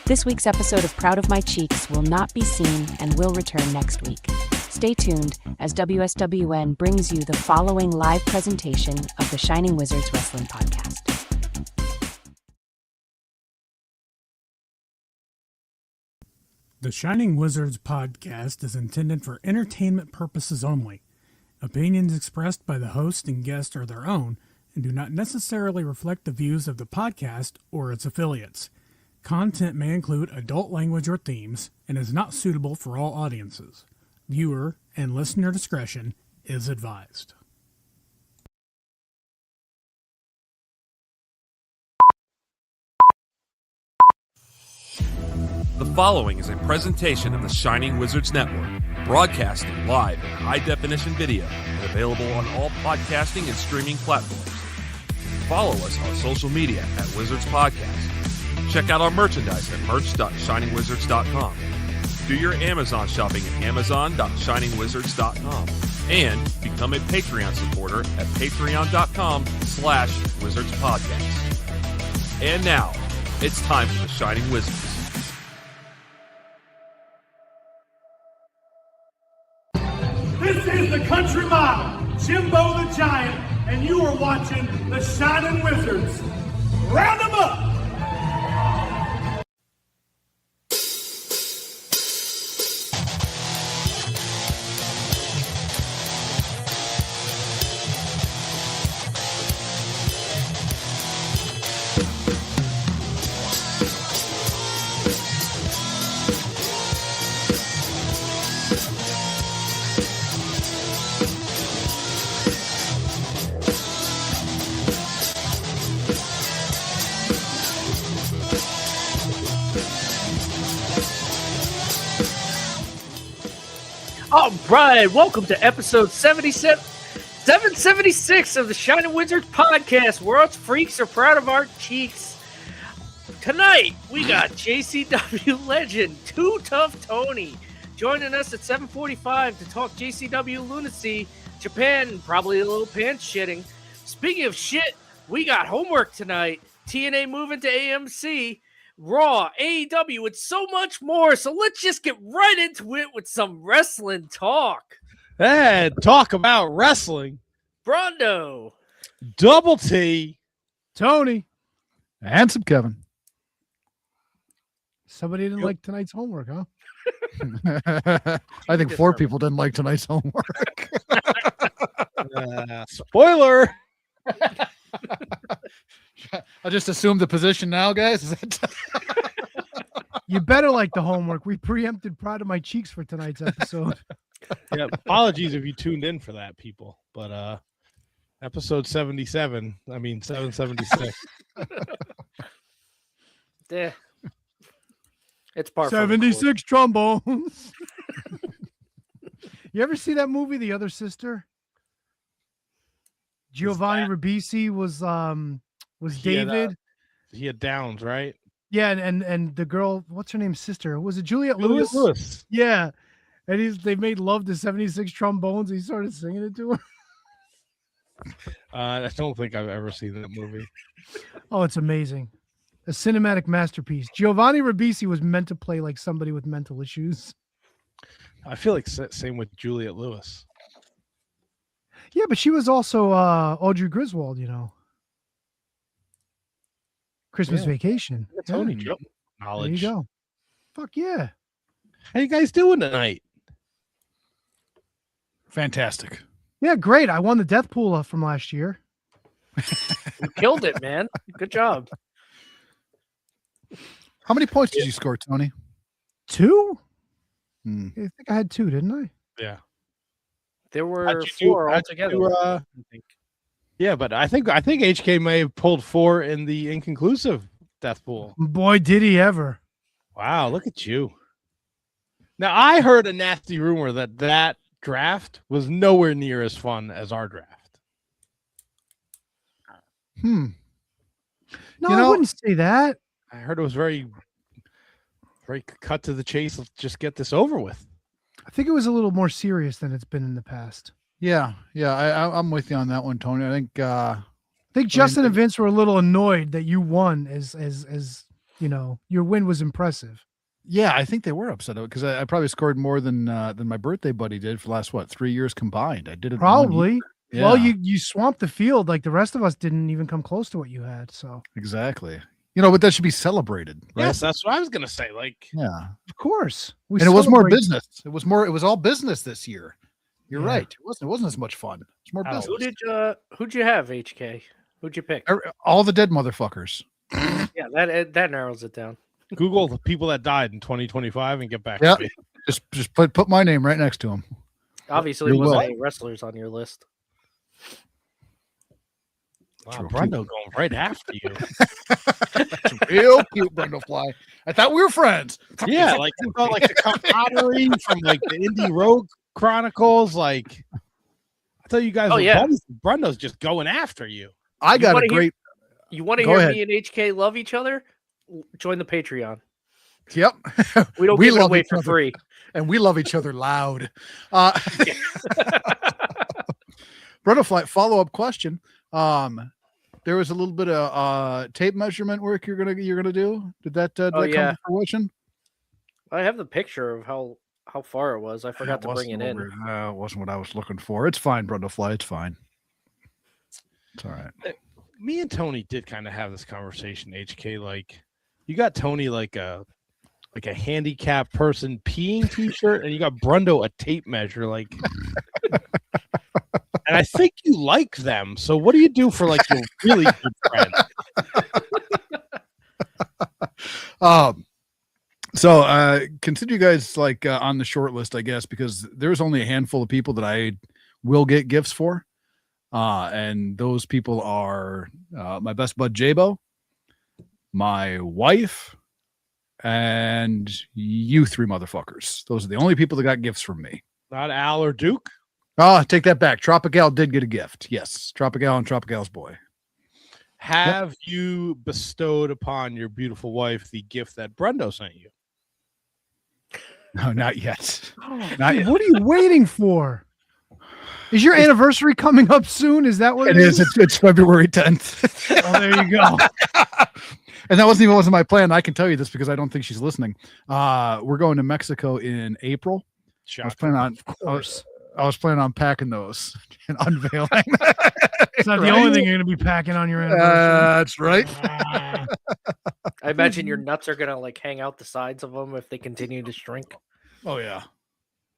This week's episode of Proud of My Cheeks will not be seen and will return next week. Stay tuned as WSWN brings you the following live presentation of the Shining Wizards Wrestling Podcast. The Shining Wizards Podcast is intended for entertainment purposes only. Opinions expressed by the host and guest are their own and do not necessarily reflect the views of the podcast or its affiliates. Content may include adult language or themes and is not suitable for all audiences. Viewer and listener discretion is advised. The following is a presentation of the Shining Wizards Network, broadcasting live in high-definition video and available on all podcasting and streaming platforms. Follow us on social media at Wizards Podcast. Check out our merchandise at merch.shiningwizards.com. Do your Amazon shopping at amazon.shiningwizards.com. And become a Patreon supporter at patreon.com/wizardspodcast. And now, it's time for the Shining Wizards. This is the Country Mile, Jimbo the Giant, and you are watching the Shining Wizards. Round them up! All right, welcome to episode 776 of the Shining Wizards Podcast, where us freaks are proud of our cheeks. Tonight, we got JCW legend, Tuff Tony, joining us at 7:45 to talk JCW lunacy, Japan, and probably a little pants shitting. Speaking of shit, we got homework tonight. TNA moving to AMC. Raw, AEW, and so much more. So let's just get right into it with some wrestling talk. Hey, talk about wrestling. Brondo. Double T. Tony. Handsome Kevin. Somebody didn't like tonight's homework, huh? I think four people didn't like tonight's homework. Spoiler. I just assumed the position now, guys. You better like the homework. We preempted Proud of My Cheeks for tonight's episode. Yeah, apologies if you tuned in for that, people. But episode 776. Yeah. It's par 76 trombones. You ever see that movie, The Other Sister? Giovanni Ribisi was David. He had Downs, right? Yeah, and the girl, what's her name? Sister, was it Juliette Lewis? Yeah, and they made love to 76 trombones. He started singing it to her. I don't think I've ever seen that movie. Oh, it's amazing, a cinematic masterpiece. Giovanni Ribisi was meant to play like somebody with mental issues. I feel like same with Juliette Lewis. Yeah, but she was also Audrey Griswold, you know. Christmas Vacation. Tony knowledge. There you go. Fuck yeah. How you guys doing tonight? Fantastic. Yeah, great. I won the death pool from last year. You killed it, man. Good job. How many points did you score, Tony? 2? I think I had 2, didn't I? Yeah. There were 4 altogether. I think. Yeah, but I think HK may have pulled 4 in the inconclusive death pool. Boy, did he ever. Wow, look at you. Now, I heard a nasty rumor that draft was nowhere near as fun as our draft. No, I wouldn't say that. I heard it was very cut to the chase. Let's just get this over with. I think it was a little more serious than it's been in the past. Yeah, I'm with you on that one, Tony. I think Justin and Vince were a little annoyed that you won as your win was impressive. Yeah, I think they were upset because I probably scored more than my birthday buddy did for the last 3 years combined. I did it probably. Yeah. Well, you swamped the field. Like the rest of us didn't even come close to what you had. So exactly. But that should be celebrated, right? Yes, that's what I was gonna say. Like, yeah, of course. And it was more business. It was all business this year. You're right. It wasn't as much fun. It's more business. Who'd you have, HK? Who'd you pick? All the dead motherfuckers. Yeah, that narrows it down. Google the people that died in 2025 and get back to me. Just put my name right next to them. Obviously, there wasn't any wrestlers on your list. Wow, Brendo going right after you. That's real cute, Brendo Fly. I thought we were friends. Yeah, like you got like the camaraderie from like the Indie Road Chronicles. Like I thought you guys were buddies. Brendo's just going after you. I got a great. You want to hear me and HK love each other? Join the Patreon. Yep. We don't give it away for free. And we love each other loud. Brendo Fly, follow-up question. There was a little bit of tape measurement work you're gonna do. Did that come to fruition? I have the picture of how far it was. I forgot to bring it in. It wasn't what I was looking for. It's fine, Brendo Fly. It's fine. It's all right. Me and Tony did kind of have this conversation. HK, like you got Tony like a handicapped person peeing T-shirt, and you got Brendo a tape measure, like. And I think you like them. So what do you do for like your really good friend? So consider you guys like on the short list, I guess, because there's only a handful of people that I will get gifts for. And those people are my best bud Jabo, my wife, and you three motherfuckers. Those are the only people that got gifts from me. Not Al or Duke? Oh, take that back. Tropical did get a gift. Yes, Tropical and Tropical's boy. Have you bestowed upon your beautiful wife the gift that Brendo sent you? No, not yet. Not yet. What are you waiting for? Is your anniversary coming up soon? Is that what it is? It's February 10th. Oh, there you go. And that wasn't my plan. I can tell you this because I don't think she's listening. We're going to Mexico in April. I was planning on packing those and unveiling. It's not the only thing you're going to be packing on your anniversary. That's right. I imagine your nuts are going to like hang out the sides of them if they continue to shrink. Oh, yeah.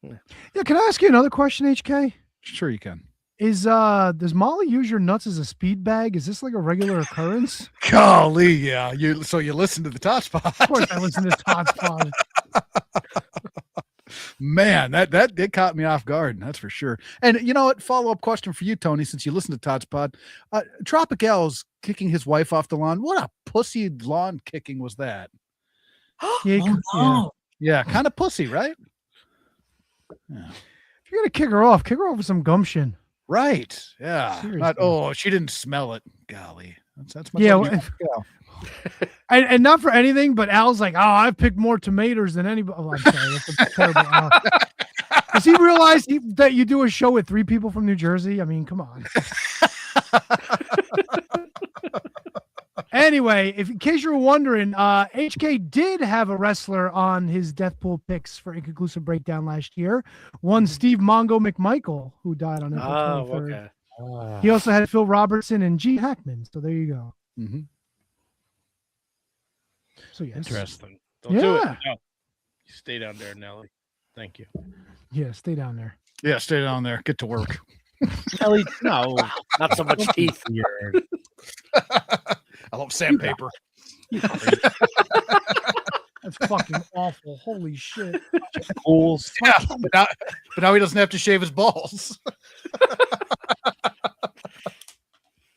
Yeah. Can I ask you another question, HK? Sure you can. Does Molly use your nuts as a speed bag? Is this like a regular occurrence? Golly, yeah. So you listen to the Tot Spot. Of course I listen to Tot Spot. Man, that did caught me off guard. That's for sure. And you know what? Follow-up question for you, Tony, since you listen to Todd's Pod. Tropical's kicking his wife off the lawn. What a pussy lawn kicking was that? Yeah, kind of pussy, right? Yeah. If you're gonna kick her off with some gumption. Right. Yeah. Not, she didn't smell it. Golly. That's much and not for anything, but Al's like, I've picked more tomatoes than anybody. Oh, I'm sorry. That's terrible. Does he realize that you do a show with 3 people from New Jersey? I mean, come on. Anyway, in case you were wondering, HK did have a wrestler on his death pool picks for Inconclusive Breakdown last year. One Steve Mongo McMichael, who died on April 23rd. Okay. He also had Phil Robertson and G. Hackman. So there you go. Mm-hmm. So yes. Interesting. Don't do it. No. You stay down there, Nelly. Thank you. Yeah, stay down there. Yeah, stay down there. Get to work. Nelly, no, not so much teeth. I love sandpaper. That's fucking awful. Holy shit. Fools. Yeah, but now he doesn't have to shave his balls.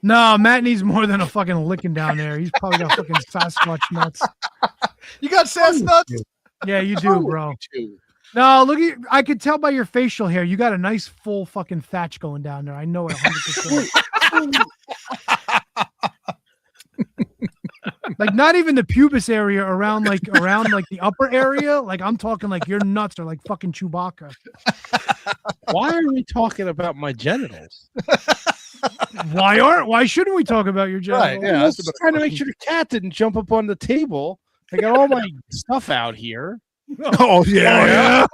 No, Matt needs more than a fucking licking down there. He's probably got fucking Sasquatch nuts. You got Sass nuts? Yeah, you do, bro. No, look at I could tell by your facial hair. You got a nice full fucking thatch going down there. I know it 100%. Like not even the pubis area around the upper area. Like I'm talking like your nuts are like fucking Chewbacca. Why are we talking about my genitals? Why shouldn't we talk about your genitals? Right, yeah, I was trying to make sure the cat didn't jump up on the table I got all my stuff out here. Oh yeah.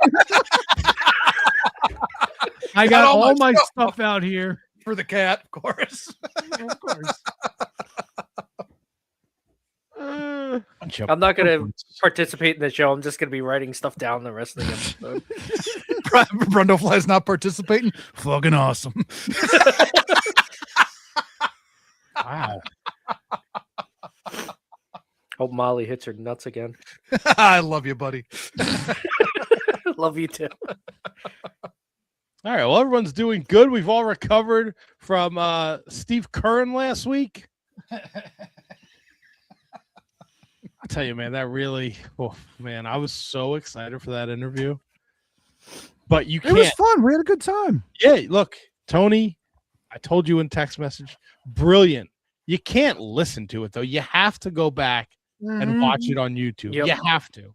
I got all my stuff out here For the cat, of course. of course. I'm not going to participate in the show. I'm just going to be writing stuff down the rest of the episode. Brundlefly's not participating. Fucking awesome. Wow. Hope Molly hits her nuts again. I love you, buddy. Love you too. All right, well, everyone's doing good. We've all recovered from Steve Curran last week. I'll tell you, man, that really, I was so excited for that interview. But you can't. It was fun. We had a good time. Yeah, look, Tony, I told you in text message, brilliant. You can't listen to it, though. You have to go back and watch it on YouTube. Yep. You have to.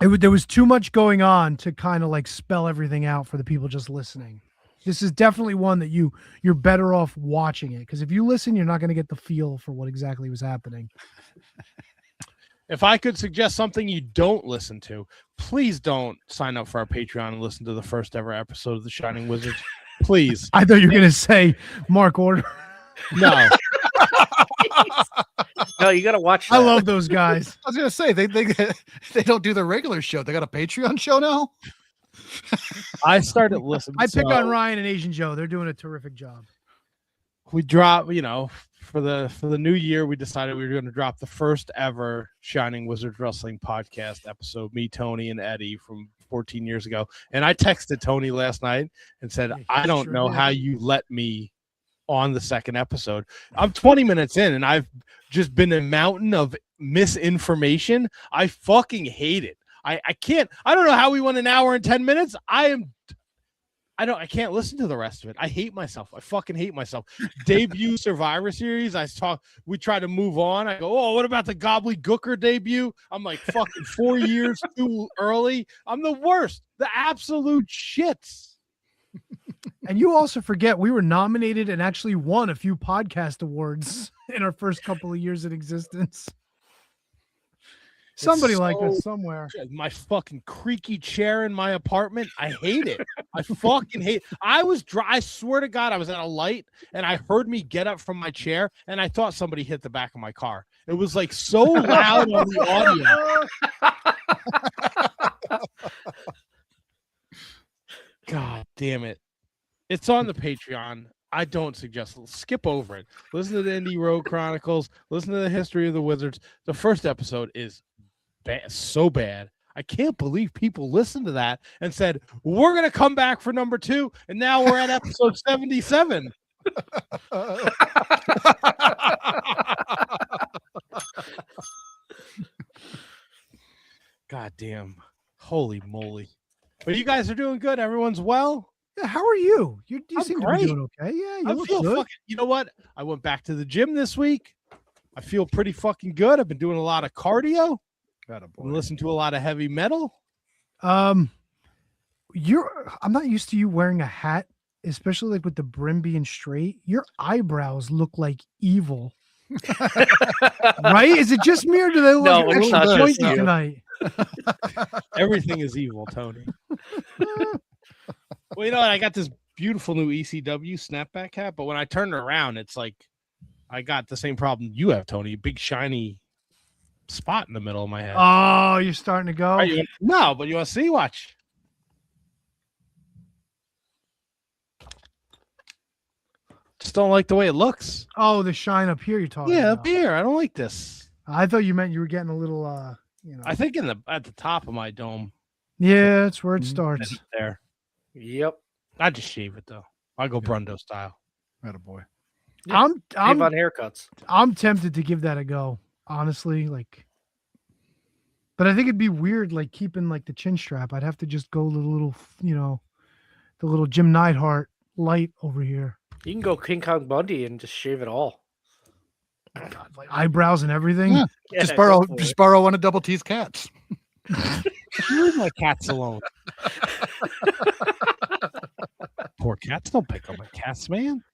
There was too much going on to kind of like spell everything out for the people just listening. This is definitely one that you're better off watching it, because if you listen, you're not going to get the feel for what exactly was happening. If I could suggest something you don't listen to, please don't sign up for our Patreon and listen to the first ever episode of The Shining Wizards. Please. I thought you were going to say Mark Order. No. No, you got to watch that. I love those guys. I was gonna say they don't do the regular show. They got a Patreon show now. I started listening. I pick on Ryan and Asian Joe. They're doing a terrific job. We drop, for the new year, we decided we were going to drop the first ever Shining Wizards Wrestling podcast episode. Me, Tony, and Eddie from 14 years ago. And I texted Tony last night and said, I don't know how you let me on the second episode. I'm 20 minutes in and I've just been a mountain of misinformation. I fucking hate it. I don't know how we went an hour and 10 minutes. I can't listen to the rest of it. I hate myself. I fucking hate myself. Debut Survivor Series. We try to move on. I go, oh, what about the Gobbledygooker debut? I'm like, fucking 4 years too early. I'm the worst. The absolute shits. And you also forget we were nominated and actually won a few podcast awards in our first couple of years in existence. Somebody like us somewhere. My fucking creaky chair in my apartment. I hate it. I fucking hate it. I swear to God, I was at a light and I heard me get up from my chair and I thought somebody hit the back of my car. It was like so loud on the audio. God damn it. It's on the Patreon. I don't suggest skip over it. Listen to the Indie Road Chronicles. Listen to the history of the Wizards. The first episode is bad, so bad. I can't believe people listened to that and said, we're going to come back for number 2. And now we're at episode 77. God damn. Holy moly. But you guys are doing good. Everyone's well. Yeah, how are you? You seem great. to be doing okay. Yeah, you look feel good. fucking, you know what? I went back to the gym this week. I feel pretty fucking good. I've been doing a lot of cardio. Been listening to a lot of heavy metal. I'm not used to you wearing a hat, especially like with the brim being straight. Your eyebrows look like evil. Right? Is it just me or do they look it's not extra just pointy you. tonight? Everything is evil, Tony. Well, you know what? I got this beautiful new ECW snapback hat, but when I turn it around, it's like I got the same problem you have, Tony. A big shiny spot in the middle of my head. Oh, you're starting to go. No, but you want to see? Watch. Just don't like the way it looks. Oh, the shine up here you're talking Yeah, about. up here. I don't like this. I thought you meant you were getting a little I think at the top of my dome. Yeah, that's where it starts. There. Yep. I just shave it though. I go Brundo style. Attaboy. I'm Save on haircuts. I'm tempted to give that a go, honestly. But I think it'd be weird, like keeping like the chin strap. I'd have to just go the little, the little Jim Neidhart light over here. You can go King Kong Bundy and just shave it all. God, like eyebrows and everything. Yeah. Just borrow one of Double T's cats. Leave my cats alone. Poor cats. Don't pick on my cats, man.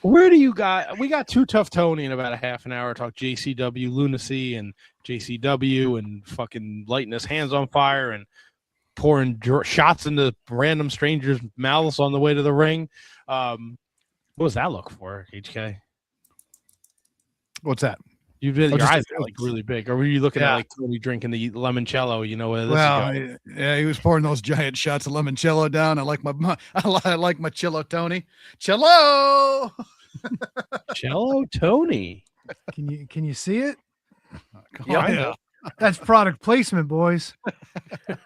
Where do you got? We got two Tuff Tony in about a half an hour. Talk JCW lunacy and JCW and fucking lighting his hands on fire and pouring shots into random strangers' mouths on the way to the ring. What does that look for, HK? What's that? Your eyes are like really big. Or were you looking at like Tony drinking the limoncello? You know where this is going? Yeah, he was pouring those giant shots of limoncello down. I like my cello Tony. Cello. Cello Tony. Can you see it? Yeah. That's product placement, boys.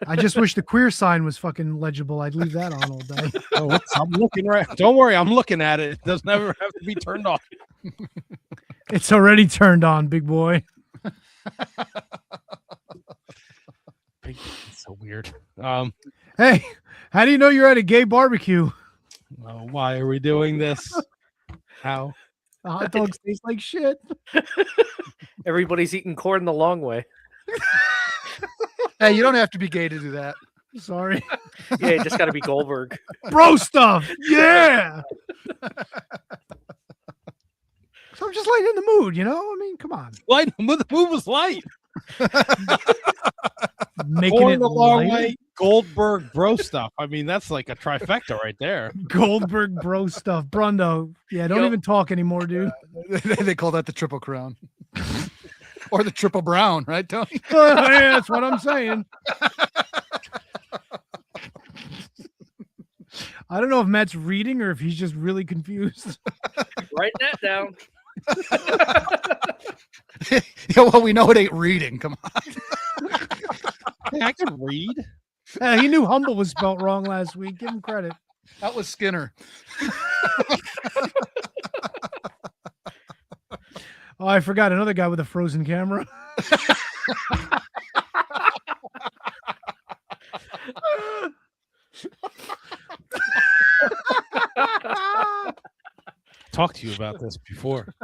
I just wish the queer sign was fucking legible. I'd leave that on all day. I'm looking right. Don't worry, I'm looking at it. It doesn't ever have to be turned off. It's already turned on, big boy. It's so weird. Hey, how do you know you're at a gay barbecue? Why are we doing this? How? The hot dogs taste like shit. Everybody's eating corn the long way. Hey, you don't have to be gay to do that. Sorry. Yeah, you just got to be Goldberg. Bro stuff. Yeah. So I'm just light in the mood, you know? I mean, come on. Light. The mood was light. Making Corn it the long lighter. way. Goldberg bro stuff. I mean, that's like a trifecta right there. Goldberg bro stuff. Brundo. Yeah, don't even talk anymore, dude. They call that the Triple Crown. Or the Triple Brown, right, Tony? Yeah, that's what I'm saying. I don't know if Matt's reading or if he's just really confused. Write that down. Yeah, well, we know it ain't reading. Come on. Hey, I can read. He knew humble was spelt wrong last week. Give him credit. That was Skinner. Oh, I forgot another guy with a frozen camera. Talked to you about this before.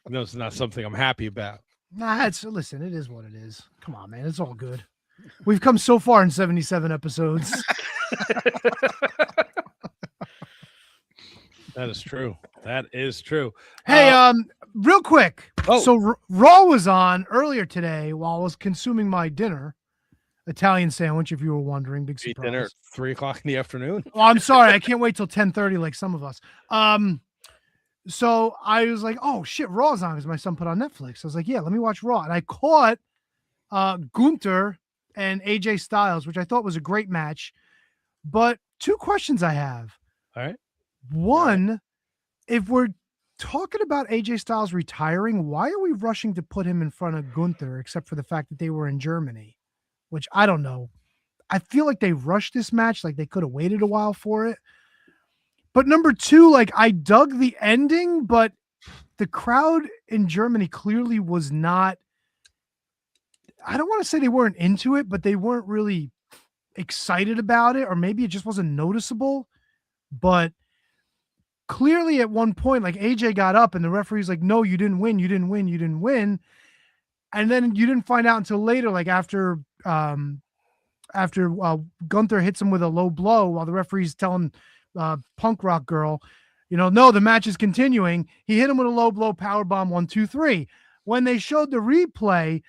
No, it's not something I'm happy about. Nah, listen, it is what it is. Come on, man. It's all good. We've come so far in 77 episodes. That is true. That is true. Hey, real quick. Oh. So Raw was on earlier today while I was consuming my dinner. Italian sandwich, if you were wondering. Big Eat surprise. dinner at 3 o'clock in the afternoon. Well, I'm sorry. I can't wait till 10:30 like some of us. So I was like, oh, shit, Raw's on because my son put on Netflix. I was like, yeah, let me watch Raw. And I caught Gunther and AJ Styles, which I thought was a great match. But two questions I have. All right. One, if we're talking about AJ Styles retiring, why are we rushing to put him in front of Gunther, except for the fact that they were in Germany, which I don't know. I feel like they rushed this match. Like they could have waited a while for it. But number two, like I dug the ending, but the crowd in Germany clearly was not, I don't want to say they weren't into it, but they weren't really excited about it, or maybe it just wasn't noticeable. But clearly at one point, like AJ got up and the referee's like, no, you didn't win. You didn't win. You didn't win. And then you didn't find out until later, like after Gunther hits him with a low blow while the referee's telling Punk Rock Girl, no, the match is continuing. He hit him with a low blow powerbomb 1, 2, 3. When they showed the replay,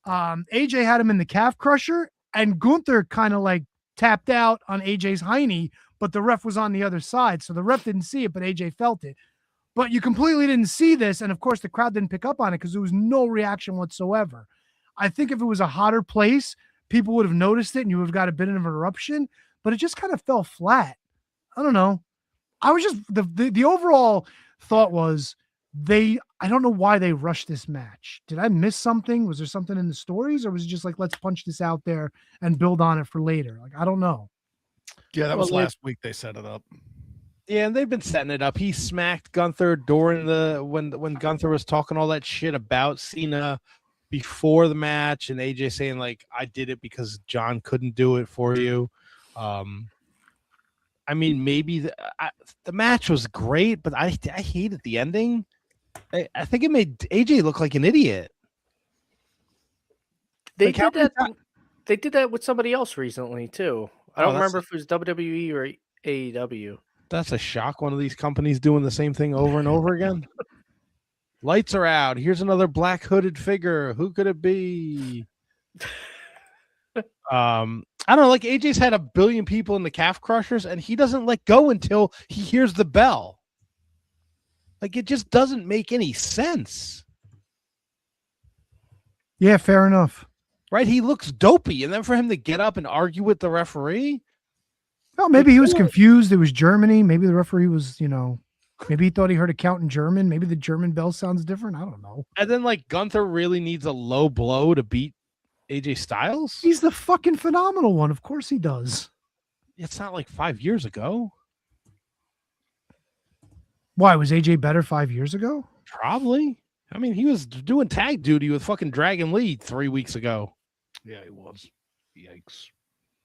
AJ had him in the calf crusher and Gunther kind of like tapped out on AJ's hiney, but the ref was on the other side. So the ref didn't see it, but AJ felt it. But you completely didn't see this. And of course the crowd didn't pick up on it because there was no reaction whatsoever. I think if it was a hotter place, people would have noticed it and you would have got a bit of an eruption, but it just kind of fell flat. I don't know. I was just, the overall thought was I don't know why they rushed this match. Did I miss something? Was there something in the stories or was it just like, let's punch this out there and build on it for later? Like, I don't know. Yeah, that was last week they set it up. Yeah, and they've been setting it up. He smacked Gunther during when Gunther was talking all that shit about Cena before the match, and AJ saying like, I did it because John couldn't do it for you. I mean, maybe the match was great, but I hated the ending. I think it made AJ look like an idiot. They did that with somebody else recently too. I don't remember if it was WWE or AEW. That's a shock. One of these companies doing the same thing over and over again. Lights are out. Here's another black hooded figure. Who could it be? I don't know. Like AJ's had 1 billion people in the calf crushers, and he doesn't let go until he hears the bell. Like, it just doesn't make any sense. Yeah, fair enough. Right? He looks dopey, and then for him to get up and argue with the referee. Well, maybe he was confused. It was Germany. Maybe the referee was, maybe he thought he heard a count in German. Maybe the German bell sounds different. I don't know. And then, like, Gunther really needs a low blow to beat AJ Styles? He's the fucking phenomenal one. Of course he does. It's not like 5 years ago. Why, was AJ better 5 years ago? Probably. I mean, he was doing tag duty with fucking Dragon Lee 3 weeks ago. Yeah, he was. Yikes.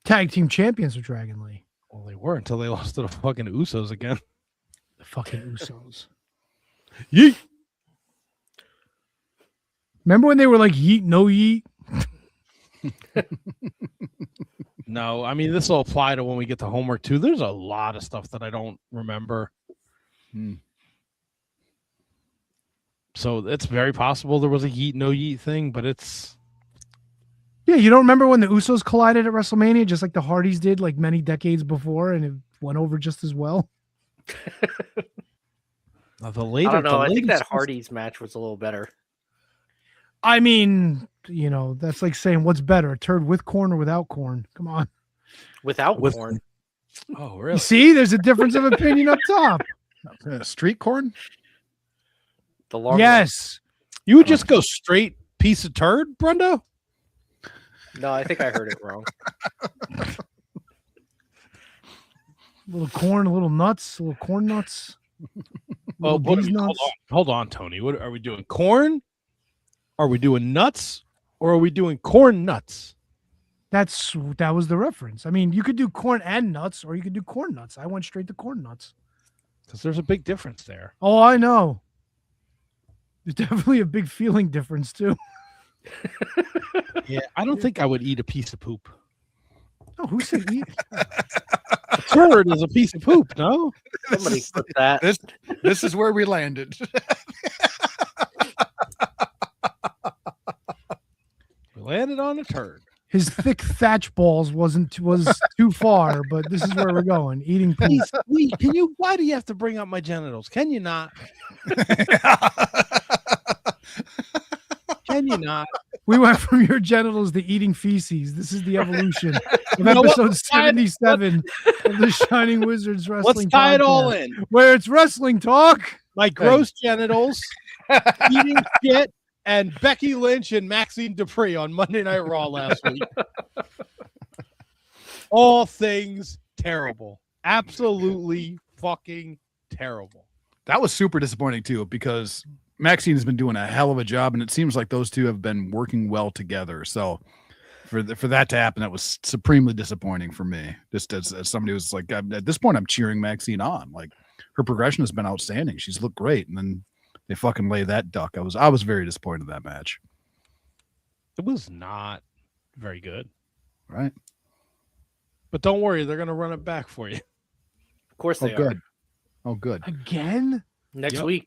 Tag team champions with Dragon Lee. Well, they were until they lost to the fucking Usos again. The fucking Usos. Yeet. Remember when they were like, yeet, no yeet? No, I mean, this will apply to when we get to homework too. There's a lot of stuff that I don't remember. So it's very possible there was a yeet, no yeet thing, but it's... Yeah, you don't remember when the Usos collided at WrestleMania, just like the Hardys did like many decades before, and it went over just as well? The later, I don't know. I think that latest- Hardys match was a little better. I mean, that's like saying what's better, a turd with corn or without corn? Come on. Without corn. Oh, You really? see, there's a difference of opinion up top. Street corn? The long Yes. You would just go straight piece of turd, Brendo? one. No, I think I heard it wrong. A little corn, a little nuts, a little corn nuts. Oh, Little bees hold nuts. on, hold on, Tony. What are we doing? Corn? Are we doing nuts? Or are we doing corn nuts? That was the reference. I mean, you could do corn and nuts, or you could do corn nuts. I went straight to corn nuts. Because there's a big difference there. Oh, I know. There's definitely a big feeling difference too. Yeah, I don't think I would eat a piece of poop. Oh, who said eat? A turd is a piece of poop, no? Somebody put that. This is where we landed. We landed on a turd. His thick thatch balls was too far, but this is where we're going. Eating poop. Please, why do you have to bring up my genitals? Can you not? Can you not? We went from your genitals to eating feces. This is the evolution of know what? episode 77 of the Shining Wizards Wrestling Let's tie it all Podcast, in. where it's wrestling talk. My gross genitals, eating shit, and Becky Lynch and Maxine Dupree on Monday Night Raw last week. All things terrible. Absolutely fucking terrible. That was super disappointing too, because Maxine has been doing a hell of a job, and it seems like those two have been working well together. So for that to happen, that was supremely disappointing for me. Just as somebody who's like, at this point, I'm cheering Maxine on. Like, her progression has been outstanding. She's looked great, and then they fucking lay that duck. I was very disappointed in that match. It was not very good. Right? But don't worry, they're going to run it back for you. Of course they good. are. Oh, good. Again? Next week.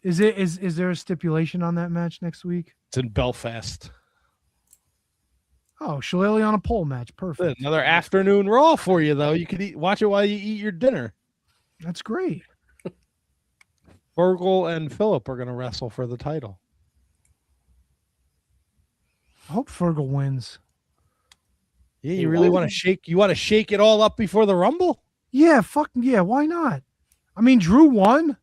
Is there a stipulation on that match next week? It's in Belfast. Oh, Shillelagh on a pole match. Perfect. Another afternoon Raw for you, though. You could watch it while you eat your dinner. That's great. Virgil and Phillip are going to wrestle for the title. I hope Fergal wins. Yeah, you really want to shake? You want to shake it all up before the Rumble? Yeah, yeah. Why not? I mean, Drew won.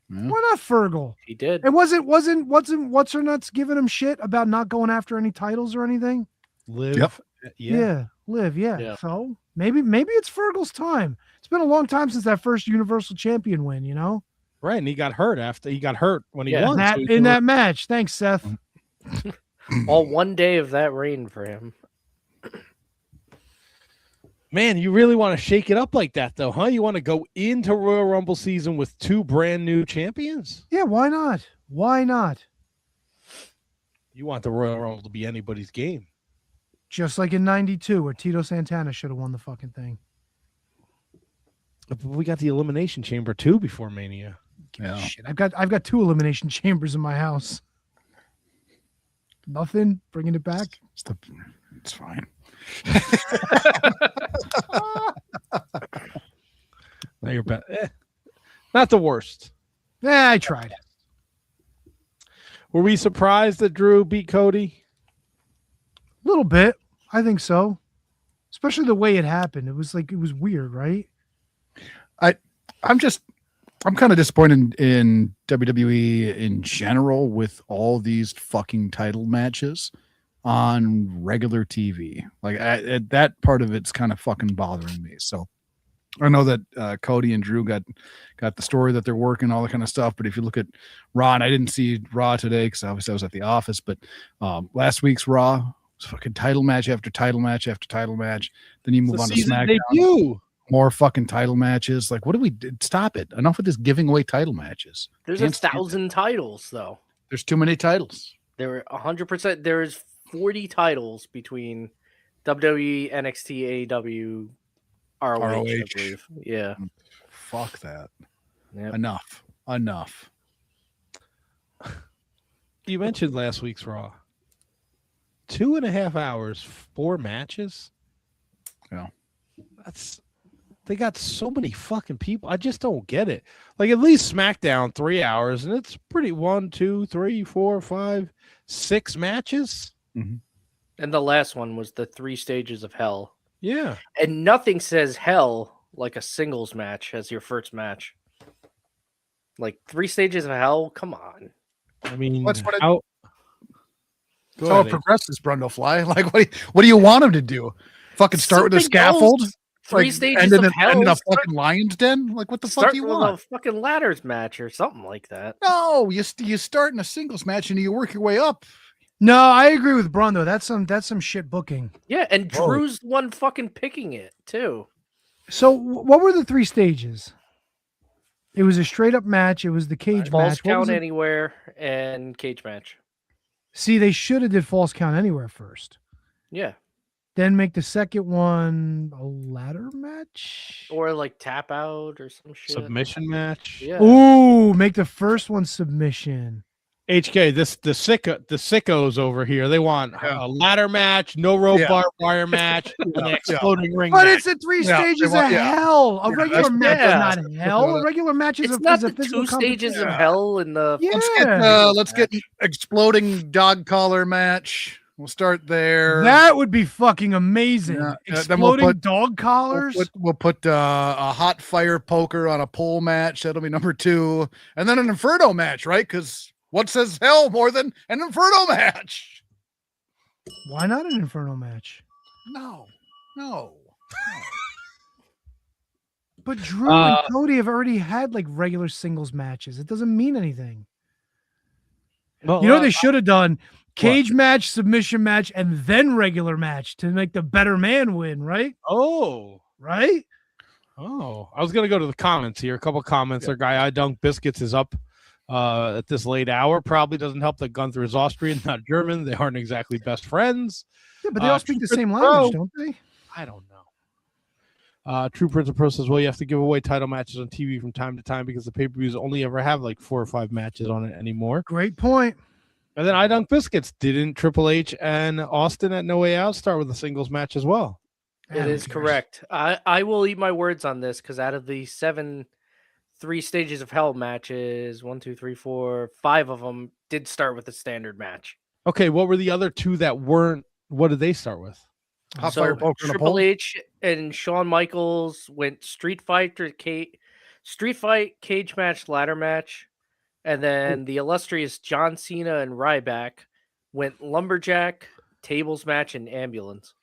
Yeah. Why not Fergal? He did. And wasn't what's her nuts giving him shit about not going after any titles or anything? Live. Yep. Yeah, Liv. Yeah. Yeah. So maybe it's Fergal's time. It's been a long time since that first Universal Champion win. Right, and he got hurt when he Yeah. won. In that match. Thanks, Seth. All one day of that reign for him. Man, you really want to shake it up like that, though, huh? You want to go into Royal Rumble season with two brand new champions? Yeah, why not? Why not? You want the Royal Rumble to be anybody's game. Just like in '92, where Tito Santana should have won the fucking thing. We got the Elimination Chamber too before Mania. Yeah. Shit, I've got 2 elimination chambers in my house. Nothing. Bringing it back. It's fine. Now you're back. Not the worst. Yeah, I tried. Were we surprised that Drew beat Cody? A little bit. I think so. Especially the way it happened. It was weird, right? I'm kind of disappointed in WWE in general with all these fucking title matches on regular TV. Like that part of it's kind of fucking bothering me. So I know that Cody and Drew got the story that they're working, all that kind of stuff. But if you look at Raw, and I didn't see Raw today because obviously I was at the office, but last week's Raw was fucking title match after title match after title match. Then you move on to SmackDown. Debut. More fucking title matches. Like, what do we stop it? Enough with this giving away title matches. There's Can't 1,000 titles, though. There's too many titles. There are 100%. There is 40 titles between WWE, NXT, AEW, ROH, I believe. Yeah. Fuck that. Yep. Enough. You mentioned last week's Raw. 2.5 hours, 4 matches. Yeah. They got so many fucking people. I just don't get it. Like at least SmackDown 3 hours, and it's pretty 1, 2, 3, 4, 5, 6 matches. Mm-hmm. And the last one was the 3 stages of hell. Yeah. And nothing says hell like a singles match as your first match. Like 3 stages of hell? Come on. I mean, That's what how it progresses, Brundlefly. Like, what do you want him to do? Fucking start with a scaffold? 3 stages of hell. And in a fucking lion's den? Like, what the fuck do you want? A fucking ladders match or something like that. No, you start in a singles match and you work your way up. No, I agree with Braun though. That's some shit booking. Yeah, and Drew's the one fucking picking it too. So, what were the 3 stages? It was a straight up match. It was the cage False match. count anywhere and cage match. See, they should have did false count anywhere first. Yeah. Then make the second one a ladder match? Or like tap out or some shit. submission match. Yeah. Ooh, make the first one submission. HK, the sickos over here. They want a ladder match, no rope barbed wire match, an exploding ring. But match. it's a 3 stages of hell. A regular match is not hell. A regular match is it's a not the physical 2 stages of hell in the. Yeah. Let's get exploding dog collar match. We'll start there. That would be fucking amazing. Yeah. Exploding dog collars. We'll put a hot fire poker on a pole match. That'll be number 2, and then an Inferno match, right? Because what says hell more than an Inferno match? Why not an Inferno match? No. But Drew and Cody have already had like regular singles matches. It doesn't mean anything. Well, you know what they should have done? Cage match, submission match, and then regular match to make the better man win, right? Oh. Right? Oh. I was going to go to the comments here. A couple comments. Our guy, I Dunk Biscuits, is up at this late hour. Probably doesn't help that Gunther is Austrian, not German. They aren't exactly best friends. Yeah, but they all speak the same language, don't they? I don't know. True Prince of Pro says, well, you have to give away title matches on TV from time to time because the pay-per-views only ever have like 4 or 5 matches on it anymore. Great point. And then I Dunk Biscuits. Didn't Triple H and Austin at No Way Out start with a singles match as well? It is correct. I will eat my words on this because out of the 7 3 stages of hell matches, 1, 2, 3, 4, 5 of them did start with a standard match. Okay, what were the other 2 that weren't? What did they start with? Hot fire poker. Triple H and Shawn Michaels went street fight, cage match, ladder match, and then the illustrious John Cena and Ryback went lumberjack, tables match, and ambulance.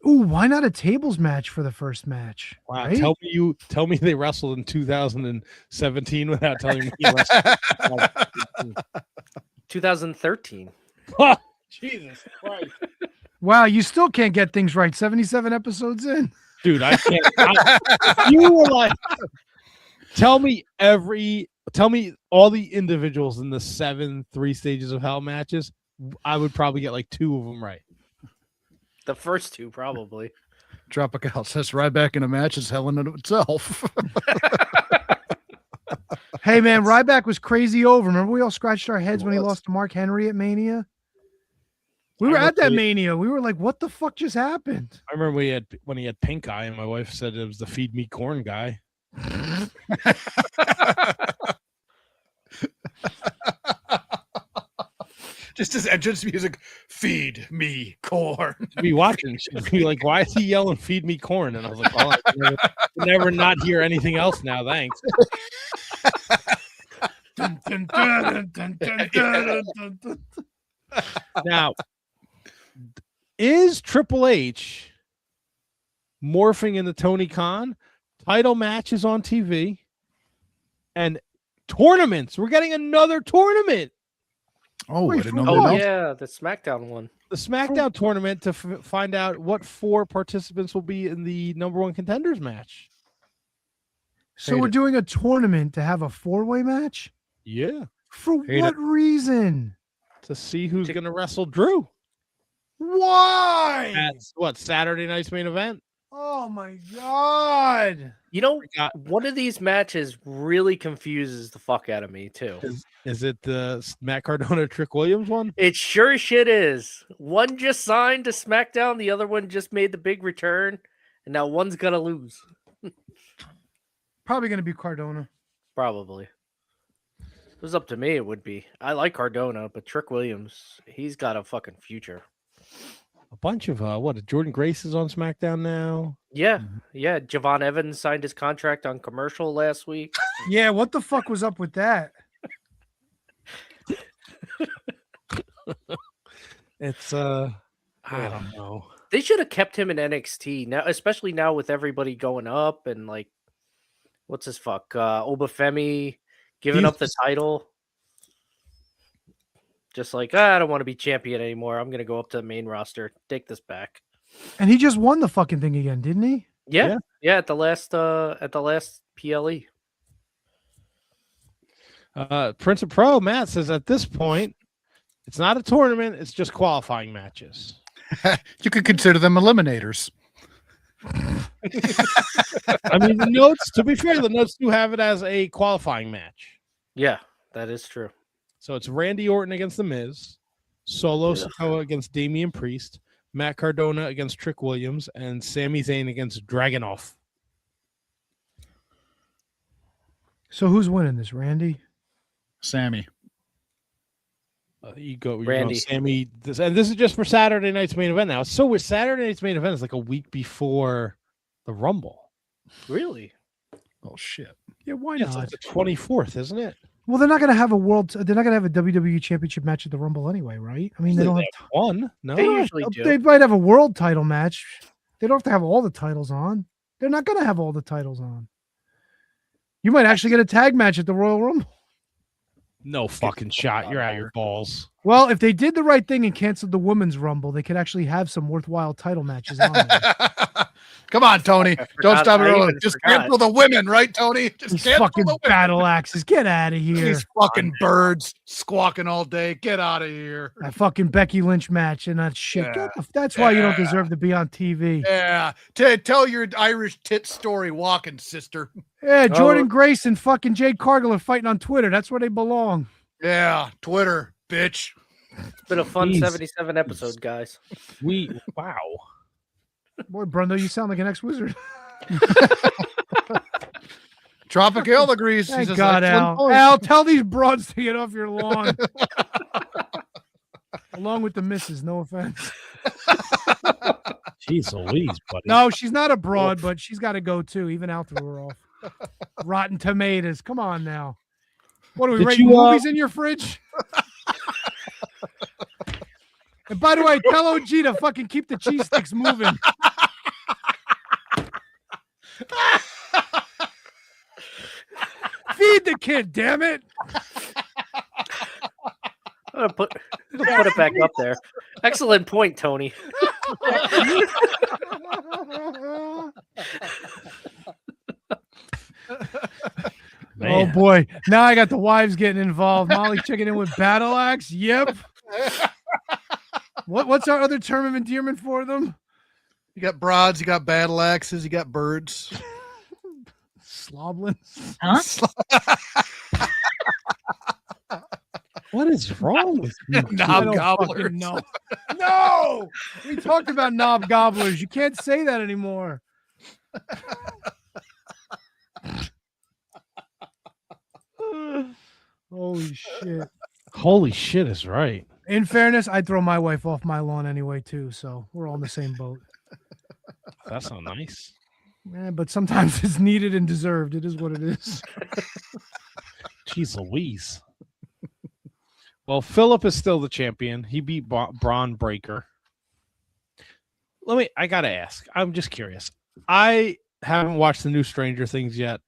Ooh, why not a tables match for the first match? Wow, right? tell me they wrestled in 2017 without telling me. 2013. Jesus Christ. Wow, you still can't get things right. 77 episodes in. Dude, I can't. If you were like, tell me all the individuals in the 7 3 stages of hell matches, I would probably get like 2 of them right. The first 2, probably. Tropical says Ryback in a match is hell in and of itself. Hey man, Ryback was crazy over. Remember we all scratched our heads when he lost to Mark Henry at Mania? We were at that Mania. We were like, what the fuck just happened? I remember when he had pink eye, and my wife said it was the feed me corn guy. Just his entrance music, feed me corn. To be watching, she'd be like, why is he yelling feed me corn? And I was like, oh, I never not hear anything else now, thanks. Now, is Triple H morphing into Tony Khan? Title matches on TV and tournaments. We're getting another tournament. Oh, Wait, I didn't know Oh, that. yeah, the SmackDown one. The SmackDown tournament to find out what 4 participants will be in the #1 contenders match. So we're doing a tournament to have a 4-way match? Yeah. For what reason? To see who's going to wrestle Drew. Why? That's what, Saturday night's main event? Oh my God. You know, one of these matches really confuses the fuck out of me, too. Is it the Matt Cardona Trick Williams one? It sure as shit is. One just signed to SmackDown, the other one just made the big return, and now one's going to lose. Probably going to be Cardona. Probably. If it was up to me, it would be. I like Cardona, but Trick Williams, he's got a fucking future. A bunch of Jordan Grace is on SmackDown now. Yeah, yeah. Javon Evans signed his contract on commercial last week. Yeah, what the fuck was up with that? It's I don't know. They should have kept him in NXT now, especially now with everybody going up and like, what's his fuck? Obafemi giving up the title. Just like, I don't want to be champion anymore. I'm gonna go up to the main roster. Take this back. And he just won the fucking thing again, didn't he? Yeah. At the last PLE. Prince of Pro Matt says at this point, it's not a tournament, it's just qualifying matches. You could consider them eliminators. I mean, the notes, to be fair, the notes do have it as a qualifying match. Yeah, that is true. So it's Randy Orton against The Miz, Solo Sikoa against Damian Priest, Matt Cardona against Trick Williams, and Sami Zayn against Dragunov. So who's winning this, Randy? Sammy. You go, Randy. Sammy. And this is just for Saturday night's main event now. So with Saturday night's main event is like a week before the Rumble. Really? Oh shit. Yeah, why It's not? like the 24th, isn't it? Well, they're not going to have they're not going to have a WWE Championship match at the Rumble anyway, right? I mean, they don't have one. No, They usually do. They might have a world title match. They don't have to have all the titles on. They're not going to have all the titles on. You might actually get a tag match at the Royal Rumble. No fucking shot. You're out your balls. Well, if they did the right thing and canceled the Women's Rumble, they could actually have some worthwhile title matches on there. Come on, Tony. Don't stop it I early. even Just forgot. cancel the women, right, Tony? Just These cancel fucking the women. battle axes. Get out of here. These fucking birds squawking all day. Get out of here. That fucking Becky Lynch match and that shit. That's why you don't deserve to be on TV. Yeah. Tell your Irish tit story walking, sister. Yeah, Jordan Grace and fucking Jade Cargill are fighting on Twitter. That's where they belong. Yeah. Twitter, bitch. It's been a fun 77 episode, guys. Wow. Boy, Brundo, you sound like an ex-wizard. Tropical agrees. She Thank says, God, excellent Al. point. Al, tell these broads to get off your lawn. Along with the missus, no offense. Jeez Louise, buddy. No, she's not a broad, but she's got to go too. Even Al threw her off. Rotten Tomatoes. Come on now. What are we Did rating you, movies in your fridge? And by the way, tell OG to fucking keep the cheese sticks moving. Feed the kid, damn it. I'm gonna put it back up there. Excellent point, Tony. Oh boy. Now I got the wives getting involved. Molly checking in with battle axe. Yep. What's our other term of endearment for them? You got broads, you got battle axes, you got birds. Sloblins. Huh? What is wrong with you? Knob gobblers. No. No. We talked about knob gobblers. You can't say that anymore. Holy shit. Holy shit is right. In fairness, I'd throw my wife off my lawn anyway, too. So we're all in the same boat. That's not nice. Yeah, but sometimes it's needed and deserved. It is what it is. Jeez Louise. Well, Philip is still the champion. He beat Braun Breaker. I got to ask. I'm just curious. I haven't watched the new Stranger Things yet,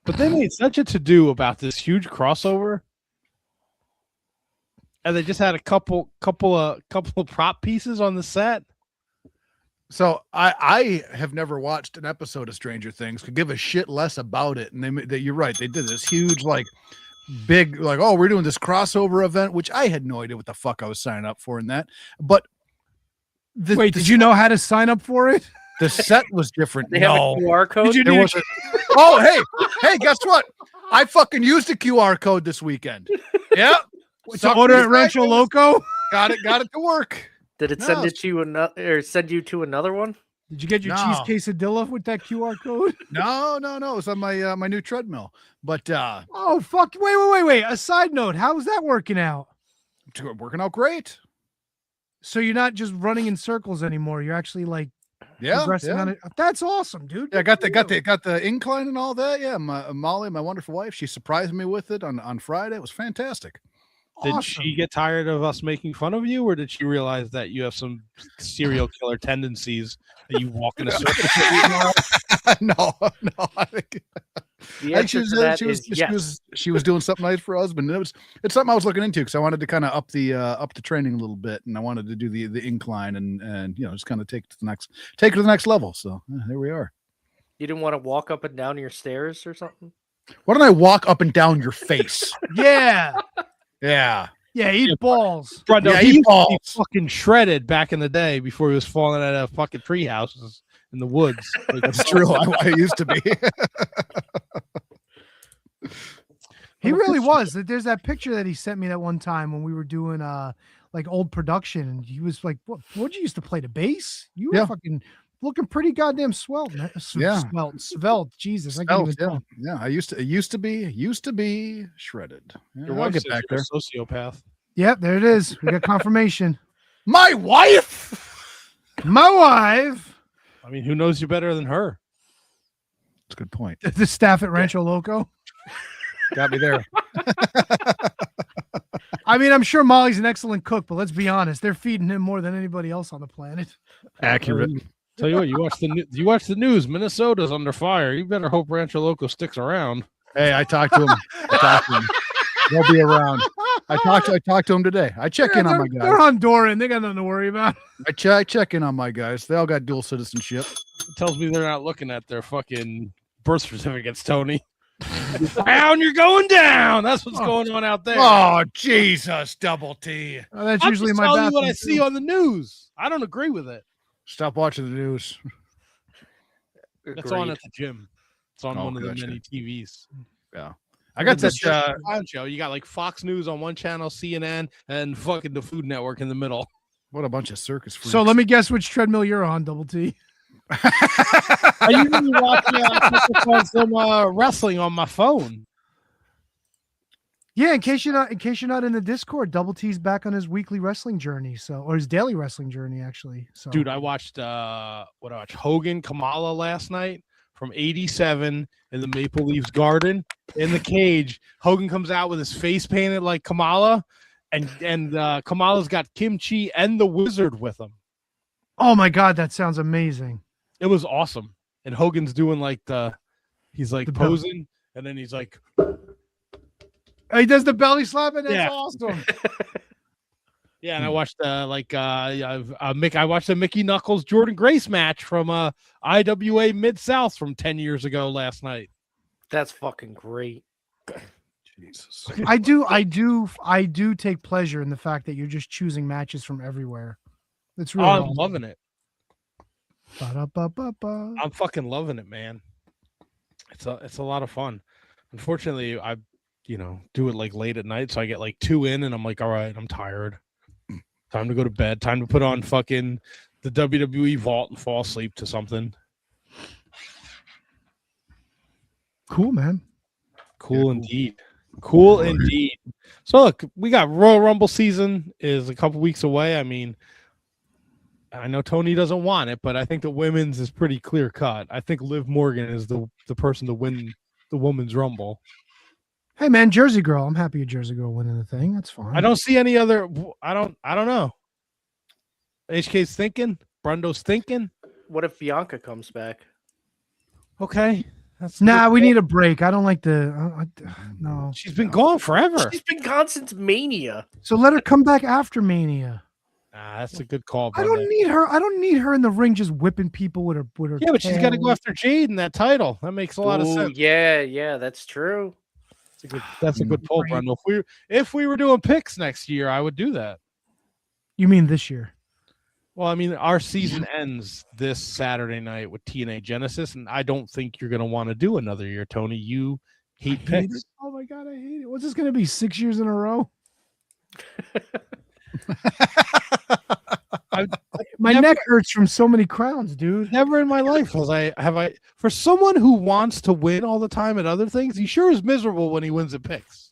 but they made such a to-do about this huge crossover. And they just had a couple of prop pieces on the set. So I have never watched an episode of Stranger Things. Could give a shit less about it. And you're right. They did this huge, big, oh, we're doing this crossover event, which I had no idea what the fuck I was signing up for in that. But did you know how to sign up for it? The set was different. They have a QR code. There wasn't. Oh, hey, guess what? I fucking used a QR code this weekend. Yeah. To order at Rancho Loco? Got it to work. Did it send it to you send you to another one? Did you get your cheese quesadilla with that QR code? No. It was on my new treadmill. But oh fuck! Wait. A side note: how's that working out? Working out great. So you're not just running in circles anymore. You're actually progressing on it. That's awesome, dude. Yeah, got the incline and all that. Yeah, Molly, my wonderful wife, she surprised me with it on Friday. It was fantastic. Did she get tired of us making fun of you, or did she realize that you have some serial killer tendencies that you walk in a circle? No. The answer to that is yes. She was doing something nice for us, but it's something I was looking into because I wanted to kind of up the training a little bit, and I wanted to do the incline and just kind of take it to the next level. So there we are. You didn't want to walk up and down your stairs or something? Why don't I walk up and down your face? Yeah. Yeah. Yeah, eat balls. Bro, no, yeah, he used balls. to be fucking shredded back in the day before he was falling out of fucking tree houses in the woods. That's true. I used to be. He really was. There's that picture that he sent me that one time when we were doing old production, and he was like, "What? Would you used to play the bass? You were fucking looking pretty goddamn svelte, man. Svelte. Jesus, I can't even tell. Yeah, I used to be shredded. Yeah, I'll get back there. A sociopath. Yep, there it is. We got confirmation. My wife. I mean, who knows you better than her? That's a good point. The staff at Rancho Loco. Got me there. I mean, I'm sure Molly's an excellent cook, but let's be honest, they're feeding him more than anybody else on the planet. Accurate. Tell you what, you watch the news. Minnesota's under fire. You better hope Rancho Loco sticks around. Hey, I talked to him. They'll be around. I talked to him today. I check in on my guys. They're Honduran. They got nothing to worry about. I check in on my guys. They all got dual citizenship. It tells me they're not looking at their fucking birth certificates, Tony. Down, you're going down. That's what's going on out there. Oh, Jesus, Double T. Oh, that's usually my bathroom. What I see on the news. I don't agree with it. Stop watching the news. That's on at the gym. It's on one of the many TVs. Yeah. I got this show. You got like Fox News on one channel, CNN, and fucking the Food Network in the middle. What a bunch of circus freaks. So let me guess which treadmill you're on, Double T. I usually watch some wrestling on my phone. Yeah, in case you're not in the Discord, Double T's back on his weekly wrestling journey, or his daily wrestling journey, actually. So, dude, I watched Hogan Kamala last night from '87 in the Maple Leafs Garden in the cage. Hogan comes out with his face painted like Kamala, and Kamala's got Kimchi and the Wizard with him. Oh my God, that sounds amazing! It was awesome, and Hogan's doing he's posing, and then he's like. He does the belly slap, and that's awesome. Yeah, and I watched I watched the Mickey Knuckles Jordan Grace match from IWA Mid-South from 10 years ago last night. That's fucking great. Jesus. I do take pleasure in the fact that you're just choosing matches from everywhere. It's really I'm loving it. Ba-da-ba-ba-ba. I'm fucking loving it, man. It's a lot of fun. Unfortunately, I do it like late at night, so I get like 2 in, and I'm like, all right, I'm tired. Time to go to bed. Time to put on fucking the WWE Vault and fall asleep to something. Cool, man. Cool indeed. Cool indeed. So look, we got Royal Rumble season is a couple weeks away. I mean, I know Tony doesn't want it, but I think the women's is pretty clear cut. I think Liv Morgan is the person to win the women's Rumble. Hey man, Jersey Girl. I'm happy a Jersey Girl winning the thing. That's fine. I don't see any other. I don't know. HK's thinking. Brundo's thinking. What if Bianca comes back? Okay. We need a break. I don't like the. No. She's been gone forever. She's been gone since Mania. So let her come back after Mania. That's a good call. I don't need her. I don't need her in the ring just whipping people with her. Yeah, but she's got to go after Jade in that title. That makes a lot of sense. Yeah, that's true. That's a good pull, Bruno. If we were doing picks next year, I would do that. You mean this year? Well, I mean, our season ends this Saturday night with TNA Genesis, and I don't think you're going to want to do another year, Tony. You hate picks. Oh my god, I hate it. What's this going to be? 6 years in a row? My neck hurts from so many crowns, dude. Never in my life have I. For someone who wants to win all the time at other things, he sure is miserable when he wins at picks.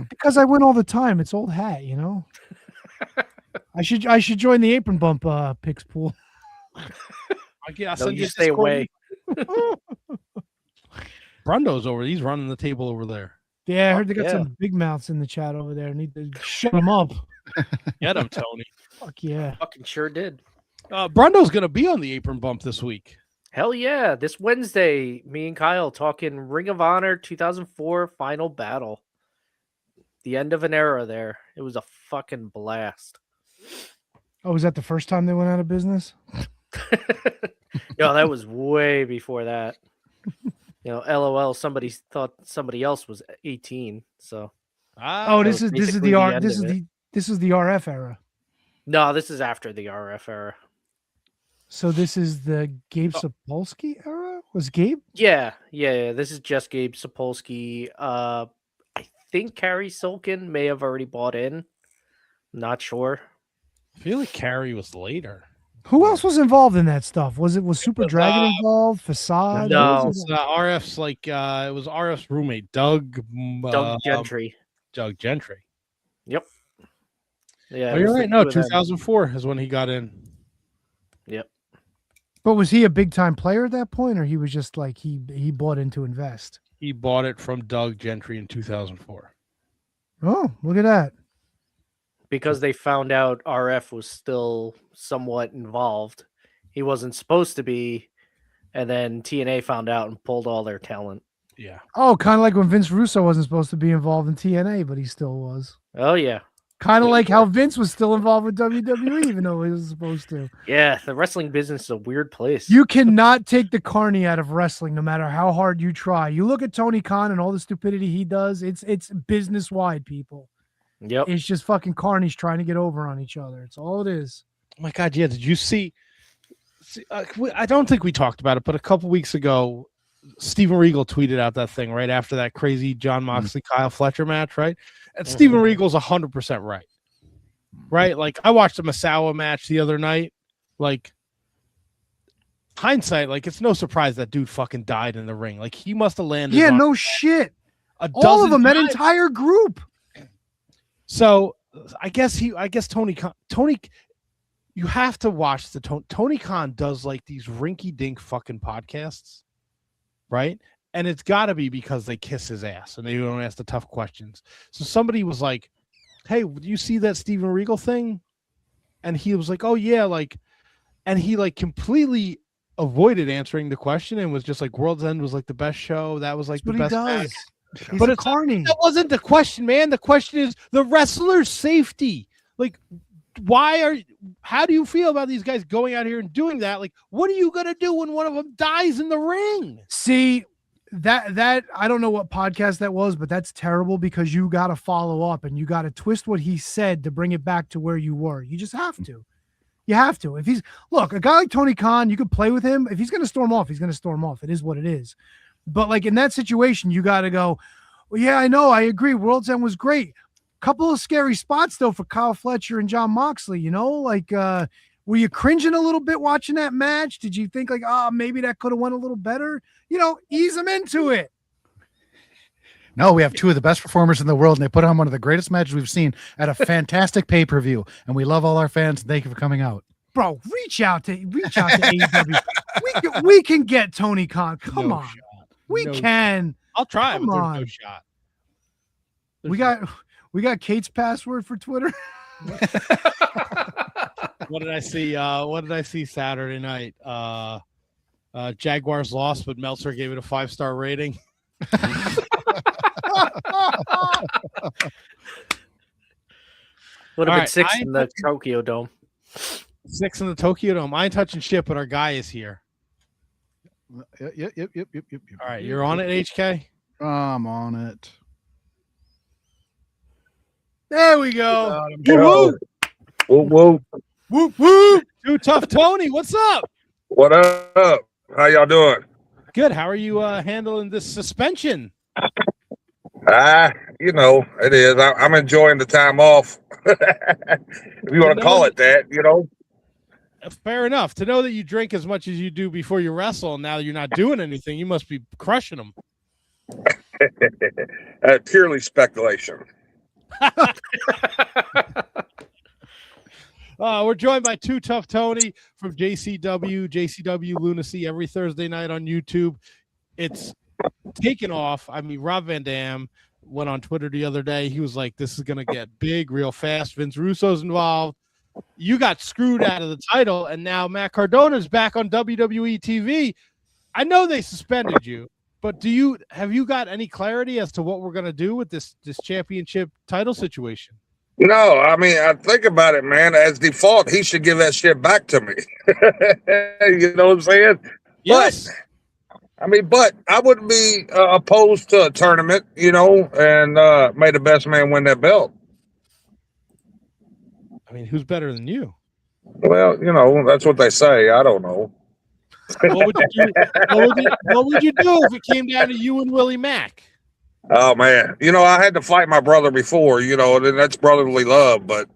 Because I win all the time. It's old hat, you know. I should join the apron bump picks pool. I'll send you stay away. Brundo's over. He's running the table over there. Yeah, I heard they got some big mouths in the chat over there. I need to shut them up. Get him, Tony. Fuck yeah. Fucking sure did. Brundo's going to be on the apron bump this week. Hell yeah. This Wednesday, me and Kyle talking Ring of Honor 2004 Final Battle. The end of an era there. It was a fucking blast. Oh, was that the first time they went out of business? No, that was way before that. LOL, somebody thought somebody else was 18. So this is the RF era. No, this is after the RF era. So this is the Gabe Sapolsky era? Was Gabe? Yeah. This is just Gabe Sapolsky. I think Carrie Silken may have already bought in. Not sure. I feel like Carrie was later. Who else was involved in that stuff? Was Super Dragon involved? Facade? No. It was RF's it was RF's roommate, Doug Gentry. Doug Gentry. Yep. Yeah. Oh, you're right. No, 2004 is when he got in. Yep. But was he a big time player at that point, or he was just like he bought in to invest? He bought it from Doug Gentry in 2004. Oh, look at that. Because they found out RF was still somewhat involved. He wasn't supposed to be, and then TNA found out and pulled all their talent. Yeah. Oh, kind of like when Vince Russo wasn't supposed to be involved in TNA, but he still was. Oh, yeah. Kind of like how Vince was still involved with WWE, even though he was supposed to. Yeah, the wrestling business is a weird place. You cannot take the carny out of wrestling, no matter how hard you try. You look at Tony Khan and all the stupidity he does. It's business wide, people. Yep. It's just fucking carnies trying to get over on each other. It's all it is. Oh my God, yeah. Did you see I don't think we talked about it, but a couple weeks ago, Steven Regal tweeted out that thing right after that crazy John Moxley Kyle Fletcher match, right? And Steven Regal's 100% right. Right? Like, I watched a Masawa match the other night. Like, hindsight, like, it's no surprise that dude fucking died in the ring. Like, he must have landed. Yeah, no shit. All of them, that entire group. So I guess Tony, you have to watch Tony Khan does like these rinky dink fucking podcasts, right? And it's got to be because they kiss his ass and they don't ask the tough questions. So somebody was like, "Hey, do you see that Steven Regal thing?" And he was like, "Oh yeah," like, and he like completely avoided answering the question and was just like, "World's End was like the best show. That was like the best match." But it's carny. That wasn't the question, man. The question is the wrestler's safety. Like, how do you feel about these guys going out here and doing that? Like, what are you going to do when one of them dies in the ring? See, that I don't know what podcast that was, but that's terrible because you got to follow up and you got to twist what he said to bring it back to where you were. You just have to. You have to. If he's look, a guy like Tony Khan, you could play with him. If he's going to storm off, he's going to storm off. It is what it is. But like in that situation, you got to go, well, yeah, I know. I agree. World's End was great. Couple of scary spots though for Kyle Fletcher and John Moxley, like were you cringing a little bit watching that match? Did you think like, maybe that could have went a little better? Ease them into it. No, we have two of the best performers in the world, and they put on one of the greatest matches we've seen at a fantastic pay-per-view. And we love all our fans. Thank you for coming out. Bro, reach out to AEW. We can get Tony Khan. Come on. Shot. We can. I'll try, Come but on. there's no shot. We got Kate's password for Twitter. What did I see Saturday night? Jaguars lost, but Meltzer gave it a 5-star rating. Would have been 6 in the Tokyo Dome. 6 in the Tokyo Dome. I ain't touching shit, but our guy is here. Yep. All right, you're on it, HK? I'm on it. There we go. Whoop, whoop. Whoop, whoop. Dude, Tuff Tony, what's up? What up? How y'all doing? Good. How are you handling this suspension? It is. I'm enjoying the time off. If you want to call it that, Fair enough. To know that you drink as much as you do before you wrestle, and now you're not doing anything, you must be crushing them. Purely speculation. We're joined by two Tuff Tony from JCW Lunacy every Thursday night on YouTube. It's taken off. I mean, Rob Van Dam went on Twitter the other day. He was like, this is going to get big real fast. Vince Russo's involved. You got screwed out of the title, and now Matt Cardona's back on WWE TV. I know they suspended you, but have you got any clarity as to what we're going to do with this championship title situation? I think about it, man. As default, he should give that shit back to me. You know what I'm saying? Yes. But I wouldn't be opposed to a tournament, and may the best man win that belt. I mean, who's better than you? Well, that's what they say. I don't know. What would you do? What would you do if it came down to you and Willie Mack? Oh man, I had to fight my brother before, and that's brotherly love. But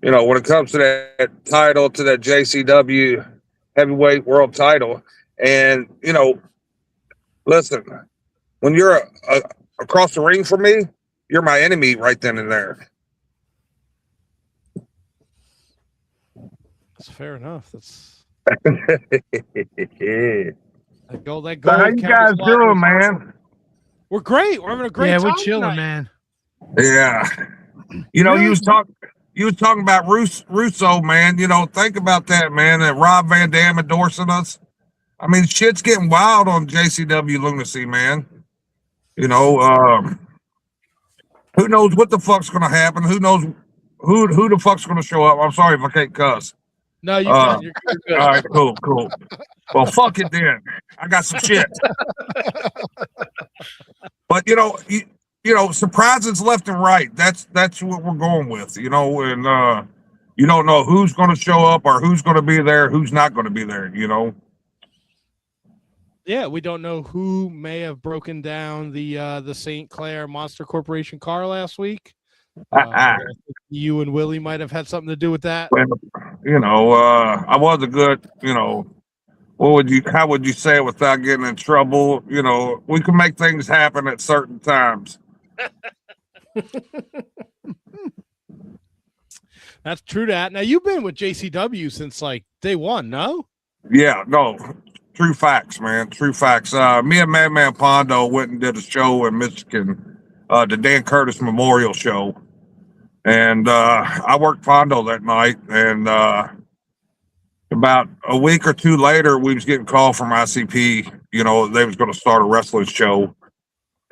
when it comes to that title, to that JCW heavyweight world title, and listen, when you're across the ring from me, you're my enemy right then and there. That's fair enough. That's that goal. So how you guys doing, man? We're great. We're having a great time. Yeah, we're chilling, tonight. man. Yeah. You was talking about Russo, man. Think about that, man. That Rob Van Dam endorsing us. I mean, shit's getting wild on JCW Lunacy, man. Who knows what the fuck's gonna happen? Who knows who the fuck's gonna show up? I'm sorry if I can't cuss. No, you're good. All right, cool. Well, fuck it then. I got some shit. But surprises left and right. That's what we're going with, and you don't know who's going to show up or who's going to be there, who's not going to be there. Yeah, we don't know who may have broken down the St. Clair Monster Corporation car last week. You and Willie might have had something to do with that. I was a good, how would you say it without getting in trouble? We can make things happen at certain times. That's true. Now you've been with JCW since like day one, no? Yeah, no, true facts, man. True facts. Me and Madman Pondo went and did a show in Michigan, the Dan Curtis Memorial Show. And I worked Pondo that night, and about a week or two later, we was getting called from ICP. They was going to start a wrestling show,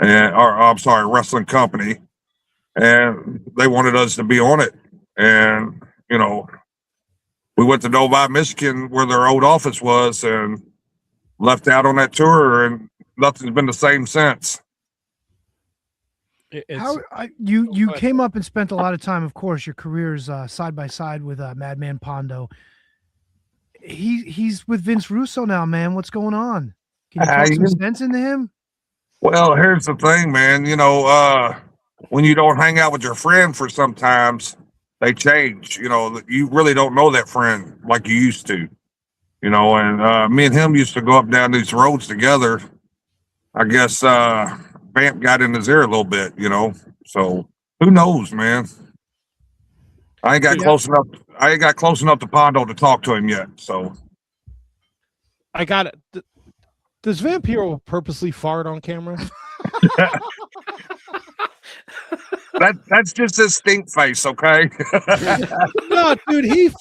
wrestling company, and they wanted us to be on it. And we went to Novi, Michigan, where their old office was, and left out on that tour, and nothing's been the same since. You came up and spent a lot of time, of course, your careers side by side with Madman Pondo. he's with Vince Russo now, man. What's going on? Can you talk some sense into him? Well, here's the thing, man. When you don't hang out with your friend for sometimes, they change. You really don't know that friend like you used to. And me and him used to go up down these roads together. I guess Vamp got in his ear a little bit, So who knows, man? I ain't got close enough. I ain't got close enough to Pondo to talk to him yet. So I got it. Does Vampiro purposely fart on camera? that's just his stink face, okay? No, dude, he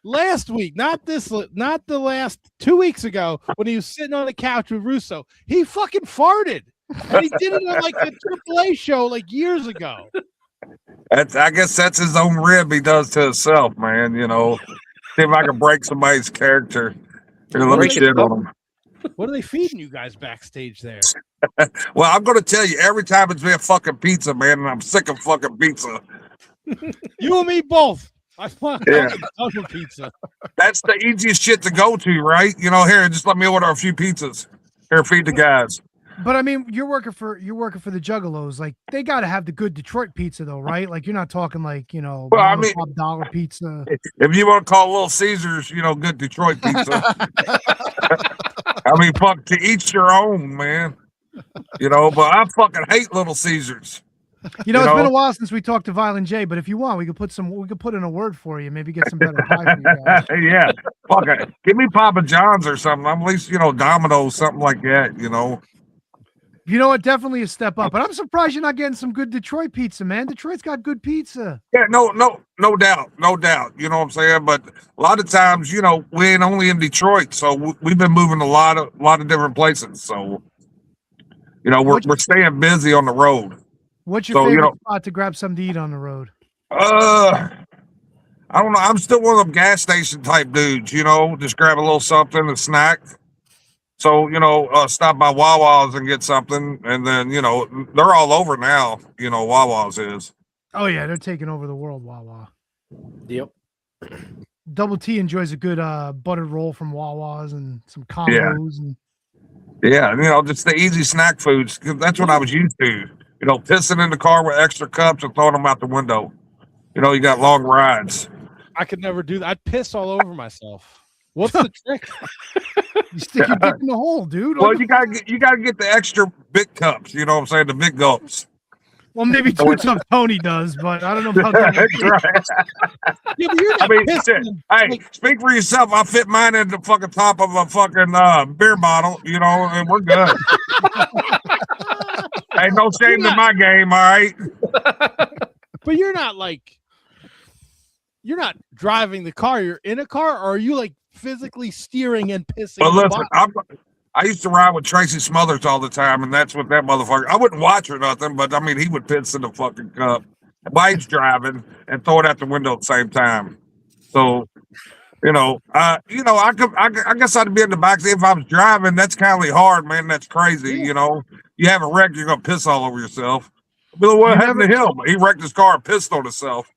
last week, not the last 2 weeks ago when he was sitting on the couch with Russo. He fucking farted, and he did it on like a AAA show like years ago. I guess that's his own rib he does to himself, man. See if I can break somebody's character. Here, let me shit on him. What are they feeding you guys backstage there? Well, I'm going to tell you, every time it's been fucking pizza, man, and I'm sick of fucking pizza. You and me both. I fucking love pizza. That's the easiest shit to go to, right? Here, just let me order a few pizzas. Here, feed the guys. But I mean, you're working for the Juggalos. Like, they got to have the good Detroit pizza, though, right? Like, you're not talking like well, I mean, $dollar pizza. If you want to call Little Caesars, good Detroit pizza. I mean, fuck, to each your own, man. But I fucking hate Little Caesars. It's been a while since we talked to Violent J, but if you want, we could put in a word for you, maybe get some better pie for you guys. Yeah. Fuck it. Give me Papa John's or something. I'm at least, Domino's, something like that, You know what? Definitely a step up. But I'm surprised you're not getting some good Detroit pizza, man. Detroit's got good pizza. Yeah, no doubt. You know what I'm saying? But a lot of times, we ain't only in Detroit, so we've been moving a lot of different places. So, we're staying busy on the road. What's your favorite spot to grab something to eat on the road? I don't know. I'm still one of them gas station type dudes. Just grab a little something, a snack. So, stop by Wawa's and get something. And then, they're all over now, Wawa's is. Oh, yeah. They're taking over the world, Wawa. Yep. Double T enjoys a good buttered roll from Wawa's and some combos. Yeah, just the easy snack foods. That's what I was used to. Pissing in the car with extra cups and throwing them out the window. You got long rides. I could never do that. I'd piss all over myself. What's the trick? You stick your dick in the hole, dude. Well, you gotta get the extra big cups. You know what I'm saying? The big gulps. Well, maybe Tuff Tony does, but I don't know about that. Yeah, but you're not shit. Hey, speak for yourself. I fit mine in the fucking top of a fucking beer bottle, and we're good. Ain't no shame in my game, all right? But you're not driving the car. You're in a car, or are you physically steering and pissing? Well, listen, I used to ride with Tracy Smothers all the time, and that's what that motherfucker. I wouldn't watch or nothing, but I mean, he would piss in the fucking cup. White's driving and throw it out the window at the same time. So, I guess I'd be in the back if I was driving. That's kind of hard, man. That's crazy. Yeah. You have a wreck, you're gonna piss all over yourself. But what happened to him? He wrecked his car and pissed on himself.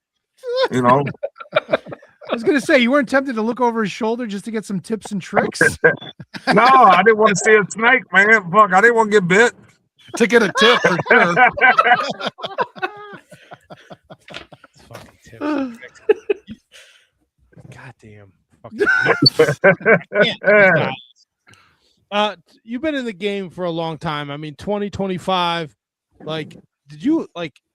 I was going to say, you weren't tempted to look over his shoulder just to get some tips and tricks? No, I didn't want to see a snake, man. Fuck, I didn't want to get bit. To get a tip for sure. Fucking tips. Goddamn. You've been in the game for a long time. I mean, 2025,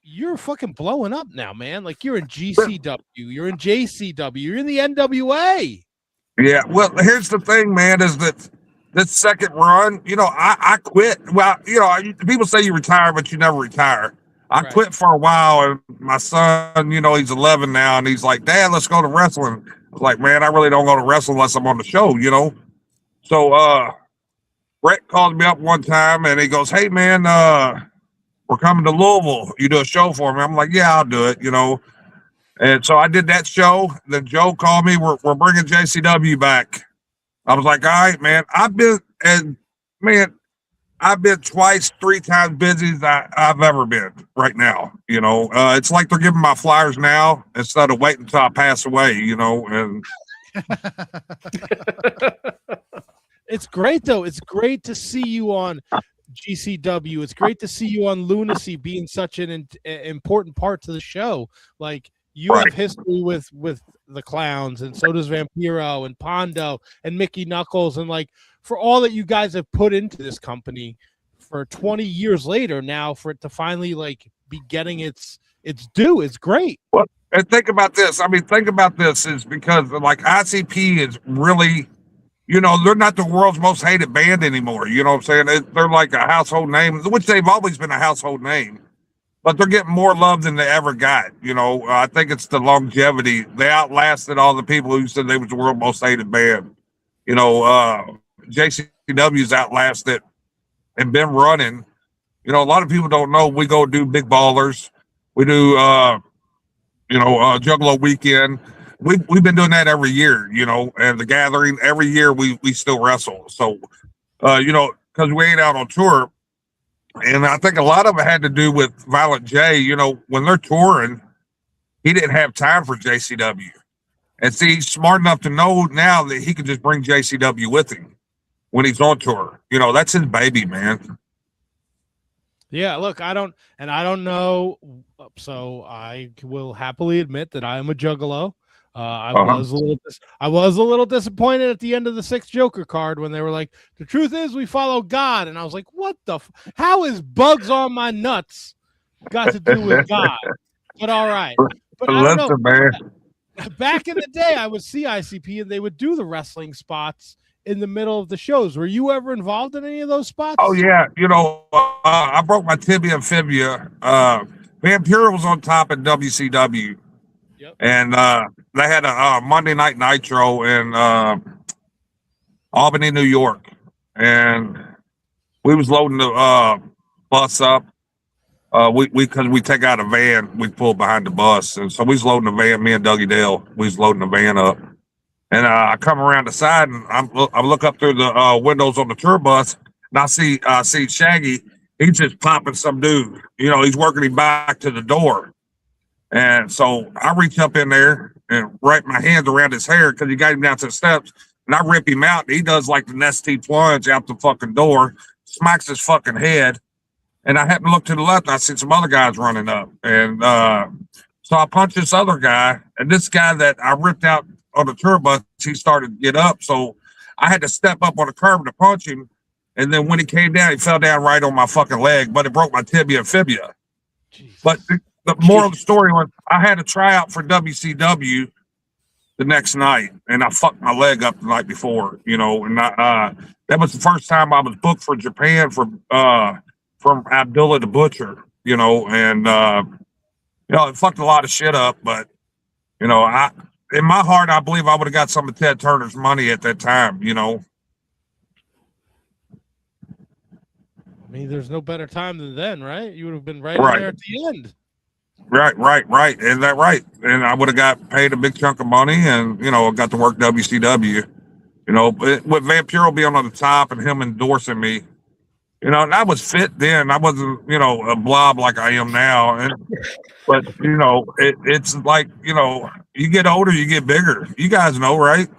you're fucking blowing up now, man. You're in GCW, you're in JCW, you're in the NWA. Yeah, well, here's the thing, man, is that this second run, I quit. Well, people say you retire, but you never retire. I quit for a while, and my son, he's 11 now, and he's like, Dad, let's go to wrestling. I was like, man, I really don't go to wrestling unless I'm on the show, So, Brett called me up one time, and he goes, hey, man, we're coming to Louisville. You do a show for me. I'm like, yeah, I'll do it, And so I did that show. Then Joe called me. We're bringing JCW back. I was like, all right, man. I've been twice, 3 times busy as I've ever been right now. It's like they're giving my flyers now instead of waiting until I pass away, and It's great though. It's great to see you on GCW. It's great to see you on Lunacy being such an important part to the show. Like you have history with the clowns, and so does Vampiro and Pondo and Mickey Knuckles, and like for all that you guys have put into this company for 20 years later now, for it to finally like be getting its due is great. Well, and think about this. I mean, think about this is because like ICP is really, you know, they're not the world's most hated band anymore. You know what I'm saying? They're like a household name, which they've always been a household name, but they're getting more love than they ever got. You know, I think it's the longevity. They outlasted all the people who said they was the world's most hated band. You know, JCW's outlasted and been running. You know, a lot of people don't know we go do Big Ballers. We do, Juggalo Weekend. We've been doing that every year, you know, and the Gathering every year we still wrestle. So, because we ain't out on tour, and I think a lot of it had to do with Violent J. You know, when they're touring, he didn't have time for JCW, and see, he's smart enough to know now that he can just bring JCW with him when he's on tour. You know, that's his baby, man. Yeah, look, I don't know, so I will happily admit that I am a juggalo. I was a little disappointed at the end of the 6th Joker card when they were like, the truth is we follow God, and I was like, what the how is bugs on my nuts got to do with God? But all right. But I don't know. Man. Back in the day, I would see ICP and they would do the wrestling spots in the middle of the shows. Were you ever involved in any of those spots? Oh yeah, you know, I broke my tibia and fibia. Vampiro was on top at WCW, and they had a Monday Night Nitro in Albany, New York, and we was loading the bus up. Because we take out a van, we pull behind the bus, and so we was loading the van. Me and Dougie Dale, we was loading the van up. And I come around the side, and I look up through the windows on the tour bus, and I see Shaggy. He's just popping some dude. You know, he's working him back to the door. And so I reach up in there and wrap my hands around his hair because he got him down to the steps. And I rip him out. And he does like the Nesty plunge out the fucking door, smacks his fucking head. And I happen to look to the left, and I see some other guys running up. And so I punch this other guy, and this guy that I ripped out on the tour bus, he started to get up. So I had to step up on the curb to punch him. And then when he came down, he fell down right on my fucking leg, but it broke my tibia and fibia. Jeez. But the moral of the story was I had a tryout for WCW the next night, and I fucked my leg up the night before, you know, and that was the first time I was booked for Japan from Abdullah the Butcher, you know, and, it fucked a lot of shit up, but, you know, in my heart, I believe I would have got some of Ted Turner's money at that time, you know. I mean, there's no better time than then, right? You would have been right there at the end. Right. And And I would have got paid a big chunk of money and, you know, got to work WCW, you know, but with Vampiro being on the top and him endorsing me, you know, and I was fit then. I wasn't, you know, a blob like I am now. But, you know, it's like, you know, you get older, you get bigger. You guys know, right?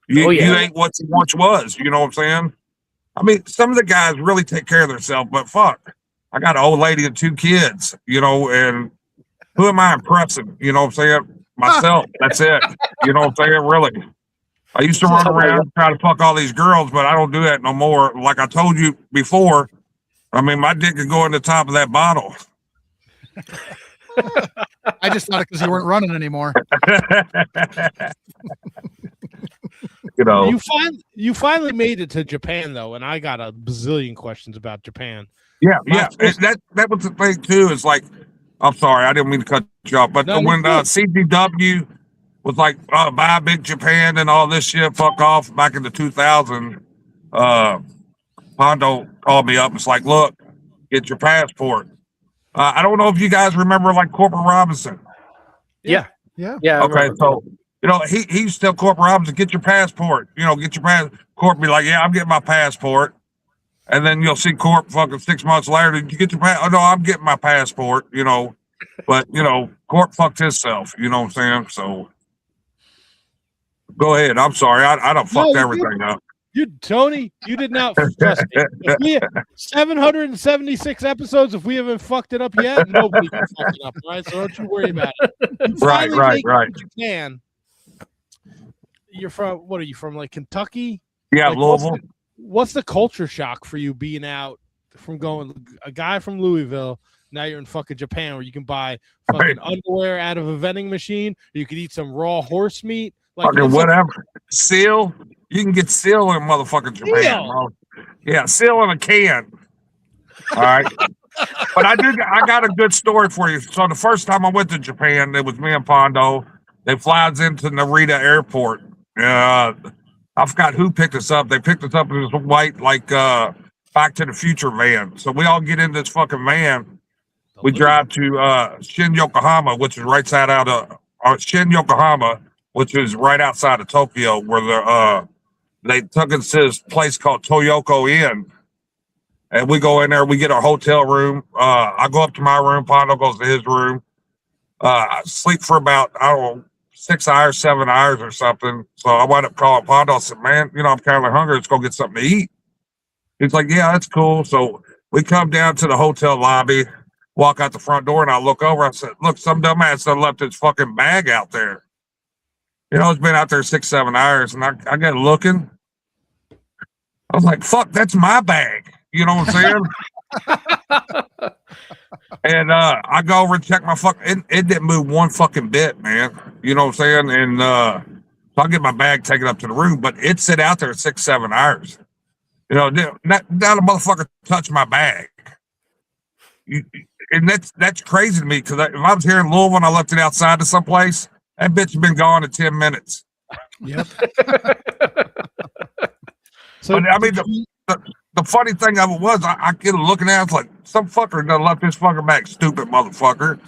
You ain't what you once was. You know what I'm saying? I mean, some of the guys really take care of themselves, but fuck, I got an old lady and 2 kids, you know, and who am I impressing? You know what I'm saying? Myself. That's it. You know what I'm saying? Really. I used to run around and try to fuck all these girls, but I don't do that no more. Like I told you before, I mean, my dick could go in the top of that bottle. I just thought it because you weren't running anymore. You know, you finally made it to Japan though, and I got a bazillion questions about Japan. Yeah. That was the thing too. It's like, I'm sorry, I didn't mean to cut you off, but when CGW was like buy Big Japan and all this shit, fuck off back in the 2000, Pondo called me up. It's like, look, get your passport. I don't know if you guys remember like Corporal Robinson. Yeah. Okay, so you know he's still Corporal Robinson. Get your passport. You know, get your passport. Corp be like, yeah, I'm getting my passport. And then you'll see Corp fucking 6 months later. Did you get your passport? Oh no, I'm getting my passport. You know, but you know, Corp fucked himself. You know what I'm saying? So Go ahead. I'm sorry. I don't fucked everything up. Tony, you did not trust me. If we have 776 episodes, if we haven't fucked it up yet, nobody can fuck it up, right? So don't you worry about it. Right. Japan. You're from, what are you from, like Kentucky? Yeah, like, Louisville. What's the culture shock for you being out from going a guy from Louisville? Now you're in fucking Japan where you can buy fucking underwear out of a vending machine. Or you could eat some raw horse meat. Like fucking whatever. Seal. You can get seal in motherfucking Japan, bro. Yeah, seal in a can. All right. But I got a good story for you. So the first time I went to Japan, it was me and Pondo. They fly us into Narita Airport. I forgot who picked us up. They picked us up in this white, like, Back to the Future van. So we all get in this fucking van. We drive to Shin Yokohama, which is right side out of Shin Yokohama, which is right outside of Tokyo, where they took us to this place called Toyoko Inn. And we go in there, we get our hotel room. I go up to my room, Pondo goes to his room. I sleep for about, 6 hours, 7 hours or something. So I wound up calling Pondo. I said, man, I'm kind of hungry. Let's go get something to eat. He's like, yeah, that's cool. So we come down to the hotel lobby, walk out the front door, and I look over. I said, look, some dumbass done left his fucking bag out there. It's been out there 6, 7 hours, and I got looking. I was like, fuck, that's my bag. You know what I'm saying? And I go over and check my it didn't move one fucking bit, man. You know what I'm saying? And so I get my bag taken up to the room, but it sit out there 6, 7 hours. Not a motherfucker touched my bag. And that's crazy to me, because if I was here in Louisville and I left it outside of someplace, that bitch has been gone in 10 minutes. Yep. So I mean, the funny thing of it was, I get looking at it, it's like, some fucker done left his fucking back, stupid motherfucker.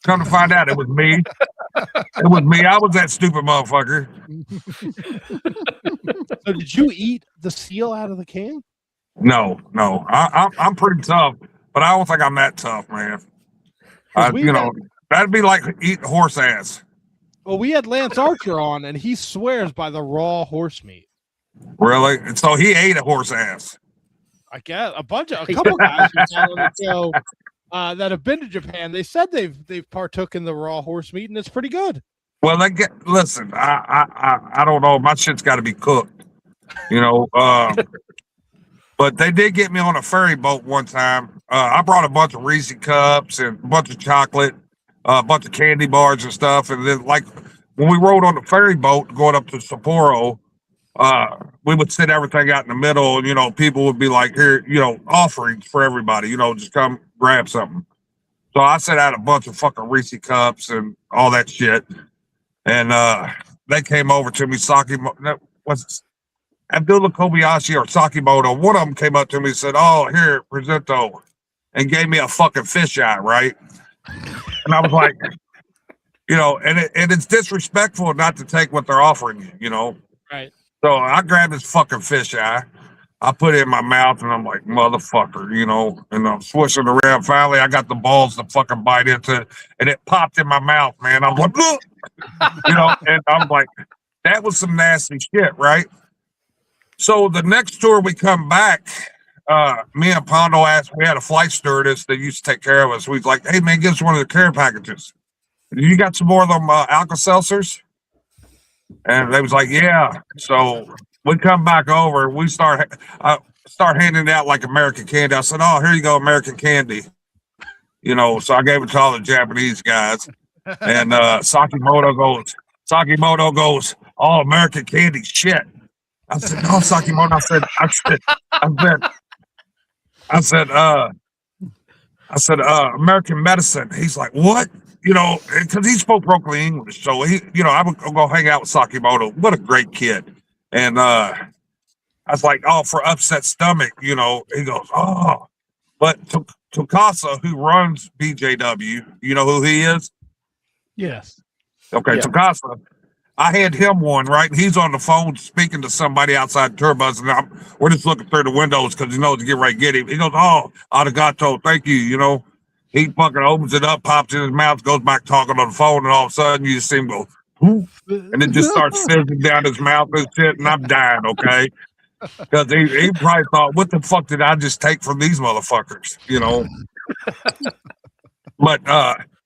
Come to find out, it was me. It was me. I was that stupid motherfucker. So did you eat the seal out of the can? No. I'm pretty tough, but I don't think I'm that tough, man. That'd be like eating horse ass. Well, we had Lance Archer on, and he swears by the raw horse meat. Really? And so he ate a horse ass. I guess a couple guys who on the show that have been to Japan, they said they've partook in the raw horse meat, and it's pretty good. Well, listen. I don't know. My shit's got to be cooked, But they did get me on a ferry boat one time. I brought a bunch of Reese cups and a bunch of chocolate, a bunch of candy bars and stuff. And then, like, when we rode on the ferry boat going up to Sapporo, we would sit everything out in the middle, and people would be like, here, offerings for everybody, just come grab something. So I set out a bunch of fucking Reese cups and all that shit. And they came over to me, Abdullah Kobayashi or Sakimoto. One of them came up to me and said, oh, here, presento, and gave me a fucking fisheye, right? And I was like, and it's disrespectful not to take what they're offering you, Right. So I grabbed this fucking fisheye. I put it in my mouth, and I'm like, motherfucker, and I'm swishing around. Finally, I got the balls to fucking bite into it, and it popped in my mouth, man. I was like, ugh! And I'm like, that was some nasty shit, right? So the next tour we come back, me and Pondo we had a flight stewardess that used to take care of us. We was like, hey, man, give us one of the care packages. You got some more of them Alka-Seltzers? And they was like, yeah. So we come back over. We start handing out like American candy. I said, oh, here you go, American candy. So I gave it to all the Japanese guys. And Sakimoto goes, oh, American candy, shit. I said, no, Sakimoto. I said, American medicine. He's like, what? Because he spoke broken English. So I would go hang out with Sakimoto. What a great kid. And I was like, oh, for upset stomach, He goes, oh. But Tukasa, who runs BJW, you know who he is? Yes. Okay, yeah. Tukasa. I had him one, right? And he's on the phone speaking to somebody outside the tour bus, and we're just looking through the windows because he knows to get ready to get him. He goes, oh, arigato, thank you, He fucking opens it up, pops it in his mouth, goes back talking on the phone, and all of a sudden you just see him go, and it just starts fizzing down his mouth and shit, and I'm dying, okay? Because he probably thought, what the fuck did I just take from these motherfuckers, you know? But,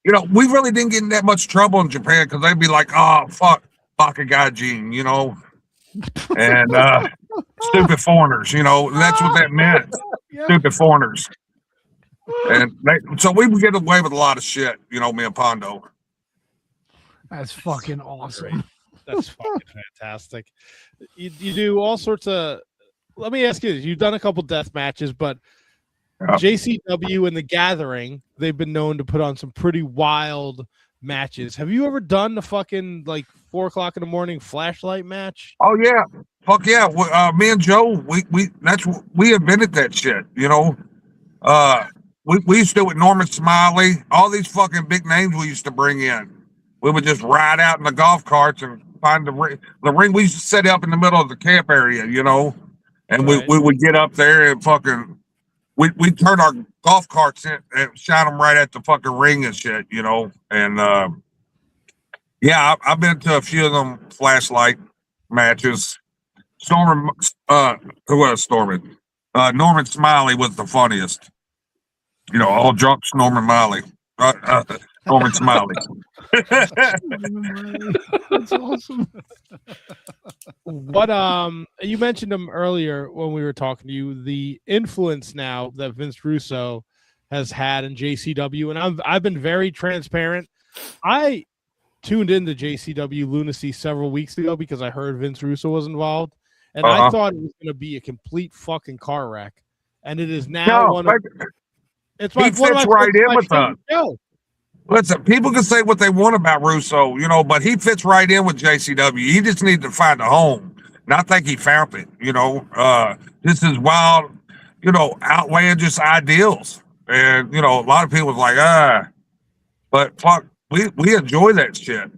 you know, we really didn't get in that much trouble in Japan because they'd be like, oh, fuck, Bakagajin, you know? And stupid foreigners, you know? That's what that meant, stupid foreigners. And so we would get away with a lot of shit, you know, me and Pondo. That's fucking awesome. That's fucking fantastic. You do all sorts of. Let me ask you this: you've done a couple death matches, but JCW and the Gathering, they've been known to put on some pretty wild matches. Have you ever done the fucking like 4 o'clock in the morning flashlight match? Oh yeah, fuck yeah. Me and Joe, we invented that shit. You know, we used to do it with Norman Smiley. All these fucking big names we used to bring in. We would just ride out in the golf carts and find the ring. We used to set up in the middle of the camp area, you know, and we would get up there and fucking we turn our golf carts in and shine them right at the fucking ring and shit, you know. And yeah, I've been to a few of them flashlight matches. Norman Smiley was the funniest. You know, all drunk Norman Smiley. Norman Smiley. That's awesome. What you mentioned him earlier when we were talking to you, the influence now that Vince Russo has had in JCW, and I've been very transparent. I tuned into JCW Lunacy several weeks ago because I heard Vince Russo was involved, and I thought it was going to be a complete fucking car wreck, and it is now It's he fits right in with us. Listen, people can say what they want about Russo, you know, but he fits right in with JCW. He just needs to find a home. And I think he found it, you know. This is wild, you know, outlandish ideals. And, you know, a lot of people was like, but fuck, we enjoy that shit.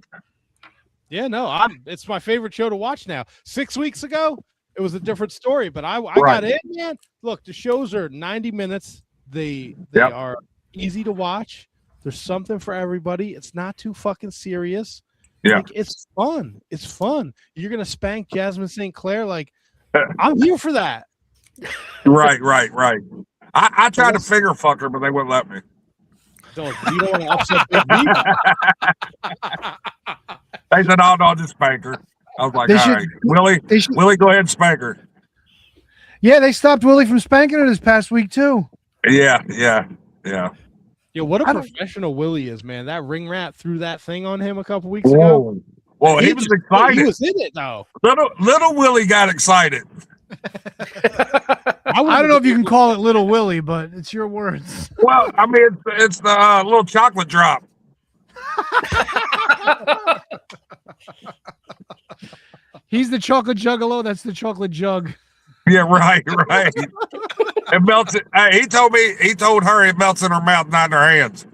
Yeah, no, it's my favorite show to watch now. 6 weeks ago, it was a different story, but I got in, man. Look, the shows are 90 minutes. They are easy to watch. There's something for everybody. It's not too fucking serious. Yeah. Like, it's fun. It's fun. You're going to spank Jasmine St. Clair. Like, I'm here for that. Right. I tried to finger fuck her, but they wouldn't let me. You don't want to upset Big B. They said, no, just spank her. I was like, all right. Willie, go ahead and spank her. Yeah, they stopped Willie from spanking her this past week, too. Yeah. Yo, what a professional Willie is, man. That ring rat threw that thing on him a couple weeks ago. Well, he was excited. He was in it, though. Little Willie got excited. I don't know if you can call it Little Willie, but it's your words. Well, I mean, it's the little chocolate drop. He's the chocolate juggalo. That's the chocolate jug. Yeah, right. It melts it. He told her it melts in her mouth, not in her hands.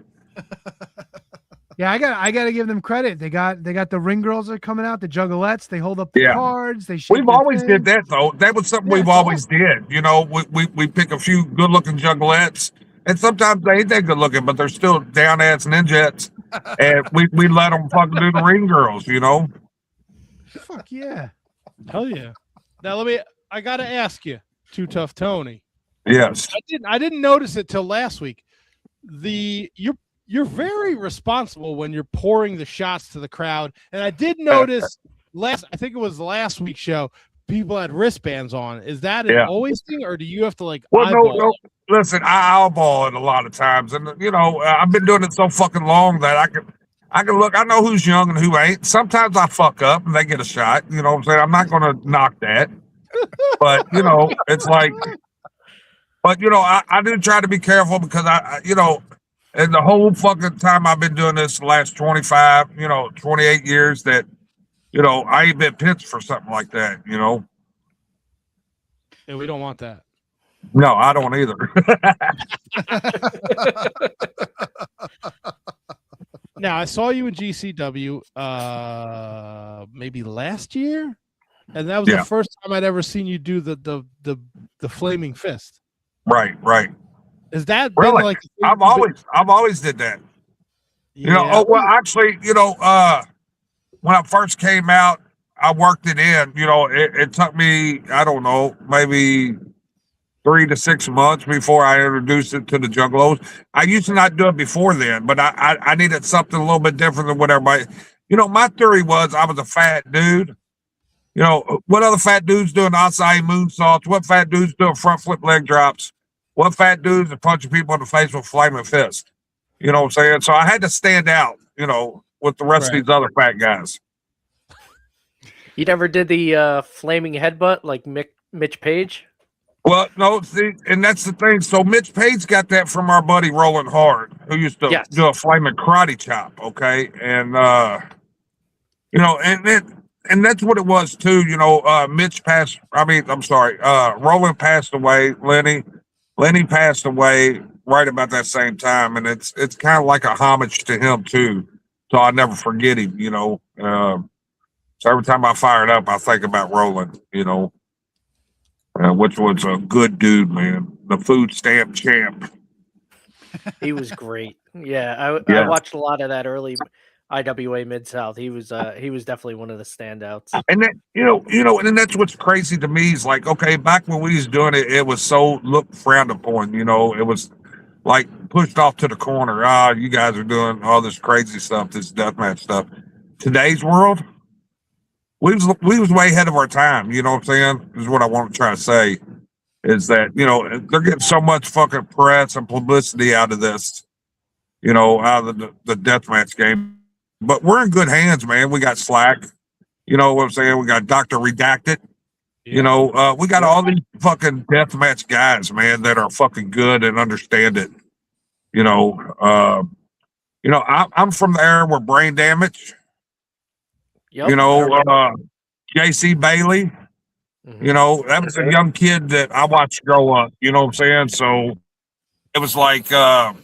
Yeah, I got to give them credit. They got the ring girls that are coming out, the juggalettes. They hold up the cards. We've always did that though. That was something we've always did. You know, we pick a few good looking juggalettes, and sometimes they ain't that good looking, but they're still down ass ninjettes, and we let them fucking do the ring girls. You know. Fuck yeah. Hell yeah. Now I got to ask you, Too Tough Tony. Yes. I didn't notice it till last week. You're very responsible when you're pouring the shots to the crowd. And I did notice I think it was last week's show, people had wristbands on. Is that an always thing, or do you have to no. Listen, I eyeball it a lot of times. And you know, I've been doing it so fucking long that I can look, I know who's young and who ain't. Sometimes I fuck up and they get a shot. You know what I'm saying? I'm not gonna knock that. But you know, it's like, but you know, I do try to be careful because I you know, and the whole fucking time I've been doing this the last 28 years that, you know, I ain't been pinched for something like that, you know. Yeah, we don't want that. No, I don't either. Now, I saw you in GCW maybe last year. And that was the first time I'd ever seen you do the flaming fist. Right. Is that really? Like I've always did that. You know, well, actually, you know, when I first came out, I worked it in. You know, it took me, I don't know, maybe 3 to 6 months before I introduced it to the Juggalos. I used to not do it before then, but I needed something a little bit different than what everybody. You know, my theory was I was a fat dude. You know, what other fat dudes doing acai moonsaults? What fat dudes doing front flip leg drops? What fat dudes are punching people in the face with flaming fists? You know what I'm saying? So I had to stand out, you know, with the rest of these other fat guys. You never did the flaming headbutt like Mitch Page? Well, no, see, and that's the thing. So Mitch Page got that from our buddy Roland Hart, who used to do a flaming karate chop, okay? And, you know, and that's what it was, too. You know, Roland passed away, Lenny passed away right about that same time, and it's kind of like a homage to him, too. So I'll never forget him, you know. So every time I fire it up, I think about Roland, you know. Which was a good dude, man. The food stamp champ. He was great. Yeah, I watched a lot of that early IWA Mid-South. He was definitely one of the standouts. And then, you know, and then that's what's crazy to me is like, okay, back when we was doing it, it was so frowned upon. You know, it was like pushed off to the corner. You guys are doing all this crazy stuff, this deathmatch stuff. Today's world. We was way ahead of our time, you know what I'm saying? Is what I want to try to say. Is that, you know, they're getting so much fucking press and publicity out of this, you know, out of the deathmatch game. But we're in good hands, man. We got Slack, you know what I'm saying? We got Dr. Redacted. You know, we got all these fucking deathmatch guys, man, that are fucking good and understand it. You know, I'm from the era where Brain Damage. Yep. You know, JC Bailey, you know, that was a young kid that I watched grow up, you know what I'm saying? So it was like, you know,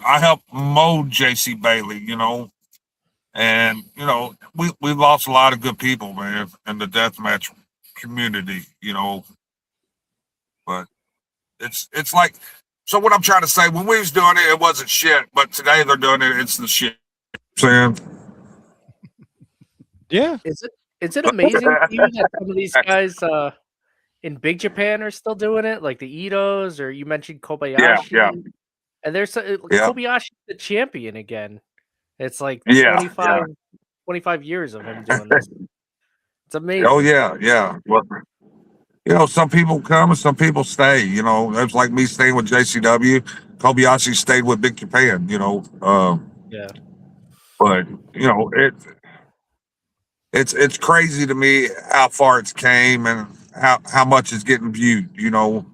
I helped mold JC Bailey, you know, and, you know, we lost a lot of good people, man, in the deathmatch community, you know, but it's like, so what I'm trying to say, when we was doing it, it wasn't shit, but today they're doing it, it's the shit. Saying. Yeah. Is it amazing to you that some of these guys in Big Japan are still doing it, like the Itos, or you mentioned Kobayashi? Yeah. And there's Kobayashi's the champion again. It's like 25 years of him doing this. It's amazing. Oh yeah. Well, you know, some people come and some people stay. You know, it's like me staying with JCW. Kobayashi stayed with Big Japan. You know. But you know It's crazy to me how far it's came and how much it's getting viewed. You know,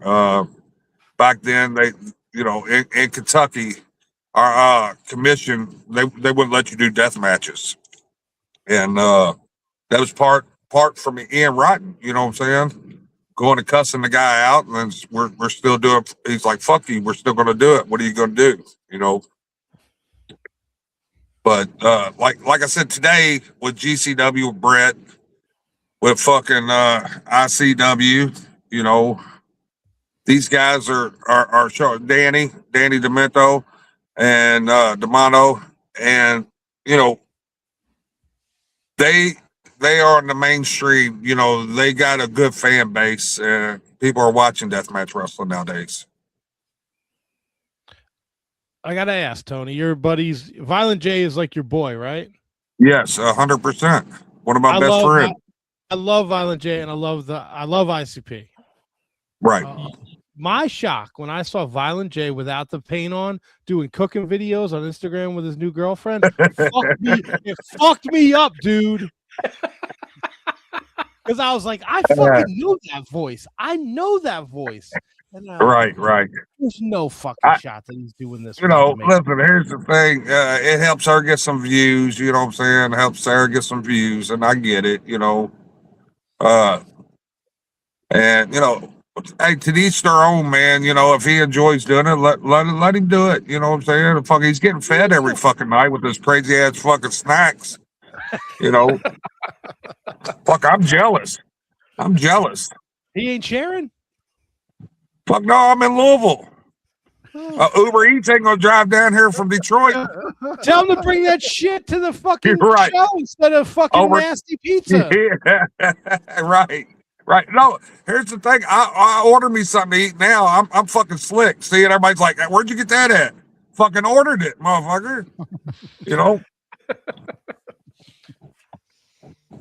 back then they, you know, in Kentucky, our commission they wouldn't let you do death matches, and that was part from Ian Rotten. You know what I'm saying? Going and cussing the guy out, and then we're still doing. He's like, "Fuck you, we're still going to do it. What are you going to do?" You know. But like I said today with GCW with Brett, with fucking ICW, you know, these guys are showing Danny Demento and D'Amato, and you know, they are in the mainstream. You know, they got a good fan base, and people are watching deathmatch wrestling nowadays. I gotta ask, Tony, your buddies, Violent J is like your boy, right? Yes, 100%. One of my best friends. I love Violent J, and I love ICP. Right. My shock when I saw Violent J without the paint on doing cooking videos on Instagram with his new girlfriend, it fucked me up, dude. Because I was like, I fucking know that voice. I know that voice. And, right. There's no fucking shot that he's doing this. You know, listen, here's the thing. It helps her get some views, you know what I'm saying? It helps Sarah get some views, and I get it, you know. And, you know, hey, to each their own, man. You know, if he enjoys doing it, let him do it. You know what I'm saying? He's getting fed every fucking night with this crazy ass fucking snacks. You know? Fuck, I'm jealous. He ain't sharing? Fuck no, I'm in Louisville. Uber Eats ain't gonna drive down here from Detroit. Tell them to bring that shit to the fucking You're right. show instead of fucking nasty pizza. Yeah. Right. No, here's the thing. I order me something to eat now. I'm fucking slick. See, and everybody's like, "Where'd you get that at?" Fucking ordered it, motherfucker. You know.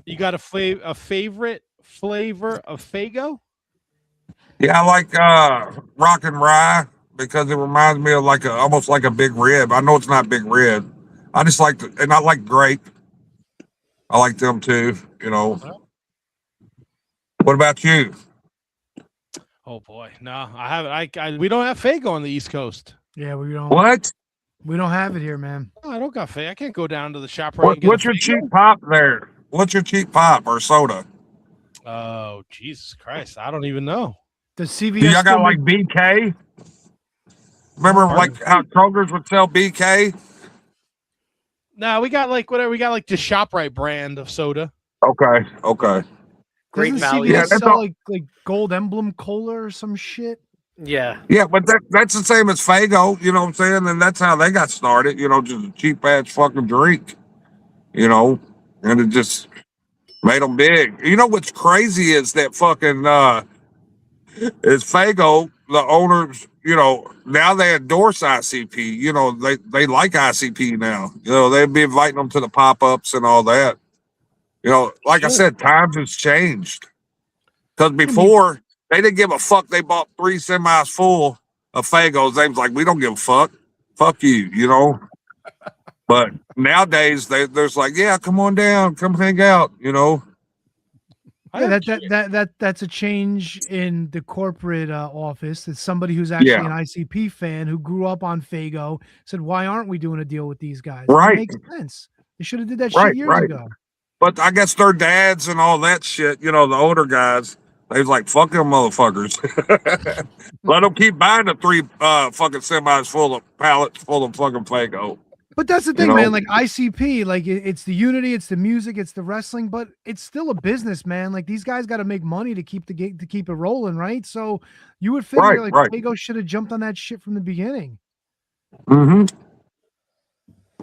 You got a favorite flavor of Faygo? Yeah, I like rock and rye because it reminds me of almost like a big rib. I know it's not big rib. I just like and I like grape. I like them too. You know. What about you? Oh boy, no, I haven't. We don't have Faygo on the East Coast. Yeah, we don't. What? We don't have it here, man. No, I don't got Faygo. I can't go down to the shop right. What's your cheap pop there? What's your cheap pop or soda? Oh, Jesus Christ. I don't even know. The CVS. Do y'all got like BK? Remember like how Kroger's would sell BK? No, we got like whatever. We got like the ShopRite brand of soda. Okay. Great Doesn't value. CVS sell like Gold Emblem Cola or some shit? Yeah. Yeah, but that's the same as Faygo, you know what I'm saying? And that's how they got started, you know, just a cheap ass fucking drink, you know, and it just made them big. You know what's crazy is that fucking is Faygo, the owners, you know, now they endorse ICP, you know, they like ICP now, you know, they'd be inviting them to the pop-ups and all that. You know, like I said, times has changed. Because before, they didn't give a fuck. They bought 3 semis full of Faygos. They was like, we don't give a fuck. Fuck you, you know? But nowadays, there's like, yeah, come on down. Come hang out, you know? Yeah, that's a change in the corporate office. It's somebody who's actually an ICP fan who grew up on Faygo said, why aren't we doing a deal with these guys? Right. It makes sense. They should have did that shit years ago. But I guess their dads and all that shit, you know, the older guys, they was like, fuck them motherfuckers. Let them keep buying the 3 fucking semis full of pallets full of fucking Faygo. But that's the thing, man. Like ICP, like it's the unity, it's the music, it's the wrestling, but it's still a business, man. Like these guys got to make money to keep it rolling, right? So you would figure Faygo should have jumped on that shit from the beginning. Mm-hmm.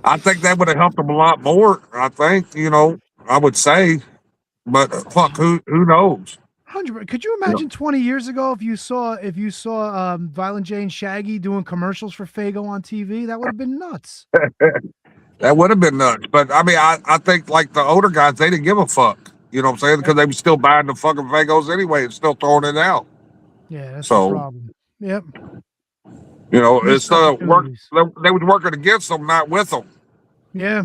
I think that would have helped them a lot more. I think, you know, I would say, but fuck, who knows? 100%. Could you imagine 20 years ago if you saw Violent J and Shaggy doing commercials for Faygo on TV? That would have been nuts. That would have been nuts. But I mean, I think like the older guys, they didn't give a fuck. You know what I'm saying? Because they were still buying the fucking Faygos anyway and still throwing it out. Yeah, that's the problem. Yep. You know, it's work. They was working against them, not with them. Yeah.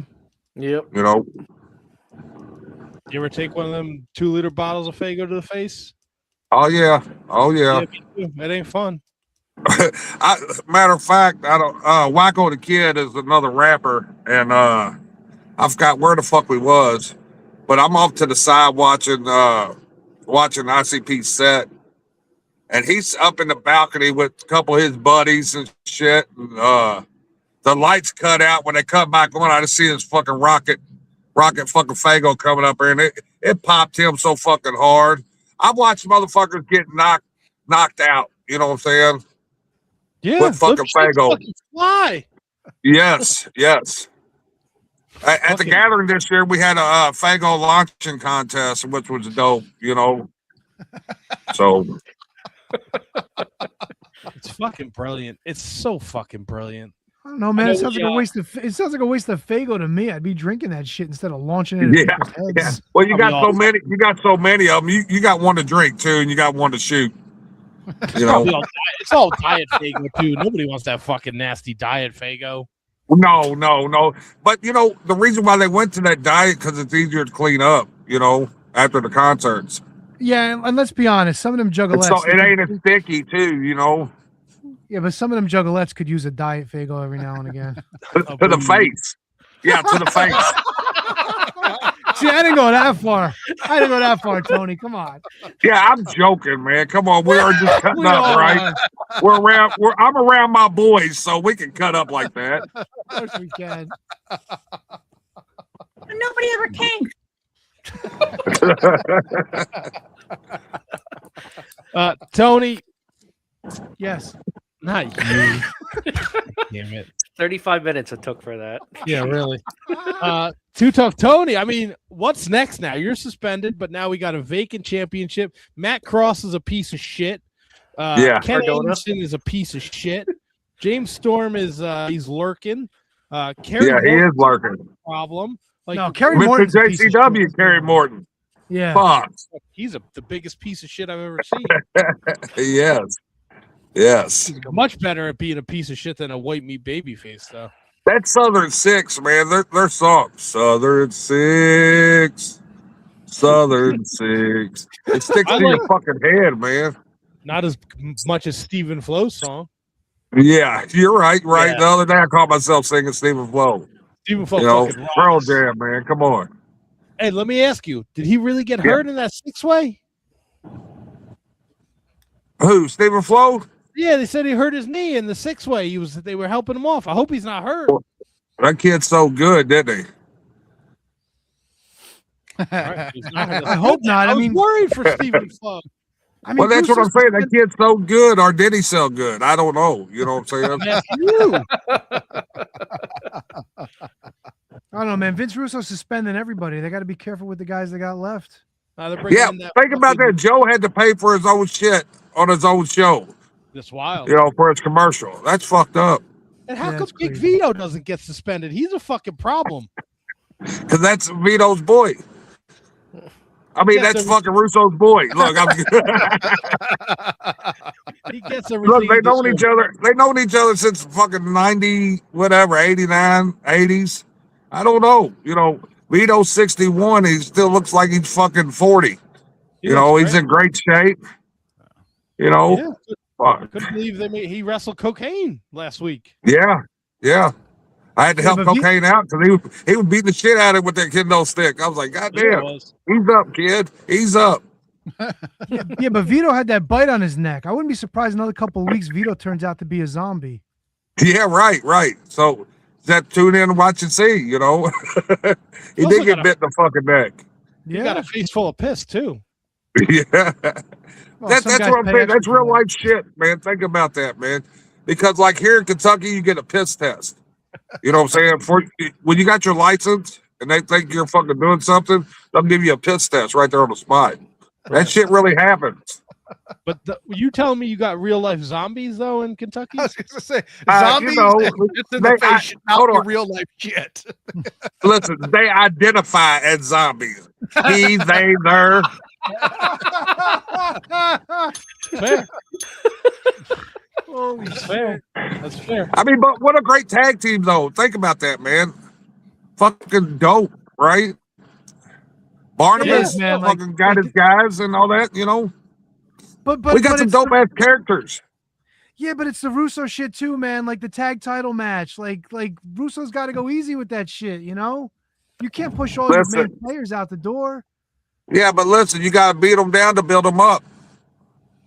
Yep. You know. You ever take one of them 2-liter bottles of Faygo to the face? Oh yeah. It ain't fun. Matter of fact, I don't. Wacko the Kid is another rapper, and I forgot where the fuck we was, but I'm off to the side watching ICP set, and he's up in the balcony with a couple of his buddies and shit. And, the lights cut out when they come back on. I just see this fucking rocket fucking Faygo coming up here, and it popped him so fucking hard. I've watched motherfuckers get knocked out. You know what I'm saying? Yeah, with fucking Faygo. Fly. Yes. At the gathering this year, we had a Faygo launching contest, which was dope. You know, so it's fucking brilliant. It's so fucking brilliant. I don't know, man. It sounds like a waste of Faygo to me. I'd be drinking that shit instead of launching it. Yeah. Well, you got so many. You got so many of them. You got one to drink too, and you got one to shoot. You know, it's all diet Faygo too. Nobody wants that fucking nasty diet Faygo. No. But you know, the reason why they went to that diet because it's easier to clean up. You know, after the concerts. Yeah, and let's be honest, some of them juggalettes. So it ain't as sticky too. You know. Yeah, but some of them juggalettes could use a diet Faygo every now and again. To the face. Yeah, to the face. See, I didn't go that far. Tony. Come on. Yeah, I'm joking, man. Come on, we are just cutting up, right? I'm around my boys, so we can cut up like that. Of course we can. Nobody ever came. Tony. Yes. Not you. Damn it. 35 minutes it took for that. Yeah, really. Too Tough Tony. I mean, what's next now? You're suspended, but now we got a vacant championship. Matt Cross is a piece of shit. Yeah. Ken Cardona. Anderson is a piece of shit. James Storm is he's lurking. Kerry Yeah, he is lurking. problem. Like, No, Kerry Mr. Morton's a piece of JCW, shit. Kerry Morton. Yeah. Fuck. he's the biggest piece of shit I've ever seen. Yes. Yes. He's much better at being a piece of shit than a white meat baby face, though. That Southern Six, man, they're songs. Southern Six. Southern Six. It sticks I to like- your fucking head, man. Not as much as Stephen Flow's song. Yeah, you're right. Yeah. The other day I caught myself singing Stephen Flow. Stephen Flow You know, fucking Pearl rocks. Jam, man. Come on. Hey, let me ask you: did he really get hurt in that six-way? Who? Stephen Flow? Yeah, they said he hurt his knee in the six-way. They were helping him off. I hope he's not hurt. That kid's so good, didn't he? All right, he's not hurt. I hope not. I I was mean, worried for Stephen Flow. I mean, Well, that's what I'm Russo's saying. That kid's so good, or did he sell good? I don't know. You know what I'm saying? I'm asking you. I don't know, man. Vince Russo suspending everybody. They got to be careful with the guys they got left. They're bringing Yeah, in that think about fucking- that. Joe had to pay for his own shit on his own show, That's wild. you know, for his commercial. That's fucked up. And how Yeah, come that's Big crazy. Vito doesn't get suspended? He's a fucking problem. Because that's Vito's boy. I mean, Yeah, that's so- fucking Russo's boy. Look, He gets everything. look, they he known each deserves. other. They known each other since fucking 90, whatever, 89, 80s. I don't know. You know, Vito's 61. He still looks like he's fucking 40. He You know, looks he's great. in great shape. You know, Yeah, fuck. couldn't believe he wrestled cocaine last week. Yeah, yeah. I had to Yeah, help but cocaine out because he was beating the shit out of him with that kendo stick. I was like, God Yeah, it damn, was. he's up, kid. He's up. Yeah, but Vito had that bite on his neck. I wouldn't be surprised another couple of weeks Vito turns out to be a zombie. Yeah, right. So that tune in and watch and see, you know. He Also did get got a- bit in the fucking neck. He got a face full of piss too. Yeah. Well, That's some guys what I'm pay saying. extra That's for real that. life shit, man. Think about that, man. Because like here in Kentucky, you get a piss test. You know what I'm saying? When you got your license and they think you're fucking doing something, they'll give you a piss test right there on the spot. That shit really happens. But you telling me you got real life zombies though in Kentucky? I was going to say, You zombies know, it's in the they- I- face, not hold your on. real life shit. Listen, they identify as zombies. He, they, their. Fair. Holy That's fair. That's fair. I mean, but what a great tag team, though. Think about that, man. Fucking dope, right? Barnabas is, man, like- fucking got his guys and all that, you know. But We got some it's dope the- ass characters. Yeah, but it's the Russo shit too, man. Like the tag title match. Like Russo's got to go easy with that shit, you know? You can't push all your main Listen. players out the door. Yeah, but listen, you got to beat them down to build them up.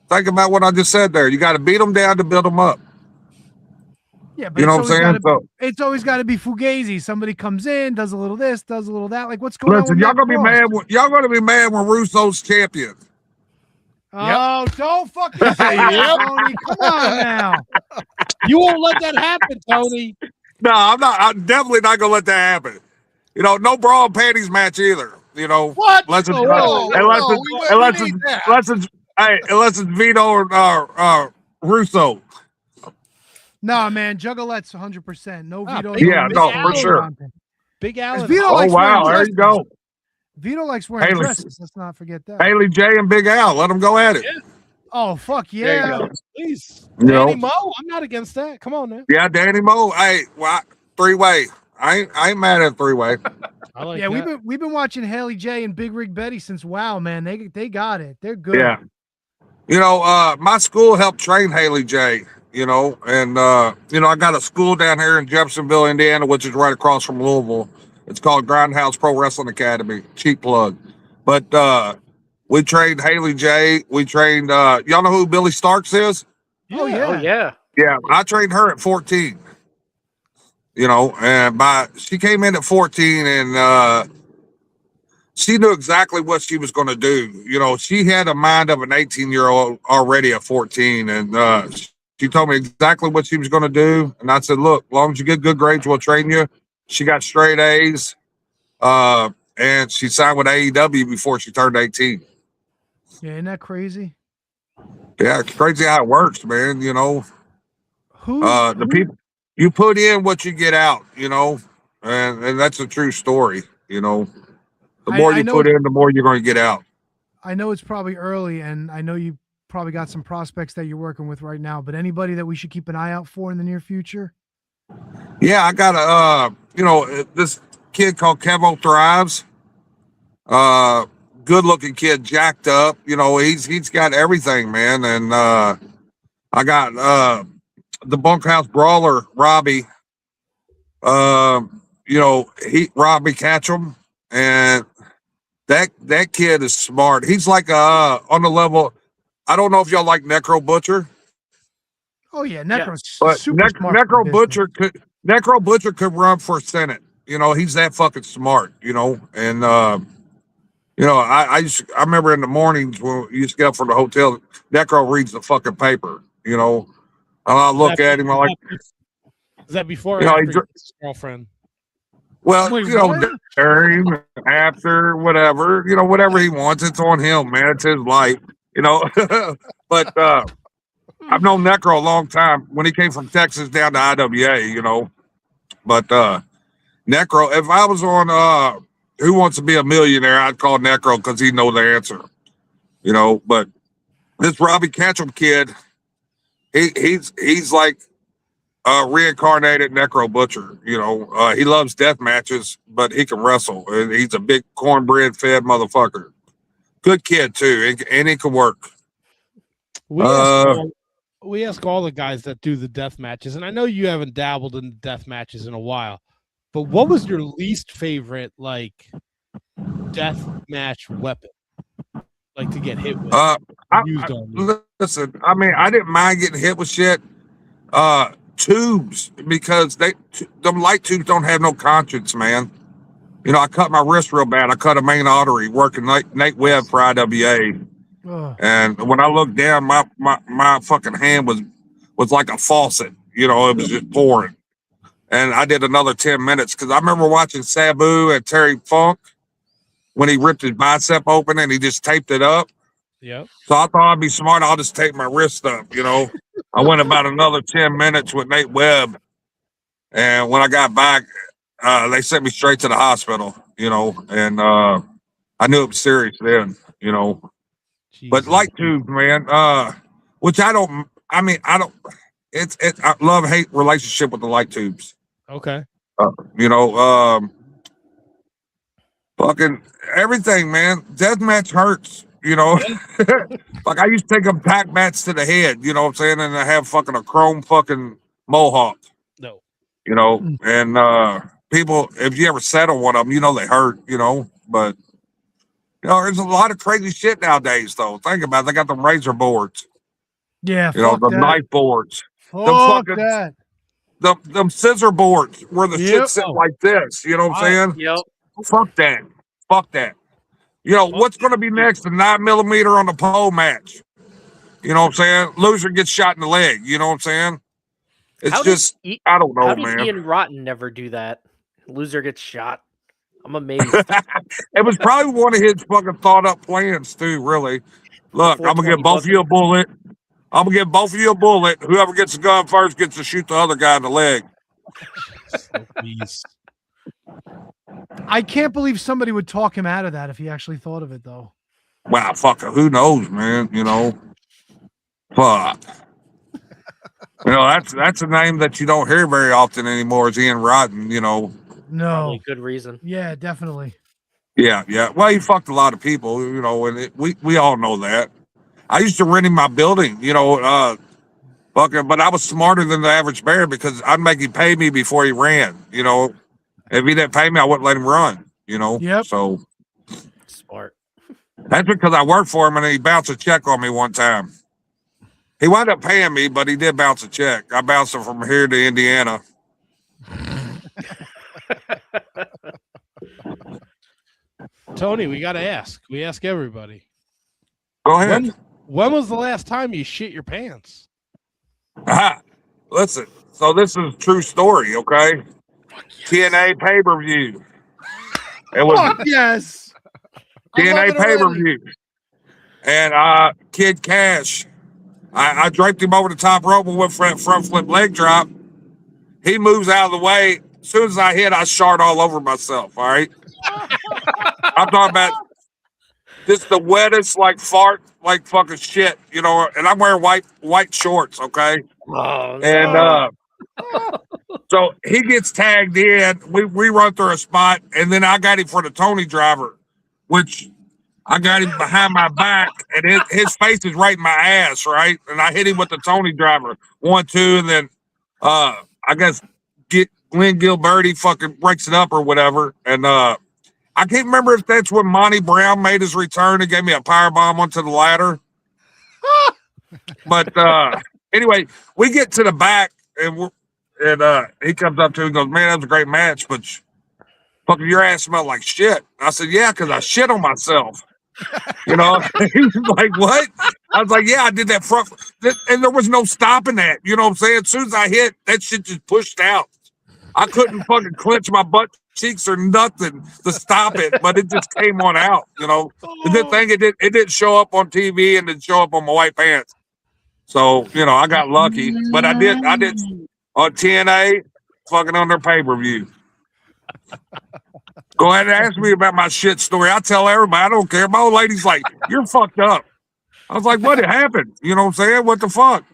Think about what I just said there. You got to beat them down to build them up. Yeah, but You know it's what I'm always saying? gotta So, It's always got to be fugazi. Somebody comes in, does a little this, does a little that. Like what's going listen, on? y'all with gonna be Matt mad. Cross? Y'all gonna be mad when Russo's champion. Oh, don't fucking say that, Tony. Come on now. You won't let that happen, Tony. No, I'm not. I'm definitely not gonna let that happen. You know, no bra and panties match either. You know, What? unless it's Whoa, unless whoa, it's we unless need it's that. unless it's Vito or Russo. No, man, Juggalette's 100%. No Ah, Vito. big- Yeah, big no, Allen. for sure. Big Allen. Vito Oh likes wow, wearing there you dresses. go. Vito likes wearing Haley- dresses. Let's not forget that. Haley J and Big Al, let them go at it. Oh, fuck There you yeah. go. Please. You know? Danny Mo, I'm not against that. Come on now. Yeah, Danny Mo. Hey, three-way. I ain't mad at three-way. I like Yeah, that. we've been watching Haley J and Big Rig Betty since wow, man. They got it. They're good. Yeah. You know, my school helped train Haley J, you know, and, you know, I got a school down here in Jeffersonville, Indiana, which is right across from Louisville. It's called Grindhouse Pro Wrestling Academy. Cheap plug. But we trained Haley J. We trained, y'all know who Billy Starks is? Oh yeah. Oh yeah. Yeah, I trained her at 14. You know, and she came in at 14 and she knew exactly what she was going to do. You know, she had a mind of an 18-year-old already at 14, and She told me exactly what she was going to do. And I said, look, as long as you get good grades, we'll train you. She got straight A's. And she signed with AEW before she turned 18. Yeah, isn't that crazy? Yeah, it's crazy how it works, man. You know, the people, you put in what you get out, you know, and that's a true story. You know, the more you put in, the more you're going to get out. I know it's probably early, and I know you probably got some prospects that you're working with right now, but anybody that we should keep an eye out for in the near future? Yeah, I got this kid called Kevo Thrives. Good looking kid, jacked up. You know, he's got everything, man. And I got the bunkhouse brawler, Robbie. Robbie Catchum, and that kid is smart. He's like on the level. I don't know if y'all like Necro Butcher. Oh yeah, Necro's but super smart. Necro Butcher could run for Senate. You know, he's that fucking smart. You know, and I remember in the mornings when you used to get up from the hotel, Necro reads the fucking paper. You know, and I look at him. I'm like, is that before or after his girlfriend? Well, during, after, whatever, whatever he wants, it's on him, man. It's his life, But I've known Necro a long time when he came from Texas down to IWA, But Necro, if I was on Who Wants to Be a Millionaire, I'd call Necro because he know the answer, But this Robbie Ketchum kid, he's like reincarnated Necro Butcher. He loves death matches, but he can wrestle. And he's a big cornbread fed motherfucker. Good kid too, and he can work. We ask all the guys that do the death matches, and I know you haven't dabbled in death matches in a while, but what was your least favorite death match weapon, to get hit with? Listen, I mean, I didn't mind getting hit with shit. Tubes, because them light tubes don't have no conscience, man. I cut my wrist real bad. I cut a main artery working Nate Webb for IWA. And when I looked down, my fucking hand was like a faucet. It was just pouring. And I did another 10 minutes because I remember watching Sabu and Terry Funk when he ripped his bicep open and he just taped it up. Yep. So I thought I'd be smart. I'll just tape my wrist up, I went about another 10 minutes with Nate Webb. And when I got back, they sent me straight to the hospital, and I knew it was serious then, Jesus. But light tubes, man, which I love-hate relationship with the light tubes. Okay. Fucking everything, man. Deathmatch hurts. Like I used to take them pack mats to the head, you know what I'm saying? And I have fucking a chrome fucking mohawk. No. And people, if you ever sat on one of them, they hurt, but there's a lot of crazy shit nowadays though. Think about it. They got them razor boards. Yeah. The knife boards. Them scissor boards where the shit sit like this. You know what I'm saying? Yep. Fuck that. What's going to be next? The 9mm on the pole match. You know what I'm saying? Loser gets shot in the leg. You know what I'm saying? It's I don't know, man. How did Ian Rotten never do that? Loser gets shot. I'm amazed. It was probably one of his fucking thought up plans too, really. Look, I'm going to give both of you a bullet. Whoever gets the gun first gets to shoot the other guy in the leg. I can't believe somebody would talk him out of that if he actually thought of it, though. Wow, who knows, man? Fuck. That's a name that you don't hear very often anymore. Is Ian Rotten? No, probably good reason. Yeah, definitely. Yeah. Well, he fucked a lot of people, and we all know that. I used to rent him my building, but I was smarter than the average bear because I'd make him pay me before he ran. If he didn't pay me, I wouldn't let him run, Yep. So smart. That's because I worked for him and he bounced a check on me one time. He wound up paying me, but he did bounce a check. I bounced him from here to Indiana. Tony, we got to ask. We ask everybody. Go ahead. When was the last time you shit your pants? Listen, so this is a true story, okay? TNA pay-per-view. It was yes. TNA pay-per-view. And Kid Cash, I draped him over the top rope and went for that front flip leg drop. He moves out of the way. As soon as I hit, I shard all over myself, all right? I'm talking about just the wettest, like, fart, like fucking shit, you know, and I'm wearing white shorts, okay? Oh, and no. So he gets tagged in. We run through a spot, and then I got him for the Tony driver, which I got him behind my back, and his face is right in my ass, right? And I hit him with the Tony driver, 1, 2, and then I guess Glenn Gilberti fucking breaks it up or whatever. And I can't remember if that's when Monty Brown made his return and gave me a powerbomb onto the ladder. But anyway, we get to the back, and he comes up to me and goes, "Man, that was a great match, but fucking your ass smelled like shit." I said, "Yeah, because I shit on myself." You know, he was like, "What?" I was like, "Yeah, I did that front," and there was no stopping that. You know what I'm saying? As soon as I hit, that shit just pushed out. I couldn't fucking clench my butt cheeks or nothing to stop it, but it just came on out. You know, the good thing it didn't show up on TV and didn't show up on my white pants. So you know, I got lucky, but I did on TNA, fucking on their pay-per-view. Go ahead and ask me about my shit story. I tell everybody, I don't care. My old lady's like, "You're fucked up." I was like, "What happened?" You know what I'm saying? What the fuck?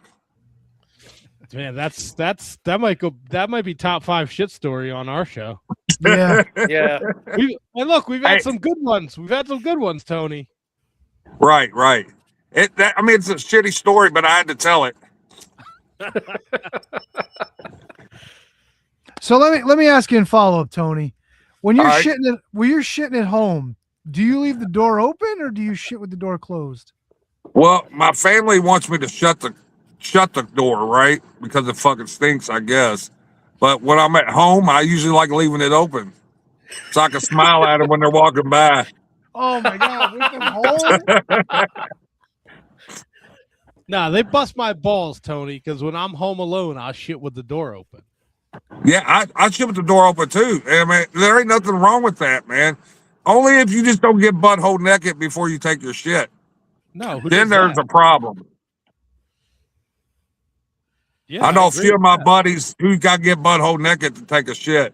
Man, that might be top 5 shit story on our show. Yeah. Yeah. We've had some good ones. We've had some good ones, Tony. Right. It's a shitty story, but I had to tell it. So let me ask you in follow-up, Tony. When you're All right. shitting at home, do you leave the door open or do you shit with the door closed? Well, my family wants me to shut the door, right? Because it fucking stinks, I guess. But when I'm at home, I usually like leaving it open so I can smile at them when they're walking by. Oh my God! With them home? Nah, they bust my balls, Tony, because when I'm home alone, I'll shit with the door open. Yeah, I shit with the door open too. I mean, there ain't nothing wrong with that, man. Only if you just don't get butthole naked before you take your shit. No, Then there's a problem. Yeah, I know a agree few of with my that. buddies who got to get butthole naked to take a shit.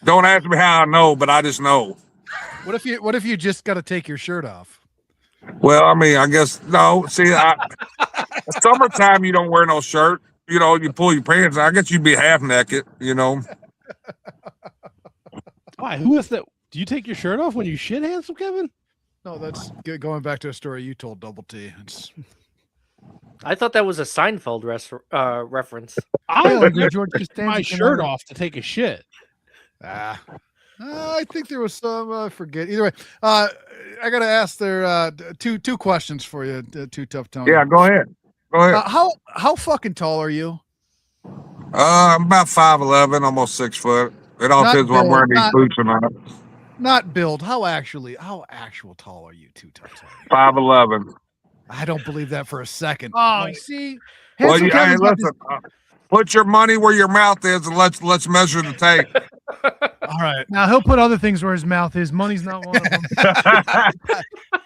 Don't ask me how I know, but I just know. What if you just got to take your shirt off? Well, I mean, I guess no. See, summertime you don't wear no shirt. You know, you pull your pants. I guess you'd be half naked. You know. Why? Who is that? Do you take your shirt off when you shit, handsome Kevin? No, that's going back to a story you told, Double T. I thought that was a Seinfeld reference. I like would George take Costanza my shirt off to take a shit. I think there was some. I forget. Either way, I got to ask there two questions for you. Too Tough Tony. Yeah, go ahead. How fucking tall are you? I'm about 5'11", almost 6 foot. It all Not depends when I'm wearing built, these boots or not. Not build. How actual tall are you, Too Tough Tony? 5'11". I don't believe that for a second. Oh, see, Well, Handsome Kevin's got listen. Put your money where your mouth is, and let's measure the tape. All right. Now he'll put other things where his mouth is. Money's not one of them.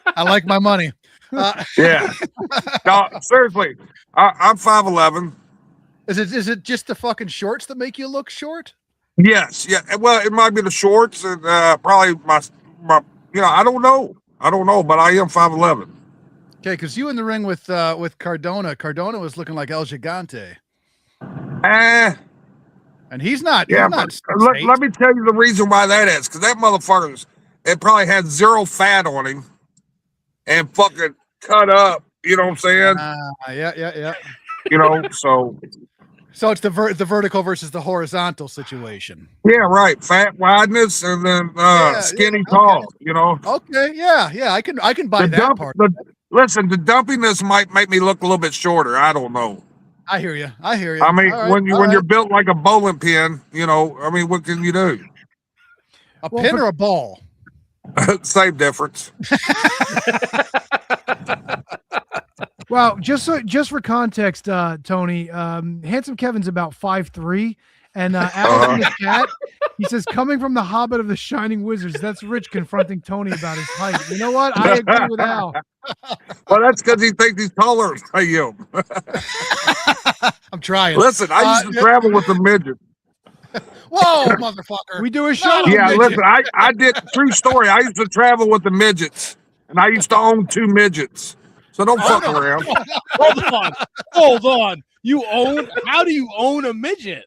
I like my money. Yeah. No, seriously, I'm 5'11". Is it just the fucking shorts that make you look short? Yes. Yeah. Well, it might be the shorts and probably my. I don't know, but I am 5'11". Okay, because you in the ring with Cardona. Cardona was looking like El Gigante. And he's not. Yeah, he's but not let me tell you the reason why that is. Because that motherfucker, it probably had 0 fat on him and fucking cut up. You know what I'm saying? Yeah. You know, so it's the vertical versus the horizontal situation. yeah, right. Fat wideness and then skinny tall. Okay. You know. Okay, yeah. I can buy that part. Listen, the dumpiness might make me look a little bit shorter. I don't know. I hear you. I mean, right, when you're built like a bowling pin, you know, I mean, what can you do? A pin or a ball? Same difference. Well, just for context, Tony, Handsome Kevin's about 5'3", and Alex in the chat, he says, coming from the Hobbit of the Shining Wizards, that's Rich confronting Tony about his height. You know what? I agree with Al. Well, that's because he thinks he's taller than you. I'm trying. Listen, I used to travel with the midget. Whoa, motherfucker. We do a show. Yeah, listen, I did, true story. I used to travel with the midgets, and I used to own 2 midgets. So don't fuck around. Hold on. How do you own a midget?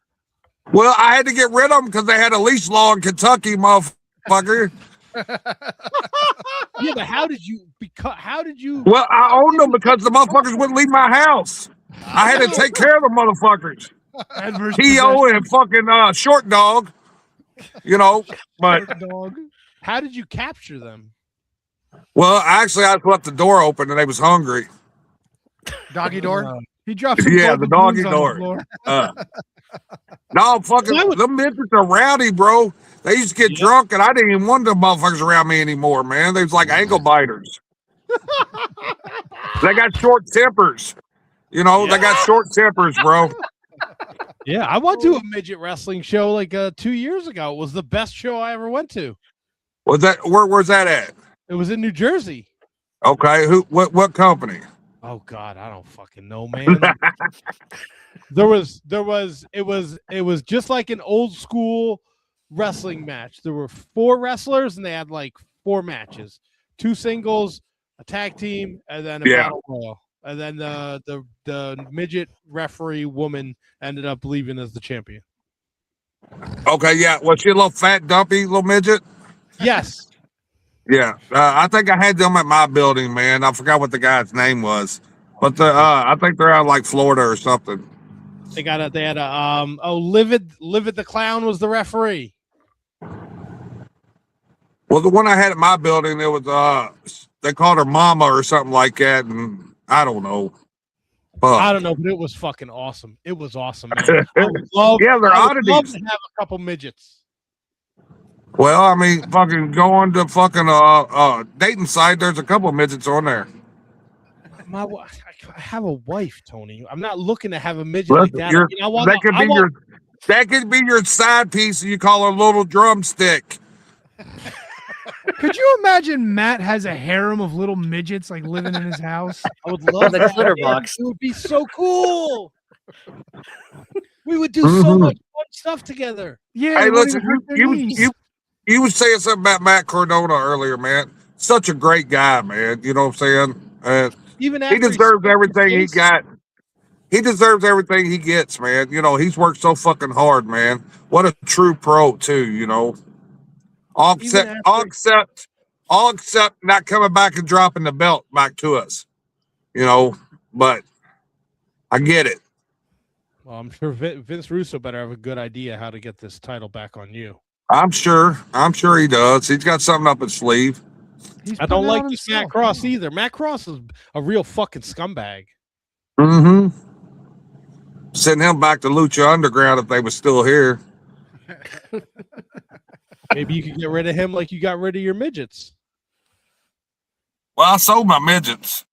Well, I had to get rid of them because they had a leash law in Kentucky, motherfucker. Yeah, but how did you? Well, I owned them because the motherfuckers wouldn't leave my house. I had to take care of the motherfuckers. T.O. and fucking Short Dog, but how did you capture them? Well, actually, I left the door open and they was hungry. Doggy door? He dropped some the doggy door. No, fucking, them midgets are rowdy, bro. They used to get drunk and I didn't even want them motherfuckers around me anymore, man. They was like ankle biters. They got short tempers. They got short tempers, bro. Yeah, I went to a midget wrestling show like 2 years ago. It was the best show I ever went to. Where's that at? It was in New Jersey. Okay, what company? Oh God, I don't fucking know, man. It was just like an old school wrestling match. There were 4 wrestlers and they had like 4 matches, 2 singles, a tag team, and then a battle royal. And then the midget referee woman ended up leaving as the champion. Okay, yeah. Was she a little fat, dumpy little midget? Yes. Yeah. I think I had them at my building, man. I forgot what the guy's name was. But I think they're out like Florida or something. They had Livid the Clown was the referee. Well, the one I had at my building, it was they called her Mama or something like that, and I don't know. I don't know, but it was fucking awesome. It was awesome, man. I would love to have a couple midgets. Well, I mean, fucking going to fucking dating site, there's a couple midgets on there. I have a wife, Tony. I'm not looking to have a midget like that. That could be your side piece, and you call her little drumstick. Could you imagine Matt has a harem of little midgets like living in his house? I would love the glitter box. It would be so cool. We would do so much fun stuff together. Yeah. Hey, listen, you was saying something about Matt Cardona earlier, man. Such a great guy, man. You know what I'm saying? Even he deserves everything he got. He deserves everything he gets, man. He's worked so fucking hard, man. What a true pro, too. All except not coming back and dropping the belt back to us. But I get it. Well, I'm sure Vince Russo better have a good idea how to get this title back on you. I'm sure he does. He's got something up his sleeve. I don't like this Matt Cross either. Matt Cross is a real fucking scumbag. Mm-hmm. Send him back to Lucha Underground if they were still here. Maybe you could get rid of him like you got rid of your midgets. Well, I sold my midgets.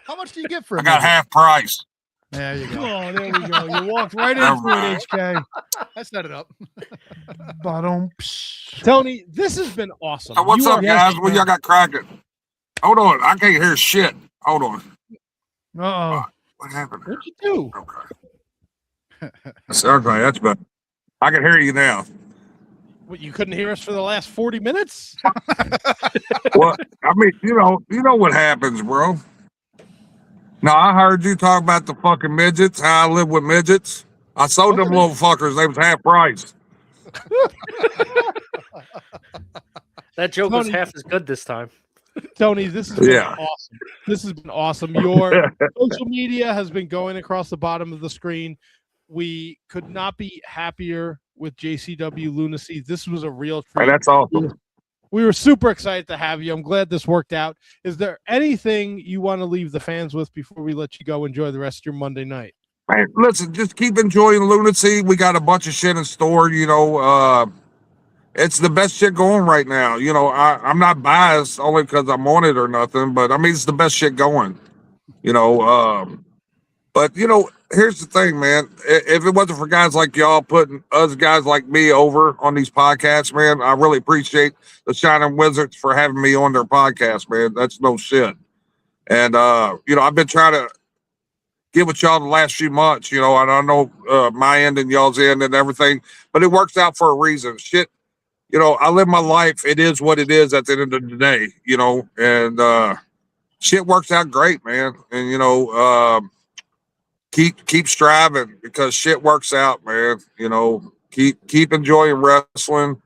How much do you get for I got half price. There you go. Oh, there we go. You walked right into it, HK. I set it up. Tony, this has been awesome. So what's up, guys? What y'all got cracking? Hold on. I can't hear shit. Hold on. Uh-oh. What happened? What'd you do? Okay. That's better. I can hear you now. What, you couldn't hear us for the last 40 minutes? Well, I mean, you know what happens, bro. Now, I heard you talk about the fucking midgets, how I live with midgets. I sold them little fuckers. They was half price. That joke was half as good this time. Tony, this has been awesome. This has been awesome. Your social media has been going across the bottom of the screen. We could not be happier with JCW Lunacy. This was a real treat. Hey, that's awesome. We were super excited to have you. I'm glad this worked out. Is there anything you want to leave the fans with before we let you go enjoy the rest of your Monday night? Hey, listen, just keep enjoying Lunacy. We got a bunch of shit in store. It's the best shit going right now. I'm not biased only because I'm on it or nothing, but I mean, it's the best shit going. But here's the thing, man. If it wasn't for guys like y'all putting us guys like me over on these podcasts, man, I really appreciate the Shining Wizards for having me on their podcast, man. That's no shit. And I've been trying to get with y'all the last few months, and I know my end and y'all's end and everything, but it works out for a reason. Shit, I live my life. It is what it is at the end of the day, and shit works out great, man. And keep striving because shit works out, man. Keep enjoying wrestling,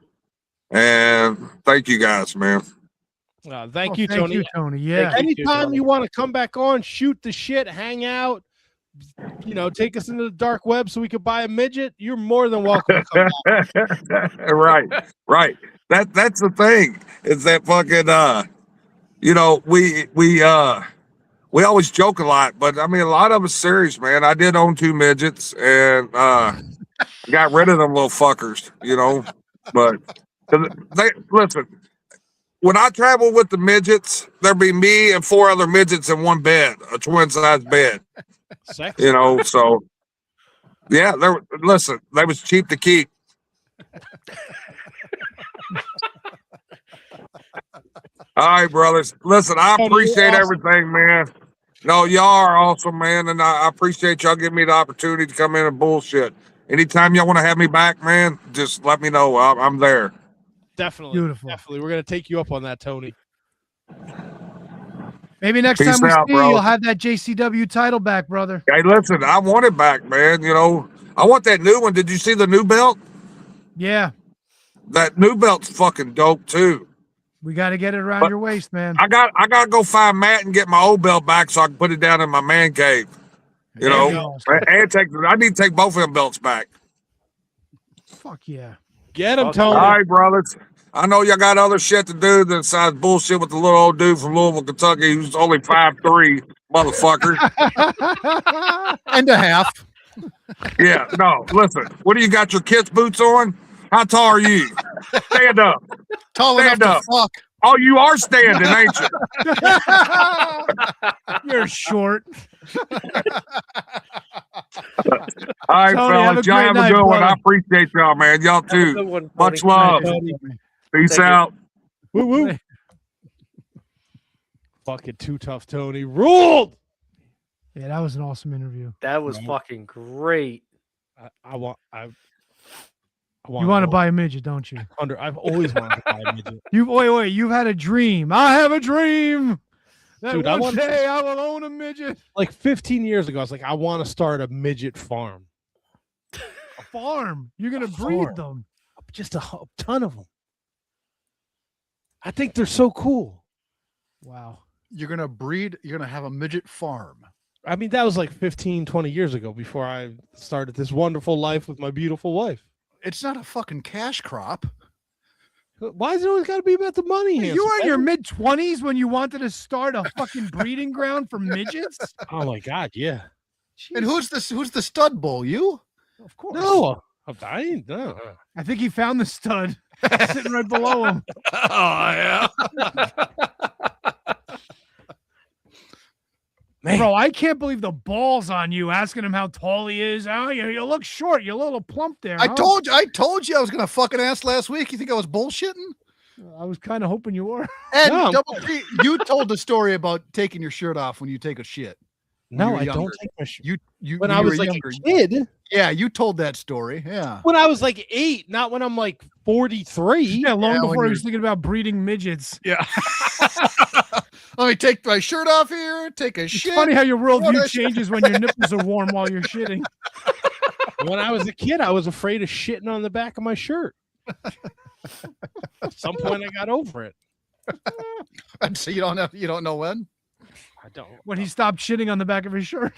and thank you guys, man. Thank you, Tony. Yeah. Anytime you want to come back on, shoot the shit, hang out, take us into the dark web so we could buy a midget, you're more than welcome to come back. Right. That's the thing. Is that fucking we always joke a lot, but I mean a lot of it's serious, man. I did own 2 midgets and got rid of them little fuckers, but listen. When I travel with the midgets, there'd be me and 4 other midgets in one bed, a twin-size bed. Sexy. So yeah, they was cheap to keep. All right, brothers. Listen, I appreciate everything, man. No, y'all are awesome, man, and I appreciate y'all giving me the opportunity to come in and bullshit. Anytime y'all want to have me back, man, just let me know. I'm there. Definitely. Beautiful. Definitely. We're going to take you up on that, Tony. Maybe next Peace time we out, see bro. you'll have that JCW title back, brother. Hey, listen, I want it back, man. I want that new one. Did you see the new belt? Yeah. That new belt's fucking dope too. We got to get it around your waist, man. I got to go find Matt and get my old belt back so I can put it down in my man cave. And I need to take both of them belts back. Fuck yeah. Get him, Tony. All right, brothers. I know y'all got other shit to do than besides bullshit with the little old dude from Louisville, Kentucky, who's only 5'3", motherfucker. And a half. Yeah, no, listen. What do you got your kids' boots on? How tall are you? Stand up. Tall Stand enough up. to fuck. Oh, you are standing, ain't you? You're short. All right, Tony, have a fellas. Y'all great have a night, good one. brother. I appreciate y'all, man. Y'all Have a good too. one, Much Tony. love. Tony. Peace Thank you. out. Woo woo. Fucking Too Tough Tony ruled. Yeah, that was an awesome interview. That was fucking great. I want You want to buy a midget, don't you? I've always wanted to buy a midget. Wait. You've had a dream. I have a dream that Dude, one day I will own a midget. Like 15 years ago, I was like, I want to start a midget farm. A farm. You're gonna breed them. Just a ton of them. I think they're so cool. Wow. You're going to breed, you're going to have a midget farm. I mean, that was like 15, 20 years ago before I started this wonderful life with my beautiful wife. It's not a fucking cash crop. Why is it always got to be about the money? You were in your mid-20s when you wanted to start a fucking breeding ground for midgets? Oh my God, yeah. And who's the stud bull? You? Of course. No, I ain't. No. I think he found the stud sitting right below him. Oh, yeah. Man. Bro, I can't believe the balls on you asking him how tall he is. Oh, you look short. You're a little plump there. I told you I was gonna fucking ask last week. You think I was bullshitting? I was kind of hoping you were. And No. Double P, you told the story about taking your shirt off when you take a shit. No, you were I don't younger. take my shirt. You When when I you was were like younger. a kid. Yeah, you told that story. Yeah. When I was like 8, not when I'm like 43. Yeah, long Yeah, when before he you're- was thinking about breeding midgets. Yeah. Let me take my shirt off here. Take a It's shit. funny how your What worldview a- changes when your nipples are warm while you're shitting. When I was a kid, I was afraid of shitting on the back of my shirt. At some point, I got over it. And so you don't know when. I don't. When he stopped shitting on the back of his shirt.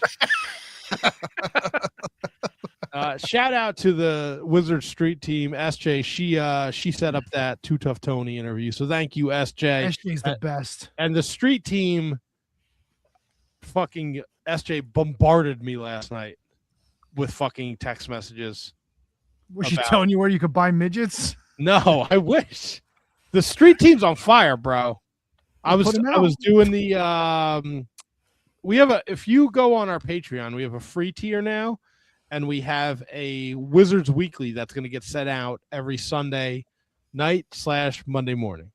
Shout out to the Wizard Street team, SJ. She set up that Too Tough Tony interview. So thank you, SJ. SJ's the best. And the street team, fucking SJ bombarded me last night with fucking text messages. Was she about- telling you where you could buy midgets? No, I wish. The street team's on fire, bro. I Put was 'em out. doing the if you go on our Patreon, we have a free tier now, and we have a Wizards Weekly that's going to get sent out every Sunday night / Monday morning.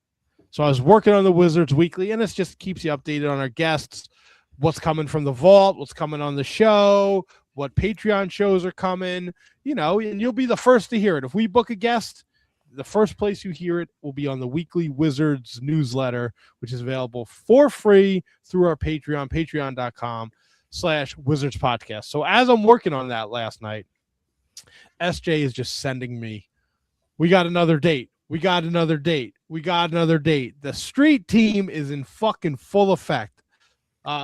So I was working on the Wizards Weekly, and it just keeps you updated on our guests, what's coming from the vault, what's coming on the show, what Patreon shows are coming, and you'll be the first to hear it. If we book a guest, the first place you hear it will be on the weekly Wizards newsletter, which is available for free through our Patreon, patreon.com/Wizards Podcast. So as I'm working on that last night, SJ is just sending me, we got another date. We got another date. We got another date. The street team is in fucking full effect.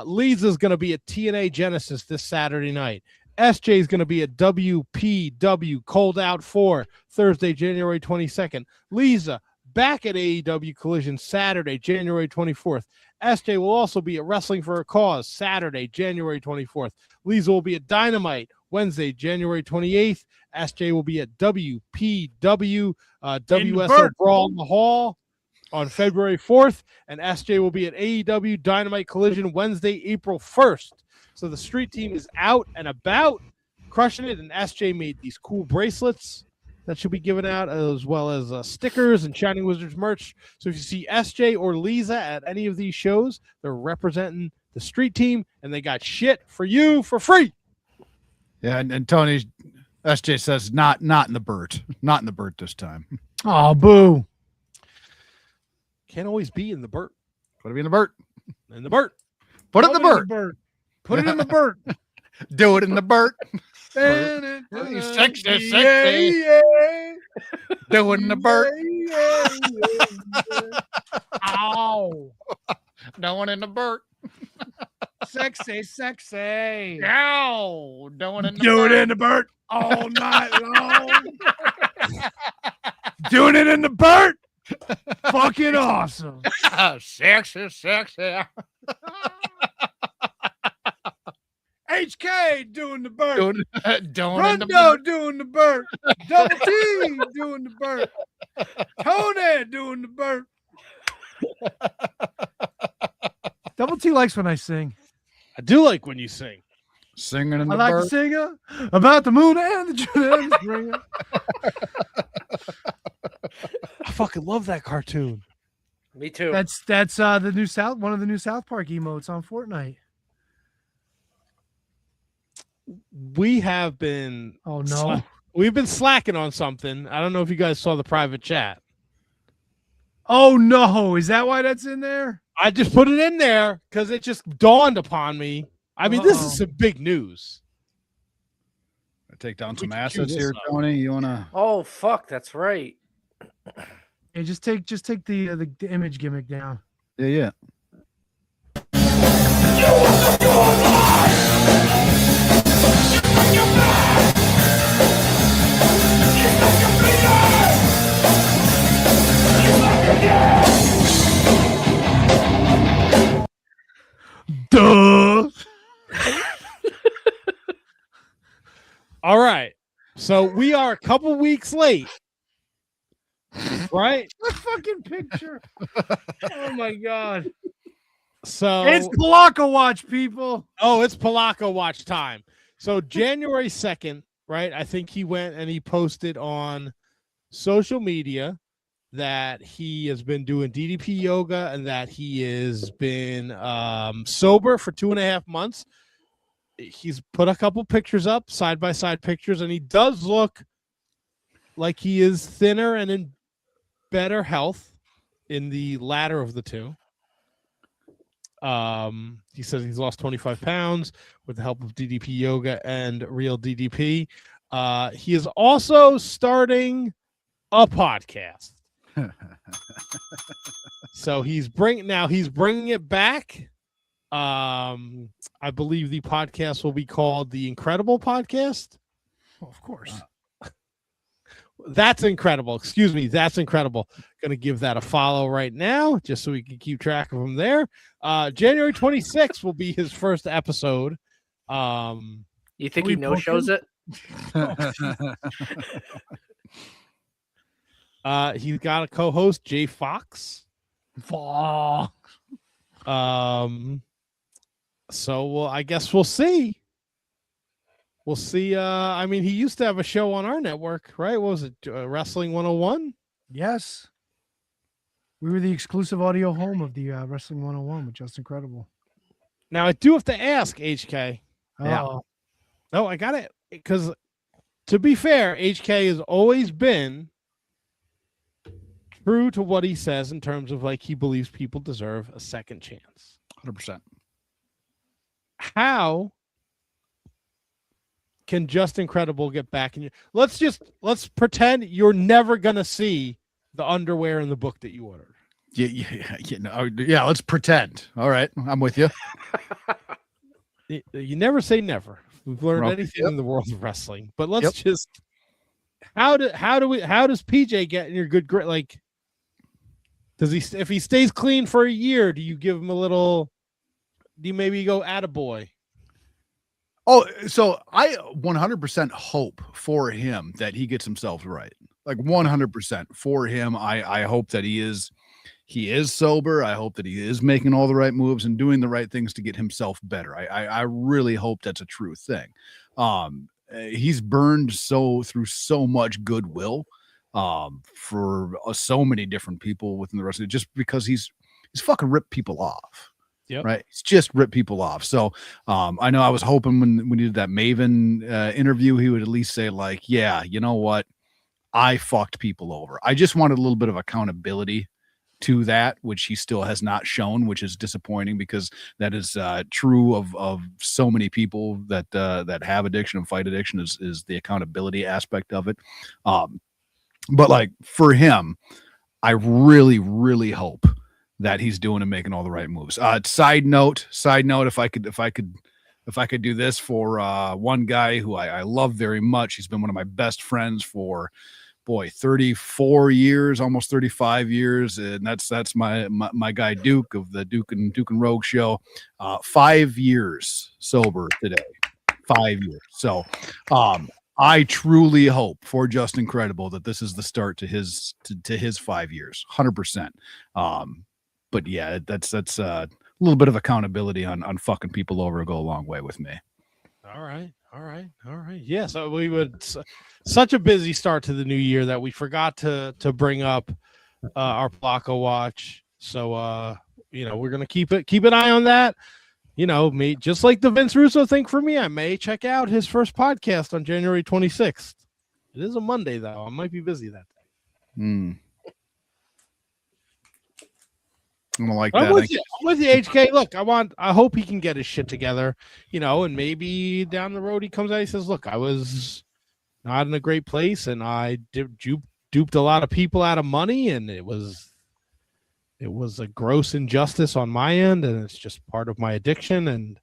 Lisa's going to be at TNA Genesis this Saturday night. SJ is going to be at WPW Cold Out 4 Thursday, January 22nd. Lisa back at AEW Collision Saturday, January 24th. SJ will also be at Wrestling for a Cause Saturday, January 24th. Lisa will be at Dynamite Wednesday, January 28th. SJ will be at WPW WSO Brawl in the Hall on February 4th. And SJ will be at AEW Dynamite Collision Wednesday, April 1st. So the street team is out and about, crushing it. And SJ made these cool bracelets that should be given out, as well as stickers and Shining Wizards merch. So if you see SJ or Lisa at any of these shows, they're representing the street team, and they got shit for you for free. Yeah, and Tony, SJ says not in the Burt. Not in the Burt this time. Oh, boo. Can't always be in the Burt. Put it in the Burt. In the Burt. Put it in the Burt. Put it in the Burt. Do it in the Burt. Sexy. Yeah. Do it in the Burt. Ow. No one in the Burt. Sexy. Ow. Do it in the Do Burt. it in the Burt all night long. Doing it in the Burt. Fucking awesome. Sexy. HK doing the Burt. Doing Rondo doing the Burt. Double T doing the Burt. Tony doing the Burt. Double T likes when I sing. I do like when you sing. Singing in the I like Burt. to sing about the moon and the June and the spring. I fucking love that cartoon. Me too. That's the new one of the new South Park emotes on Fortnite. We have been we've been slacking on something. I don't know if you guys saw the private chat. Oh no, is that why that's in there? I just put it in there because it just dawned upon me. I mean, this is some big news. Take down some assets here, Tony. You wanna? Oh fuck, that's right. Hey, just take the image gimmick down. Yeah. Duh. All right. So we are a couple weeks late. Right? The fucking picture. Oh my god. So it's Palaka Watch, people. Oh, it's Palaka Watch time. So January 2nd, right? I think he went and he posted on social media that he has been doing DDP yoga and that he has been sober for 2.5 months. He's put a couple pictures up, side-by-side pictures, and he does look like he is thinner and in better health in the latter of the two. He says he's lost 25 pounds with the help of DDP yoga and real DDP. He is also starting a podcast. So he's bringing it back. I believe the podcast will be called The Incredible Podcast. Oh, of course. That's incredible. Excuse me. That's incredible. Going to give that a follow right now, just so we can keep track of him there. January 26th will be his first episode. You think he no-shows it? He's got a co-host, Jay Fox. So, well, I guess we'll see. We'll see. I mean, he used to have a show on our network, right? What was it? Wrestling 101? Yes. We were the exclusive audio home of the Wrestling 101 with Just Incredible. Now, I do have to ask, HK. Yeah. No, I got it. Because to be fair, HK has always been true to what he says in terms of like he believes people deserve a second chance. 100%. How can Just Incredible get back in you? Let's pretend you're never gonna see the underwear in the book that you ordered. Yeah. Let's pretend. All right, I'm with you. You never say never. We've learned anything in the world of wrestling, but let's just how does PJ get in your good grade? Like, does he, if he stays clean for a year, do you give him a little? Do you maybe go attaboy? Oh, so I 100% hope for him that he gets himself right. Like 100% for him. I hope that he is sober. I hope that he is making all the right moves and doing the right things to get himself better. I really hope that's a true thing. He's burned through so much goodwill for so many different people within the rest of it, just because he's fucking ripped people off. Yep. Right. It's just ripped people off. So I know I was hoping when we did that Maven interview, he would at least say like, yeah, you know what? I fucked people over. I just wanted a little bit of accountability to that, which he still has not shown, which is disappointing because that is true of so many people that have addiction and fight addiction is the accountability aspect of it. But like for him, I really, really hope that he's doing and making all the right moves. Side note, if I could do this for one guy who I love very much, he's been one of my best friends for 34 years, almost 35 years, and that's my guy Duke of the Duke and Rogue show. 5 years sober today. 5 years. So I truly hope for Just Incredible that this is the start to his 5 years, 100%. But yeah, that's a little bit of accountability on fucking people over go a long way with me. All right. Yeah, so we would such a busy start to the new year that we forgot to bring up our Polanco watch. So we're gonna keep an eye on that. Me just like the Vince Russo thing for me, I may check out his first podcast on January 26th. It is a Monday though. I might be busy that day. I'm gonna like I'm that. with you, HK. Look, I hope he can get his shit together, and maybe down the road he comes out. He says, "Look, I was not in a great place, and I duped a lot of people out of money, and it was a gross injustice on my end, and it's just part of my addiction. And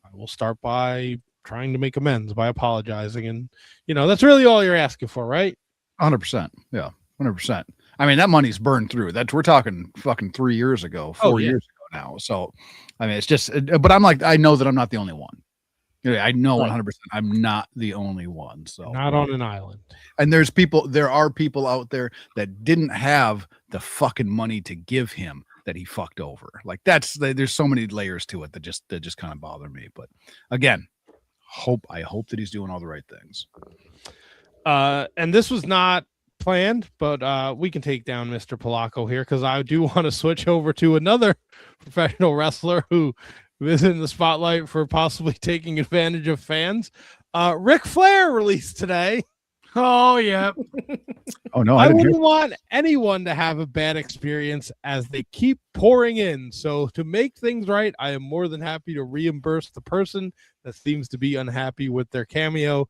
I will start by trying to make amends by apologizing, and that's really all you're asking for, right?" 100%. Yeah, 100%. I mean, that money's burned through. We're talking fucking 3 years ago, 4 years ago now. So, I mean, it's just, but I'm like, I know that I'm not the only one. I know 100% I'm not the only one. So not on an island. And there are people out there that didn't have the fucking money to give him that he fucked over. Like there's so many layers to it that just kind of bother me. But again, I hope that he's doing all the right things. And this was not planned, but we can take down Mr. Polanco here because I do want to switch over to another professional wrestler who is in the spotlight for possibly taking advantage of fans. Ric Flair released today. Oh yeah. Oh no, I wouldn't want anyone to have a bad experience as they keep pouring in. So to make things right, I am more than happy to reimburse the person that seems to be unhappy with their cameo.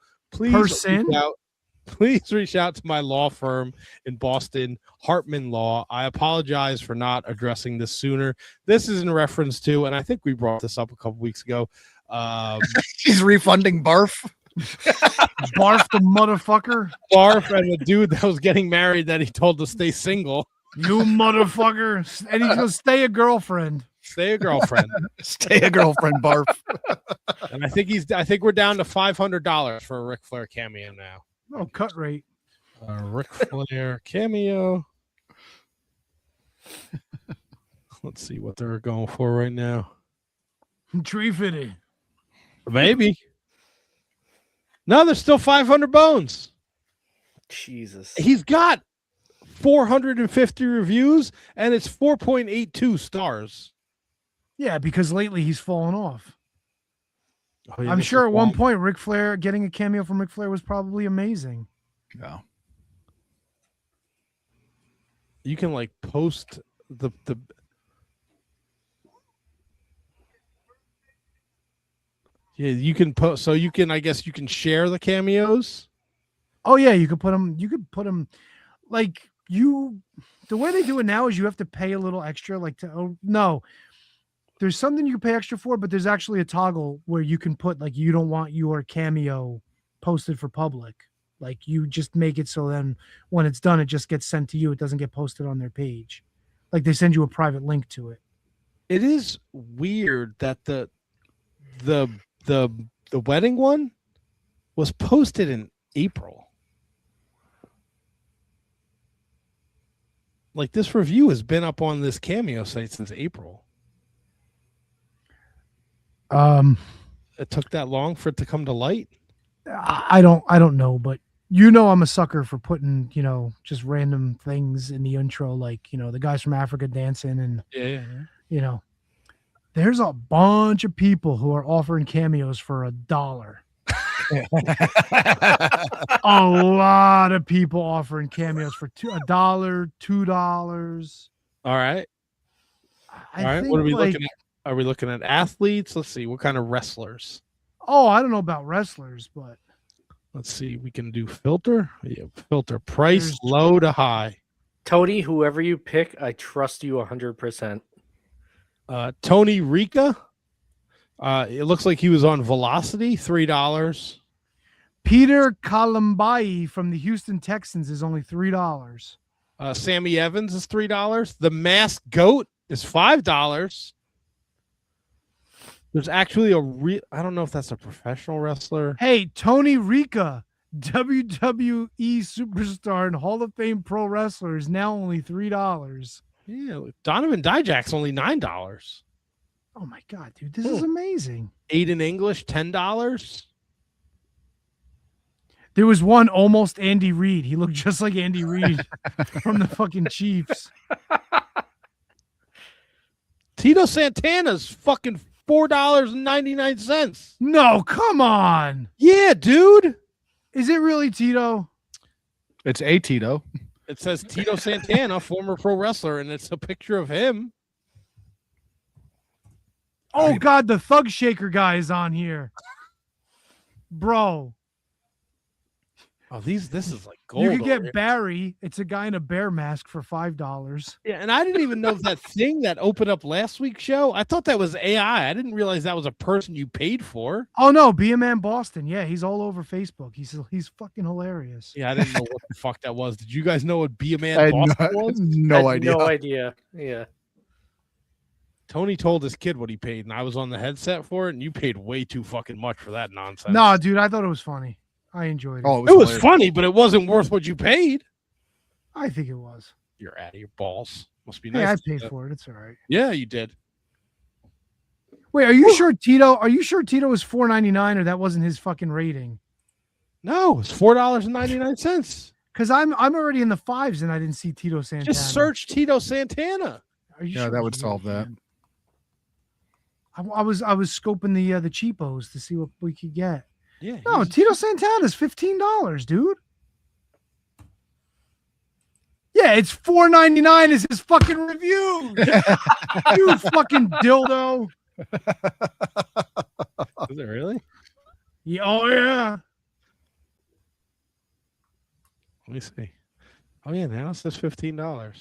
Please reach out to my law firm in Boston, Hartman Law. I apologize for not addressing this sooner. This is in reference to, and I think we brought this up a couple weeks ago. She's refunding Barf. Barf the motherfucker. Barf and the dude that was getting married that he told to stay single. You motherfucker. And he's going to stay a girlfriend. Stay a girlfriend. Stay a girlfriend, Barf. And I think we're down to $500 for a Ric Flair cameo now. Oh, cut rate. Ric Flair cameo. Let's see what they're going for right now. Tree fitted. Maybe. No, there's still 500 bones. Jesus. He's got 450 reviews, and it's 4.82 stars. Yeah, because lately he's fallen off. Oh, yeah, I'm this sure is at one long. point Ric Flair getting a cameo from Ric Flair was probably amazing. Yeah. You can like post the yeah, you can post, so you can, I guess you can share the cameos. Oh yeah, you could put them like the way they do it now is you have to pay a little extra no. There's something you can pay extra for, but there's actually a toggle where you can put like you don't want your cameo posted for public. Like you just make it so then when it's done, it just gets sent to you. It doesn't get posted on their page. Like they send you a private link to it. It is weird that the wedding one was posted in April. Like this review has been up on this Cameo site since April. It took that long for it to come to light. I don't know, but I'm a sucker for putting, just random things in the intro, like, the guys from Africa dancing and, there's a bunch of people who are offering cameos for $1. A lot of people offering cameos for $1, $2. All right. I All right. think, What are we like, looking at? Are we looking at athletes? Let's see. What kind of wrestlers? Oh, I don't know about wrestlers, but Let's see. We can do filter. Yeah, filter price There's- low to high. Tony, whoever you pick, I trust you 100%. Tony Rica. It looks like he was on Velocity, $3. Peter Colombai from the Houston Texans is only $3. Sammy Evans is $3. The Masked Goat is $5. There's actually I don't know if that's a professional wrestler. Hey, Tony Rica, WWE superstar and Hall of Fame pro wrestler, is now only $3. Yeah, Donovan Dijak's only $9. Oh my God, dude, this is amazing. Aiden English, $10. There was one almost Andy Reid. He looked just like Andy Reid from the fucking Chiefs. Tito Santana's fucking $4.99. No, come on. Yeah, dude. Is it really Tito? It's a Tito. It says Tito Santana, former pro wrestler, and it's a picture of him. Oh God, the Thug Shaker guy is on here. Bro. Oh, this is like gold. You could over get here. Barry. It's a guy in a bear mask for $5. Yeah, and I didn't even know that thing that opened up last week's show. I thought that was AI. I didn't realize that was a person you paid for. Oh no, Be a Man Boston. Yeah, he's all over Facebook. He's fucking hilarious. Yeah, I didn't know what the fuck that was. Did you guys know what Be a Man I had Boston was? no I had idea. No idea. Yeah. Tony told his kid what he paid, and I was on the headset for it, and you paid way too fucking much for that nonsense. No, dude, I thought it was funny. I enjoyed it. Oh, it was hilarious. funny, but it wasn't worth what you paid. I think it was. You're out of your balls. Must be Hey, nice. I to do paid that. for it. It's all right. Yeah, you did. Wait, are you sure Tito? Are you sure Tito was $4.99 or that wasn't his fucking rating? No, it's $4.99. Because I'm already in the fives and I didn't see Tito Santana. Just search Tito Santana. Are you Yeah, sure that would he solve was, that. man? I was scoping the cheapos to see what we could get. Yeah. No, he's- Tito Santana's $15, dude. Yeah, it's $4.99 is his fucking review. You fucking dildo. Is it really? Yeah, oh yeah. Let me see. Oh yeah, now it says $15.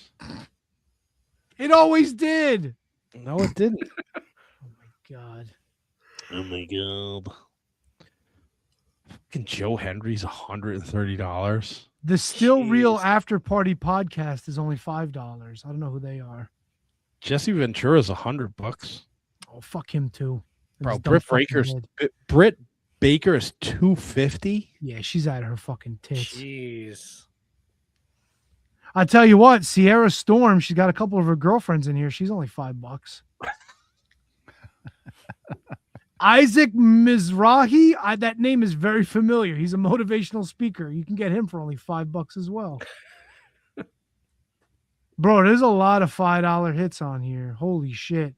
It always did. No, it didn't. God. Oh my god. Fucking Joe Hendry's $130. The Still Real Jeez. After Party podcast is only $5. I don't know who they are. Jesse Ventura's $100. Oh, fuck him too. Bro, His dumb Britt fucking Baker's head. Britt Baker is $250. Yeah, she's out of her fucking tits. Jeez. I tell you what, Sierra Storm, she's got a couple of her girlfriends in here. She's only $5. Isaac Mizrahi. That name is very familiar. He's a motivational speaker. You can get him for only $5 as well. Bro, there's a lot of $5 hits on here. Holy shit.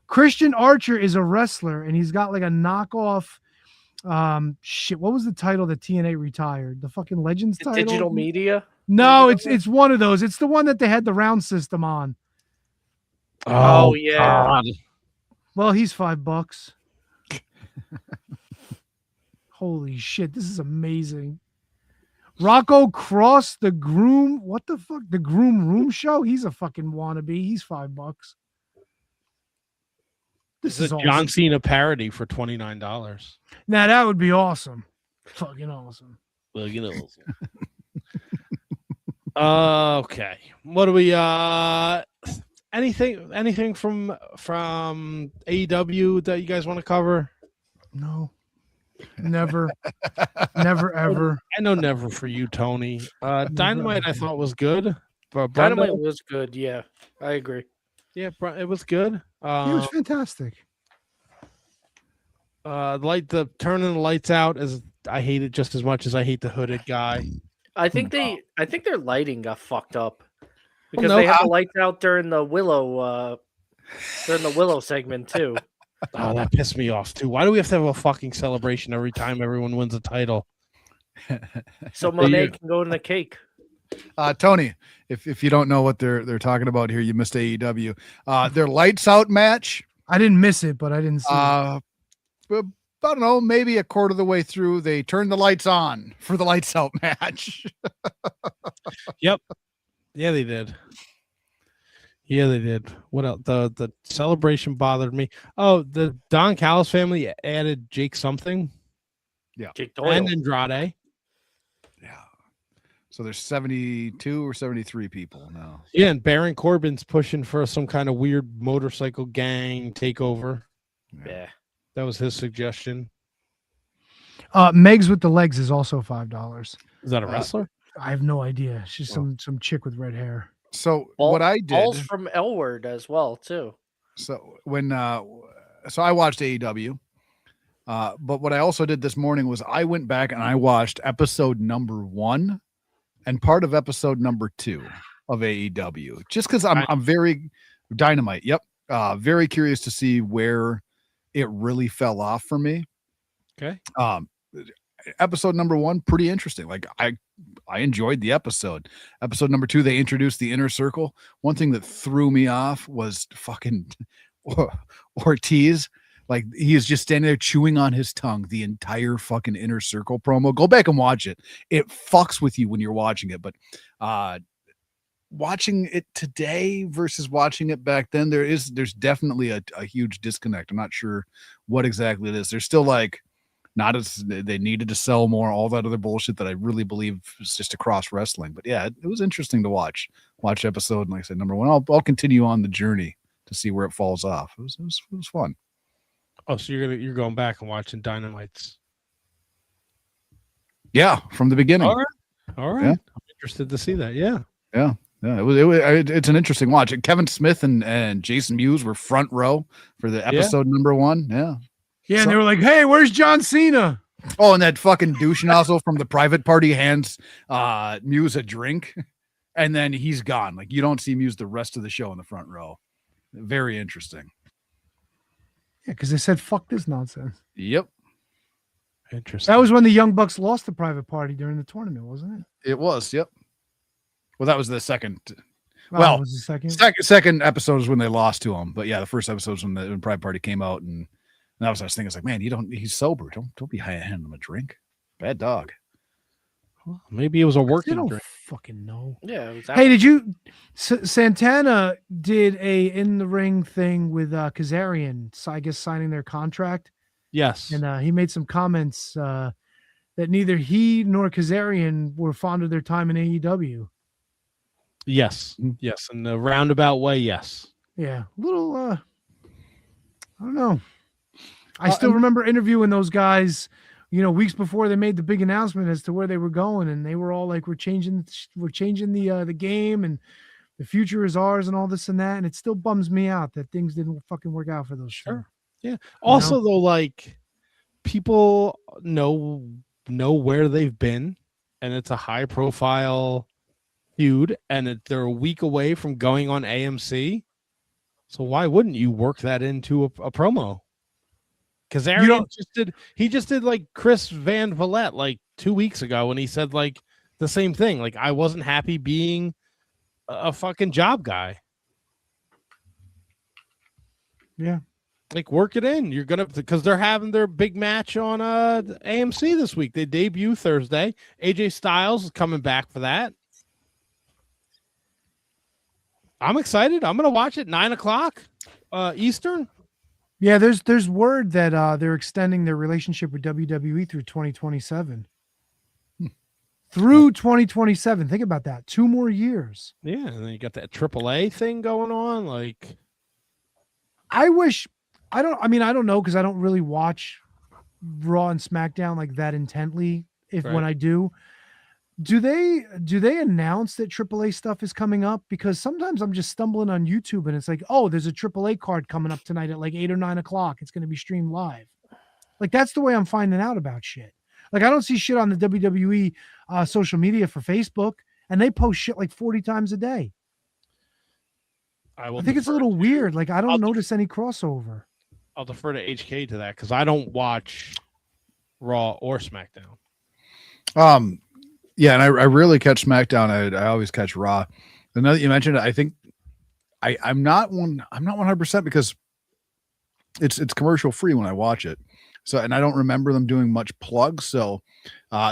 Christian Archer is a wrestler, and he's got like a knockoff. What was the title that TNA retired? The fucking Legends title? Digital Media? No, it's one of those. It's the one that they had the round system on. Oh yeah. God. Well, he's $5. Holy shit, this is amazing. Rocco Cross, the groom. What the fuck? The Groom Room Show? He's a fucking wannabe. He's $5. This is a awesome. John Cena parody for $29. Now that would be awesome. Fucking awesome. Okay. What do we anything from AEW that you guys want to cover? No. Never. Never ever. I know never for you, Tony. Dynamite I thought was good. But Dynamite was good, yeah. I agree. Yeah, it was good. It was fantastic. The turning the lights out I hate it just as much as I hate the hooded guy. I think their lighting got fucked up because they had the lights out during the Willow segment too. Oh, that pissed me off too. Why do we have to have a fucking celebration every time everyone wins a title? So Monet can go in the cake. Tony, if you don't know what they're talking about here, you missed AEW. Their lights out match. I didn't miss it, but I didn't see it. I don't know, maybe a quarter of the way through, they turned the lights on for the lights out match. Yep. Yeah, they did. What else? The celebration bothered me. Oh, the Don Callis family added Jake something. Yeah. Jake Doyle. And Andrade. Yeah. So there's 72 or 73 people now. Yeah, and Baron Corbin's pushing for some kind of weird motorcycle gang takeover. Yeah. That was his suggestion. Megs with the legs is also $5. Is that a wrestler? I have no idea. She's some chick with red hair. So what I did, Balls from L Word as well too. So when so I watched AEW, but what I also did this morning was I went back and I watched episode number 1 and part of episode number 2 of AEW, just because I'm very Dynamite. Yep, very curious to see where it really fell off for me. Okay. Episode number 1, pretty interesting. Like I enjoyed the episode. Episode number 2, they introduced the Inner Circle. One thing that threw me off was fucking Ortiz. Like he is just standing there chewing on his tongue the entire fucking Inner Circle promo. Go back and watch it. It fucks with you when you're watching it. But watching it today versus watching it back then, there's definitely a huge disconnect. I'm not sure what exactly it is. There's still like not as they needed to sell more, all that other bullshit that I really believe is just across wrestling. But yeah, it was interesting to watch episode. And like I said, number 1, I'll continue on the journey to see where it falls off. It was fun. Oh, so you're going back and watching Dynamites? Yeah, from the beginning. All right. Yeah. I'm interested to see that. Yeah. It's an interesting watch. Kevin Smith and Jason Mewes were front row for the episode number 1. Yeah. Yeah, and they were like, "Hey, where's John Cena?" Oh, and that fucking douche nozzle from the private party hands Mewes a drink, and then he's gone. Like you don't see Mewes the rest of the show in the front row. Very interesting. Yeah, because they said, "Fuck this nonsense." Yep. Interesting. That was when the Young Bucks lost the private party during the tournament, wasn't it? It was. Yep. Well, that was the second. Well, was the second episode is when they lost to him. But yeah, the first episode was when private party came out and. And that was what I was thinking. It's like, man, he's sober. Don't be handing him a drink. Bad dog. Well, maybe it was a working don't drink. Fucking know. Yeah. Hey, did you? Santana did a in the ring thing with Kazarian. So I guess signing their contract. Yes. And he made some comments that neither he nor Kazarian were fond of their time in AEW. Yes. Yes. In the roundabout way. Yes. Yeah. A little. I don't know. I still remember interviewing those guys, weeks before they made the big announcement as to where they were going, and they were all like, "We're changing the game, and the future is ours, and all this and that." And it still bums me out that things didn't fucking work out for those. Sure. Yeah. Also, though, like people know where they've been, and it's a high profile feud, and they're a week away from going on AMC. So why wouldn't you work that into a promo? Because Arian just did like Chris Van Vliet like 2 weeks ago, and he said like the same thing. Like, I wasn't happy being a fucking job guy. Yeah. Like, work it in. You're gonna, because they're having their big match on AMC this week. They debut Thursday. AJ Styles is coming back for that. I'm excited. I'm gonna watch it 9:00 Eastern. Yeah, there's word that they're extending their relationship with WWE through 2027. Through 2027. Think about that. 2 more years. Yeah, and then you got that AAA thing going on. Like, I don't know, because I don't really watch Raw and SmackDown like that intently. When I do they announce that AAA stuff is coming up? Because sometimes I'm just stumbling on YouTube and it's like, oh, there's a AAA card coming up tonight at like 8 or 9 o'clock. It's going to be streamed live. Like, that's the way I'm finding out about shit. Like, I don't see shit on the WWE social media for Facebook, and they post shit like 40 times a day. I think it's a little weird. Like, I don't notice any crossover. I'll defer to HK to that because I don't watch Raw or SmackDown. Yeah, and I rarely catch SmackDown. I always catch Raw. And now that you mentioned it, I think I'm not 100% because it's commercial free when I watch it. So, and I don't remember them doing much plugs. So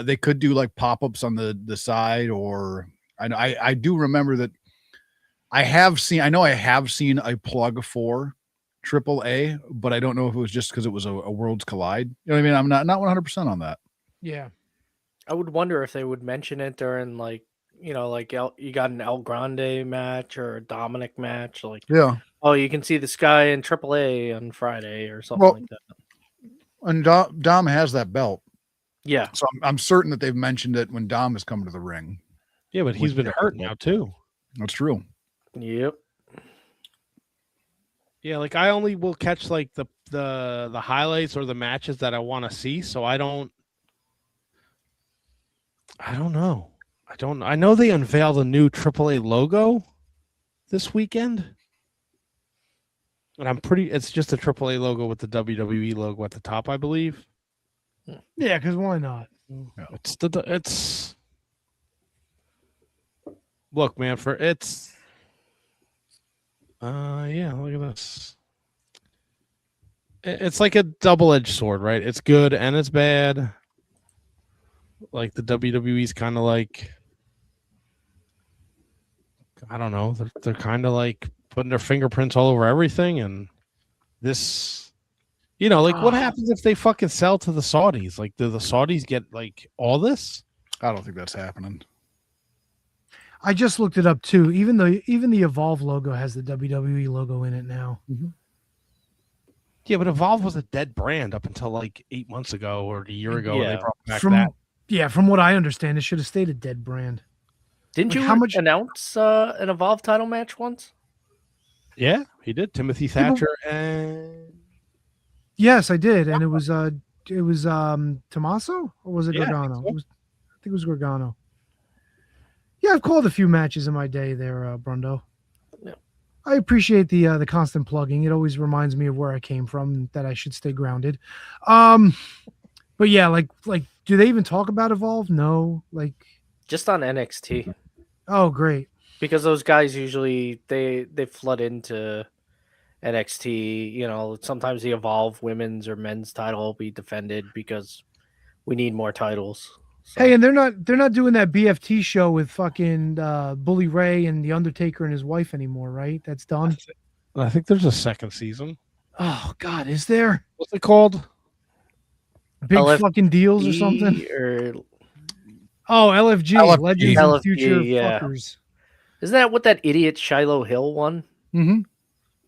they could do like pop-ups on the side, or I do remember that I have seen a plug for AAA, but I don't know if it was just because it was a Worlds Collide. You know what I mean? I'm not 100% on that. Yeah. I would wonder if they would mention it during, like, you know, like you got an El Grande match or a Dominic match. Like, yeah. Oh, you can see this guy in AAA on Friday or something like that. And Dom has that belt. Yeah. So I'm certain that they've mentioned it when Dom has come to the ring. Yeah, but he's been hurt now too. That's true. Yep. Yeah, like I only will catch like the highlights or the matches that I want to see. So I don't know. I know they unveiled a new AAA logo this weekend. And it's just a AAA logo with the WWE logo at the top, I believe. Yeah, because why not? Look, man, look at this. It's like a double-edged sword, right? It's good and it's bad. Like the WWE's kind of like, I don't know, they're kind of like putting their fingerprints all over everything, and this, you know, like what happens if they fucking sell to the Saudis? Like, do the Saudis get like all this? I don't think that's happening. I just looked it up too. Even the Evolve logo has the WWE logo in it now. Mm-hmm. Yeah, but Evolve was a dead brand up until like 8 months ago or a year ago. Yeah. When they brought back that. Yeah, from what I understand, it should have stayed a dead brand. Didn't Like, you announce an Evolve title match once? Yeah, he did. Timothy Thatcher and yes, I did, and it was Tommaso, or was it Gargano? I think it was Gargano. Yeah, I've called a few matches in my day there, Brundo. Yeah. I appreciate the constant plugging. It always reminds me of where I came from, that I should stay grounded. But yeah, like, do they even talk about Evolve? No, like just on NXT. Oh, great. Because those guys usually they flood into NXT. You know, sometimes the Evolve women's or men's title will be defended because we need more titles. So. Hey, and they're not doing that BFT show with fucking Bully Ray and the Undertaker and his wife anymore, right? That's done. I think there's a second season. Oh God, is there? What's it called? Big fucking deals or something? LFG. Legends of Future Fuckers. Isn't that what that idiot Shiloh Hill won? Mm-hmm.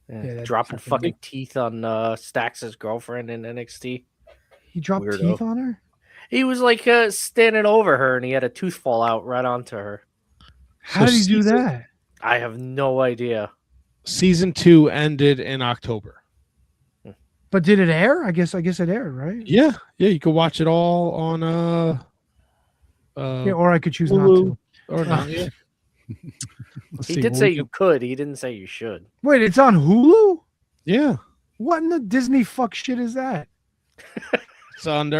Yeah, dropping fucking teeth on Stax's girlfriend in NXT. He dropped teeth on her? He was like standing over her and he had a tooth fall out right onto her. How did he do that? I have no idea. Season 2 ended in October. But did it air? I guess it aired, right? Yeah. You could watch it all on Yeah, or I could choose not Hulu to. or not. Yeah. He did say you could. He didn't say you should. Wait, it's on Hulu? Yeah. What in the Disney fuck shit is that? It's an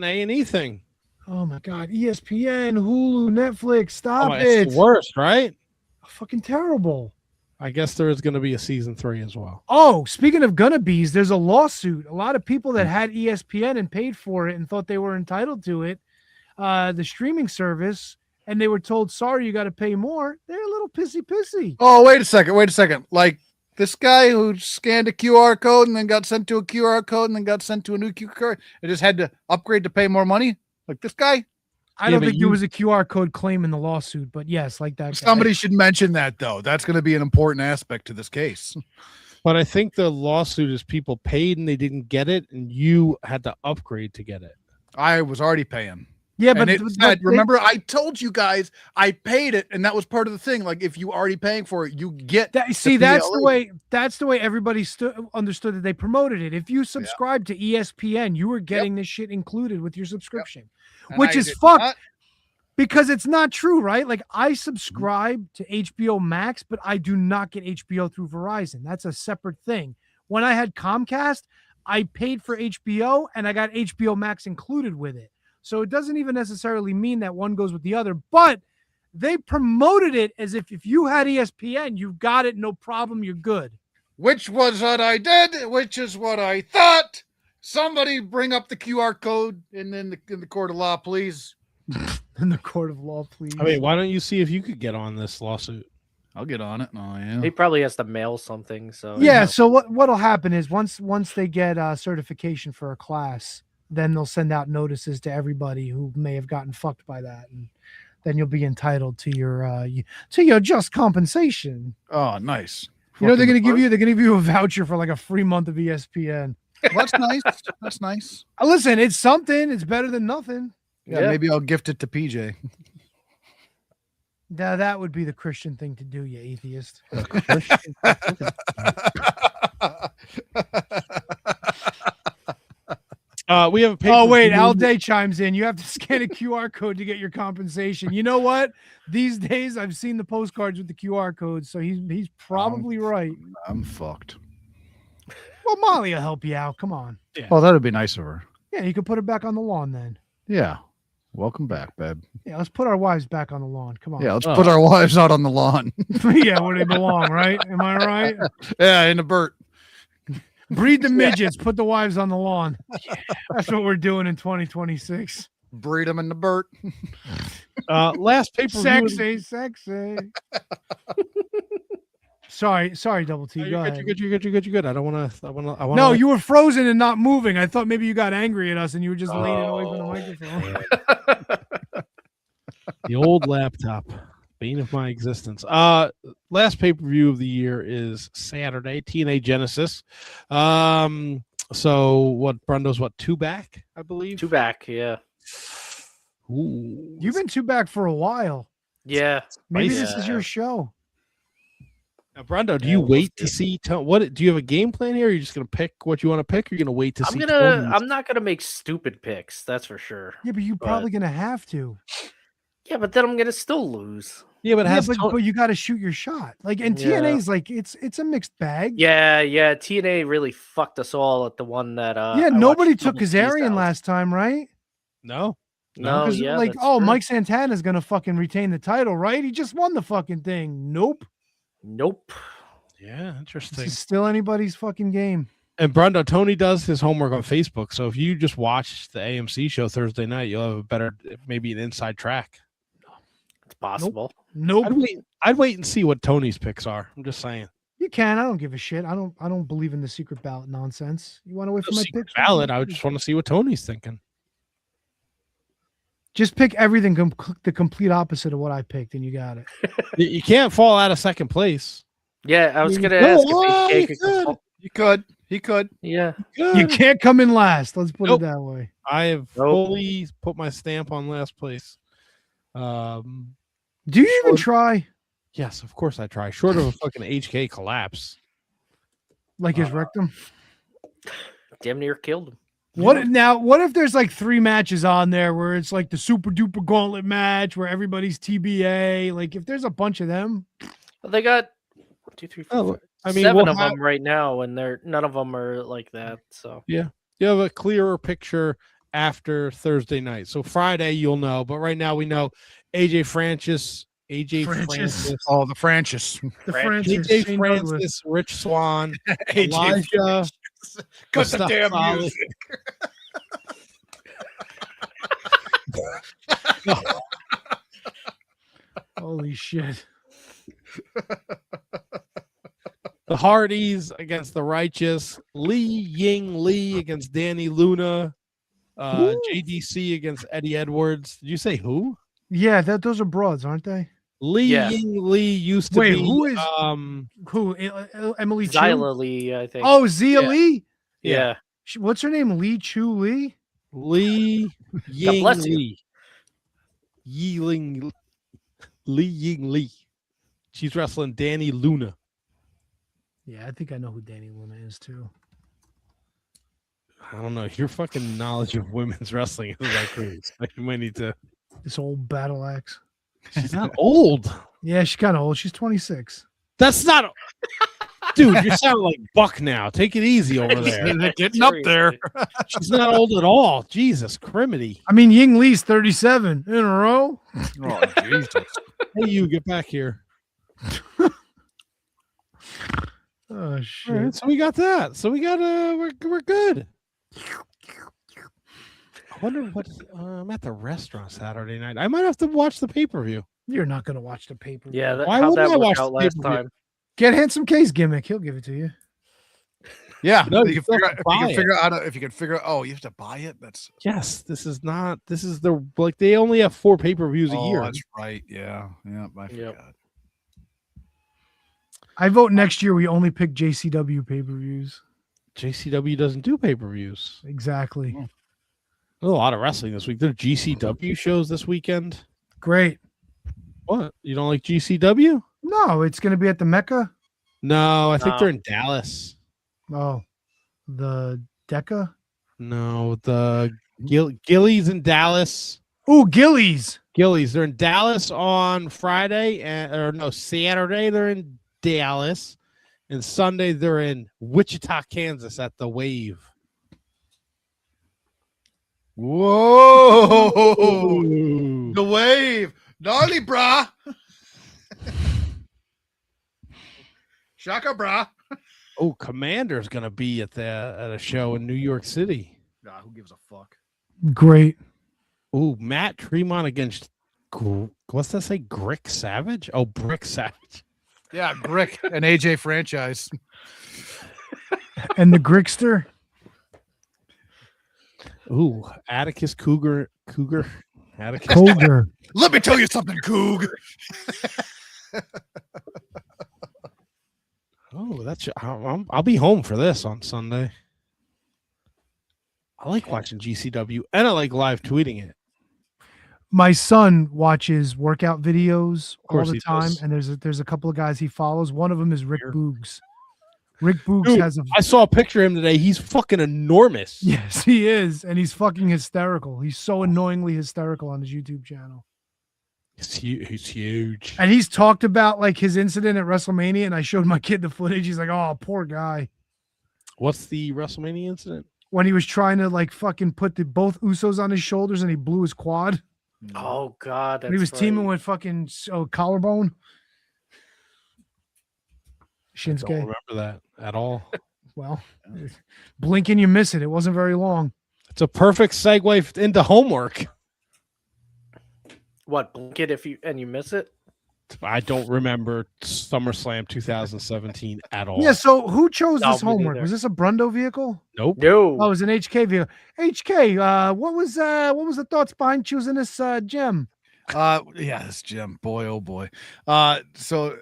A&E thing. Oh my god, ESPN, Hulu, Netflix, stop it. It's the worst, right? Fucking terrible. I guess there is going to be a season 3 as well. Oh, speaking of gonna bees, there's a lawsuit. A lot of people that had ESPN and paid for it and thought they were entitled to it, the streaming service, and they were told, sorry, you got to pay more. They're a little pissy. Oh, wait a second. Like this guy who scanned a QR code and then got sent to a QR code and then got sent to a new QR code and just had to upgrade to pay more money. Like this guy. I don't think there was a QR code claim in the lawsuit, but yes, like that. Somebody should mention that, though. That's going to be an important aspect to this case. But I think the lawsuit is people paid and they didn't get it, and you had to upgrade to get it. I was already paying. Yeah, but remember, I told you guys I paid it, and that was part of the thing. Like, if you already paying for it, you get that. See, that's the way everybody understood that they promoted it. If you subscribe to ESPN, you were getting this shit included with your subscription, which is fucked because it's not true, right? Like, I subscribe to HBO Max, but I do not get HBO through Verizon. That's a separate thing. When I had Comcast, I paid for HBO and I got HBO Max included with it. So it doesn't even necessarily mean that one goes with the other, but they promoted it as if you had ESPN, you've got it, no problem, you're good. Which was what I did, which is what I thought. Somebody bring up the QR code in the court of law, please. In the court of law, please. I mean, why don't you see if you could get on this lawsuit? I'll get on it. Oh, yeah. He probably has to mail something. So yeah. So what'll happen is once they get certification for a class, then they'll send out notices to everybody who may have gotten fucked by that, and then you'll be entitled to your just compensation. Oh, nice. You know they're gonna give you a voucher for like a free month of ESPN. Well, that's nice. That's nice. Listen, it's something. It's better than nothing. Yeah, maybe I'll gift it to PJ. Now that would be the Christian thing to do, you atheist. We have a paper. Oh wait, Al Day chimes in. You have to scan a QR code to get your compensation. You know what? These days I've seen the postcards with the QR codes, so he's probably right. I'm fucked. Well, Molly will help you out. Come on. Yeah. Oh, that'd be nice of her. Yeah, you can put her back on the lawn then. Yeah. Welcome back, babe. Yeah, let's put our wives back on the lawn. Come on. Yeah, let's put our wives out on the lawn. Yeah, where they belong, right? Am I right? Yeah, in the Burt. Breed the midgets. Put the wives on the lawn. That's what we're doing in 2026. Breed them in the Burt. Last pay-per-view. Sexy. Sorry, Double T. Go ahead. You're good. I want to. No, you were frozen and not moving. I thought maybe you got angry at us and you were just leaning away from the microphone. The old laptop, bane of my existence. Last pay-per-view of the year is Saturday, TNA Genesis. So what? Brundo's 2 back, I believe. 2 back, yeah. Ooh, You've been 2 back for a while. Yeah. Maybe this is your show. Now, Brundo, do you wait to see what? Do you have a game plan here? Or are you just gonna pick what you want to pick? Or are you gonna wait to see? I'm not gonna make stupid picks. That's for sure. Yeah, but you're probably gonna have to. Yeah, but then I'm gonna still lose. Yeah, but but you got to shoot your shot. Like, and TNA's like it's a mixed bag. Yeah. TNA really fucked us all at the one that. Nobody took Kazarian last time, right? No. Yeah. Like, Mike Santana's gonna fucking retain the title, right? He just won the fucking thing. Nope. Yeah, interesting. This is still anybody's fucking game. And Brundo, Tony does his homework on Facebook. So if you just watch the AMC show Thursday night, you'll have a better, maybe an inside track. It's possible. Nope. I'd wait and see what Tony's picks are. I'm just saying. You can. I don't give a shit. I don't believe in the secret ballot nonsense. You want to wait for my picks? Ballot. I just want to see what Tony's thinking. Just pick everything the complete opposite of what I picked, and you got it. You can't fall out of second place. Yeah, I was going to ask if He could. Yeah. You can't come in last. Let's put it that way. I have fully put my stamp on last place. Do you even try? Yes, of course I try. Short of a fucking HK collapse. Like his rectum? Damn near killed him. What if there's like 3 matches on there where it's like the super duper gauntlet match where everybody's TBA? Like if there's a bunch of them, Well, they got 1, 2, 3, 4, Oh, 5, I mean, 7 we'll of have- them right now, and none of them are like that. So Yeah. You have a clearer picture after Thursday night. So Friday you'll know, but right now we know AJ Francis. Oh, the Francis. the Francis. Francis, AJ Shane Francis, Douglas. Rich Swan, AJ Elijah. Cut the Mustafa damn Ali. music. Holy shit! The Hardys against the Righteous, Lee Ying Lee against Danny Luna, JDC against Eddie Edwards. Did you say who? Yeah, those are broads, aren't they? Lee Yeah. Ying Lee used to Wait, be. who is- Who? Emily Chu? Zyla Lee, I think. Oh, Zia Yeah. Lee. yeah. What's her name? Lee Chu Lee. Lee Ying bless you. Lee. Lee Ying Lee. She's wrestling Danny Luna. Yeah, I think I know who Danny Luna is too. I don't know. Your fucking knowledge of women's wrestling is like crazy. You might need to. This old battle axe. She's not old. Yeah, she's kind of old. She's 26. That's not. Dude, you sound like Buck now. Take it easy over there. They're getting up there. She's not old at all. Jesus, criminy. I mean, Ying Lee's 37 in a row. Oh, Jesus. Hey, you get back here. Oh shit! All right, so we got that. So we got we're good. I wonder what I'm at the restaurant Saturday night. I might have to watch the pay-per-view. You're not gonna watch the paper. Yeah, Why how'd wouldn't that I work watch out the last pay-per-view? time? Get Handsome K's gimmick. He'll give it to you. Yeah, No, you you can still figure have out, to if you buy can it. figure out if you can figure out. Oh, you have to buy it. That's Yes, this is the like they only have 4 pay-per-views a year. That's right. Yeah, I forgot. Yep. I vote next year we only pick JCW pay-per-views. JCW doesn't do pay-per-views. Exactly. There's a lot of wrestling this week. There are GCW shows this weekend. Great. What? You don't like GCW? No, it's gonna be at the Mecca. No, I think No. they're in Dallas. Oh, the Deca. No, the Gillies in Dallas. Ooh, Gillies. Gillies. They're in Dallas on Friday, Saturday they're in Dallas, and Sunday they're in Wichita, Kansas at the Wave. Whoa, the wave, gnarly, brah. Shaka, brah. Oh, Commander's gonna be at a show in New York City. Nah, who gives a fuck? Great. Oh, Matt Tremont against what's that say? Brick Savage? Oh, Brick Savage. Yeah, Brick and AJ franchise. And the Grixter. Ooh, Atticus Cougar. Atticus. Colder. Let me tell you something, Coog. Oh, I'll be home for this on Sunday. I like watching GCW and I like live tweeting it. My son watches workout videos all course the he time, does. and there's a couple of guys he follows. One of them is Rick Boogs. Rick Boogs Dude, has a I saw a picture of him today. He's fucking enormous. yes, he is, and he's fucking hysterical. He's so annoyingly hysterical on his YouTube channel. He's huge. And he's talked about like his incident at WrestleMania, and I showed my kid the footage. He's like, "Oh, poor guy." What's the WrestleMania incident? When he was trying to like fucking put both Usos on his shoulders, and he blew his quad. Oh God, When he was teaming with fucking Collarbone. I don't Shinsuke. remember that at all. Well, blink and you miss it. It wasn't very long. It's a perfect segue into homework. What, blink it if you miss it? I don't remember SummerSlam 2017 at all. Yeah. So who chose No, this me homework? neither. Was this a Brundo vehicle? Nope. No. Oh, it was an HK vehicle. HK. What was the thoughts behind choosing this gem? Yeah, this Jim, boy, oh boy. So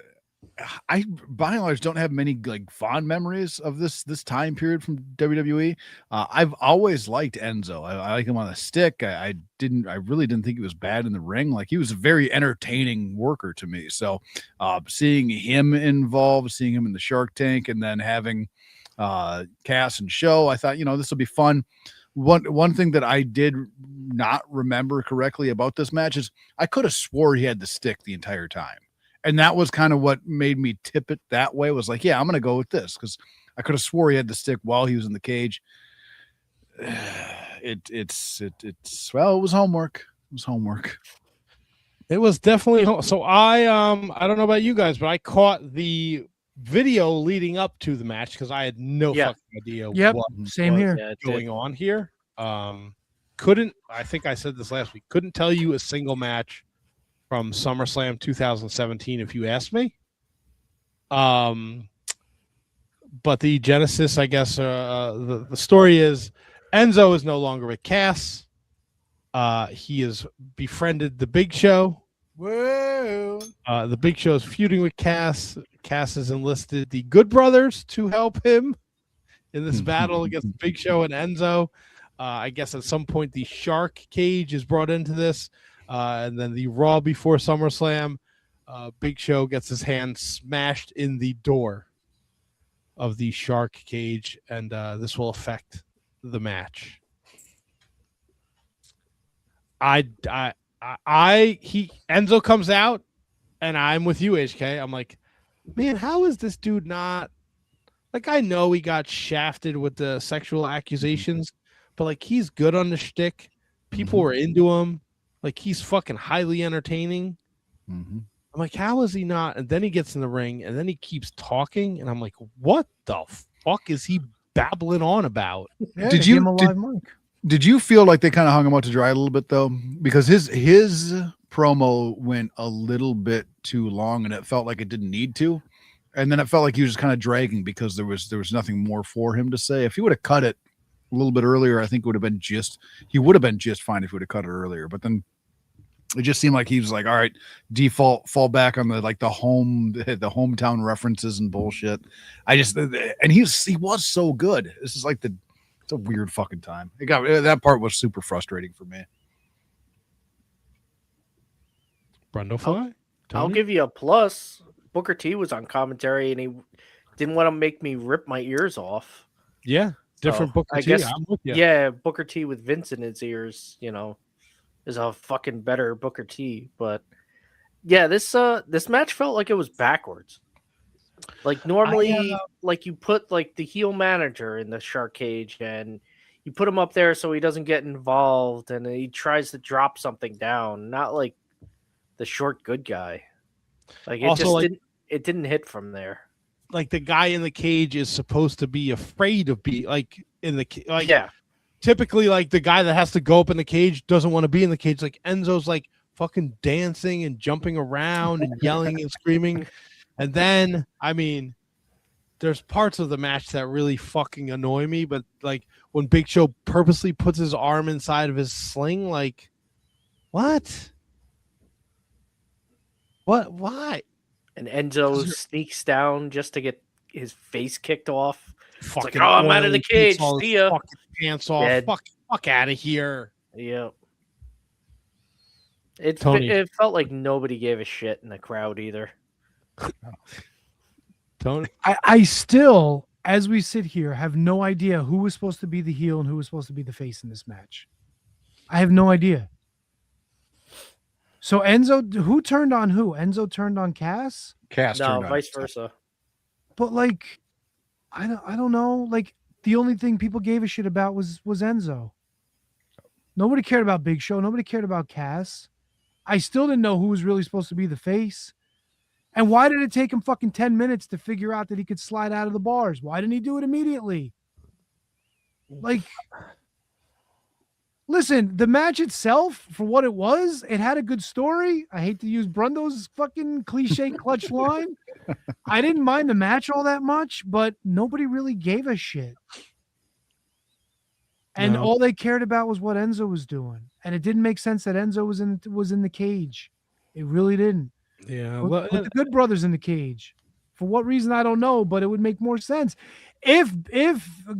I by and large don't have many like fond memories of this time period from WWE. I've always liked Enzo. I like him on the stick. I really didn't think he was bad in the ring. Like he was a very entertaining worker to me. So seeing him involved, seeing him in the Shark Tank, and then having Cass and Show. I thought, this will be fun. One thing that I did not remember correctly about this match is I could have swore he had the stick the entire time. And that was kind of what made me tip it that way, was like, yeah, I'm going to go with this, because I could have swore he had the stick while he was in the cage. It was homework. It was homework. It was definitely so. I don't know about you guys, but I caught the video leading up to the match because I had no fucking idea what same here was going on here. I think I said this last week, couldn't tell you a single match from SummerSlam 2017 if you asked me. But the genesis, I guess, the story is Enzo is no longer with Cass. He has befriended the Big Show. Whoa! The Big Show is feuding with Cass. Cass has enlisted the Good Brothers to help him in this battle against the Big Show and Enzo. I guess at some point the Shark Cage is brought into this, and then the Raw before SummerSlam, Big Show gets his hand smashed in the door of the Shark Cage, and this will affect the match. Enzo comes out, and I'm with you, HK. I'm like, man, how is this dude not, like, I know he got shafted with the sexual accusations, but like, he's good on the shtick. People were into him. Like, he's fucking highly entertaining. I'm like, how is he not? And then he gets in the ring, and then he keeps talking, and I'm like, what the fuck is he babbling on about? Yeah, did you feel like they kind of hung him out to dry a little bit, though? Because his promo went a little bit too long, and it felt like it didn't need to. And then it felt like he was just kind of dragging because there was nothing more for him to say. If he would have cut it a little bit earlier, I think he would have been just fine if he would have cut it earlier. But then it just seemed like he was like, all right, fall back on the hometown references and bullshit. And he was so good. This is like it's a weird fucking time. That part was super frustrating for me. Brundlefly? I'll give you a plus. Booker T was on commentary, and he didn't want to make me rip my ears off. Yeah, different Booker T. I'm with you. Yeah, Booker T with Vince in his ears, is a fucking better Booker T. But yeah, this match felt like it was backwards. Like normally, like you put like the heel manager in the Shark Cage, and you put him up there so he doesn't get involved, and he tries to drop something down. Not like the short good guy. Like it also, it didn't hit from there. Like the guy in the cage is supposed to be afraid of being like in the yeah. Typically, like the guy that has to go up in the cage doesn't want to be in the cage. Like Enzo's like fucking dancing and jumping around and yelling and screaming. And then, I mean, there's parts of the match that really fucking annoy me. But like when Big Show purposely puts his arm inside of his sling, like what? What? Why? And Enzo sneaks down just to get his face kicked off. Fucking like, I'm out of the cage. See ya. Fucking pants off. Fuck out of here. Yeah. It felt like nobody gave a shit in the crowd either. Tony, I still, as we sit here, have no idea who was supposed to be the heel and who was supposed to be the face in this match. I have no idea. So Enzo, who turned on who? Enzo turned on Cass? Cass no, turned on vice versa. But like, I don't know. Like the only thing people gave a shit about was Enzo. Nobody cared about Big Show. Nobody cared about Cass. I still didn't know who was really supposed to be the face. And why did it take him fucking 10 minutes to figure out that he could slide out of the bars? Why didn't he do it immediately? Like, listen, the match itself, for what it was, it had a good story. I hate to use Brundo's fucking cliche clutch line. I didn't mind the match all that much, but nobody really gave a shit. And all they cared about was what Enzo was doing. And it didn't make sense that Enzo was in the cage. It really didn't. Yeah. Put the Good Brothers in the cage. For what reason, I don't know, but it would make more sense if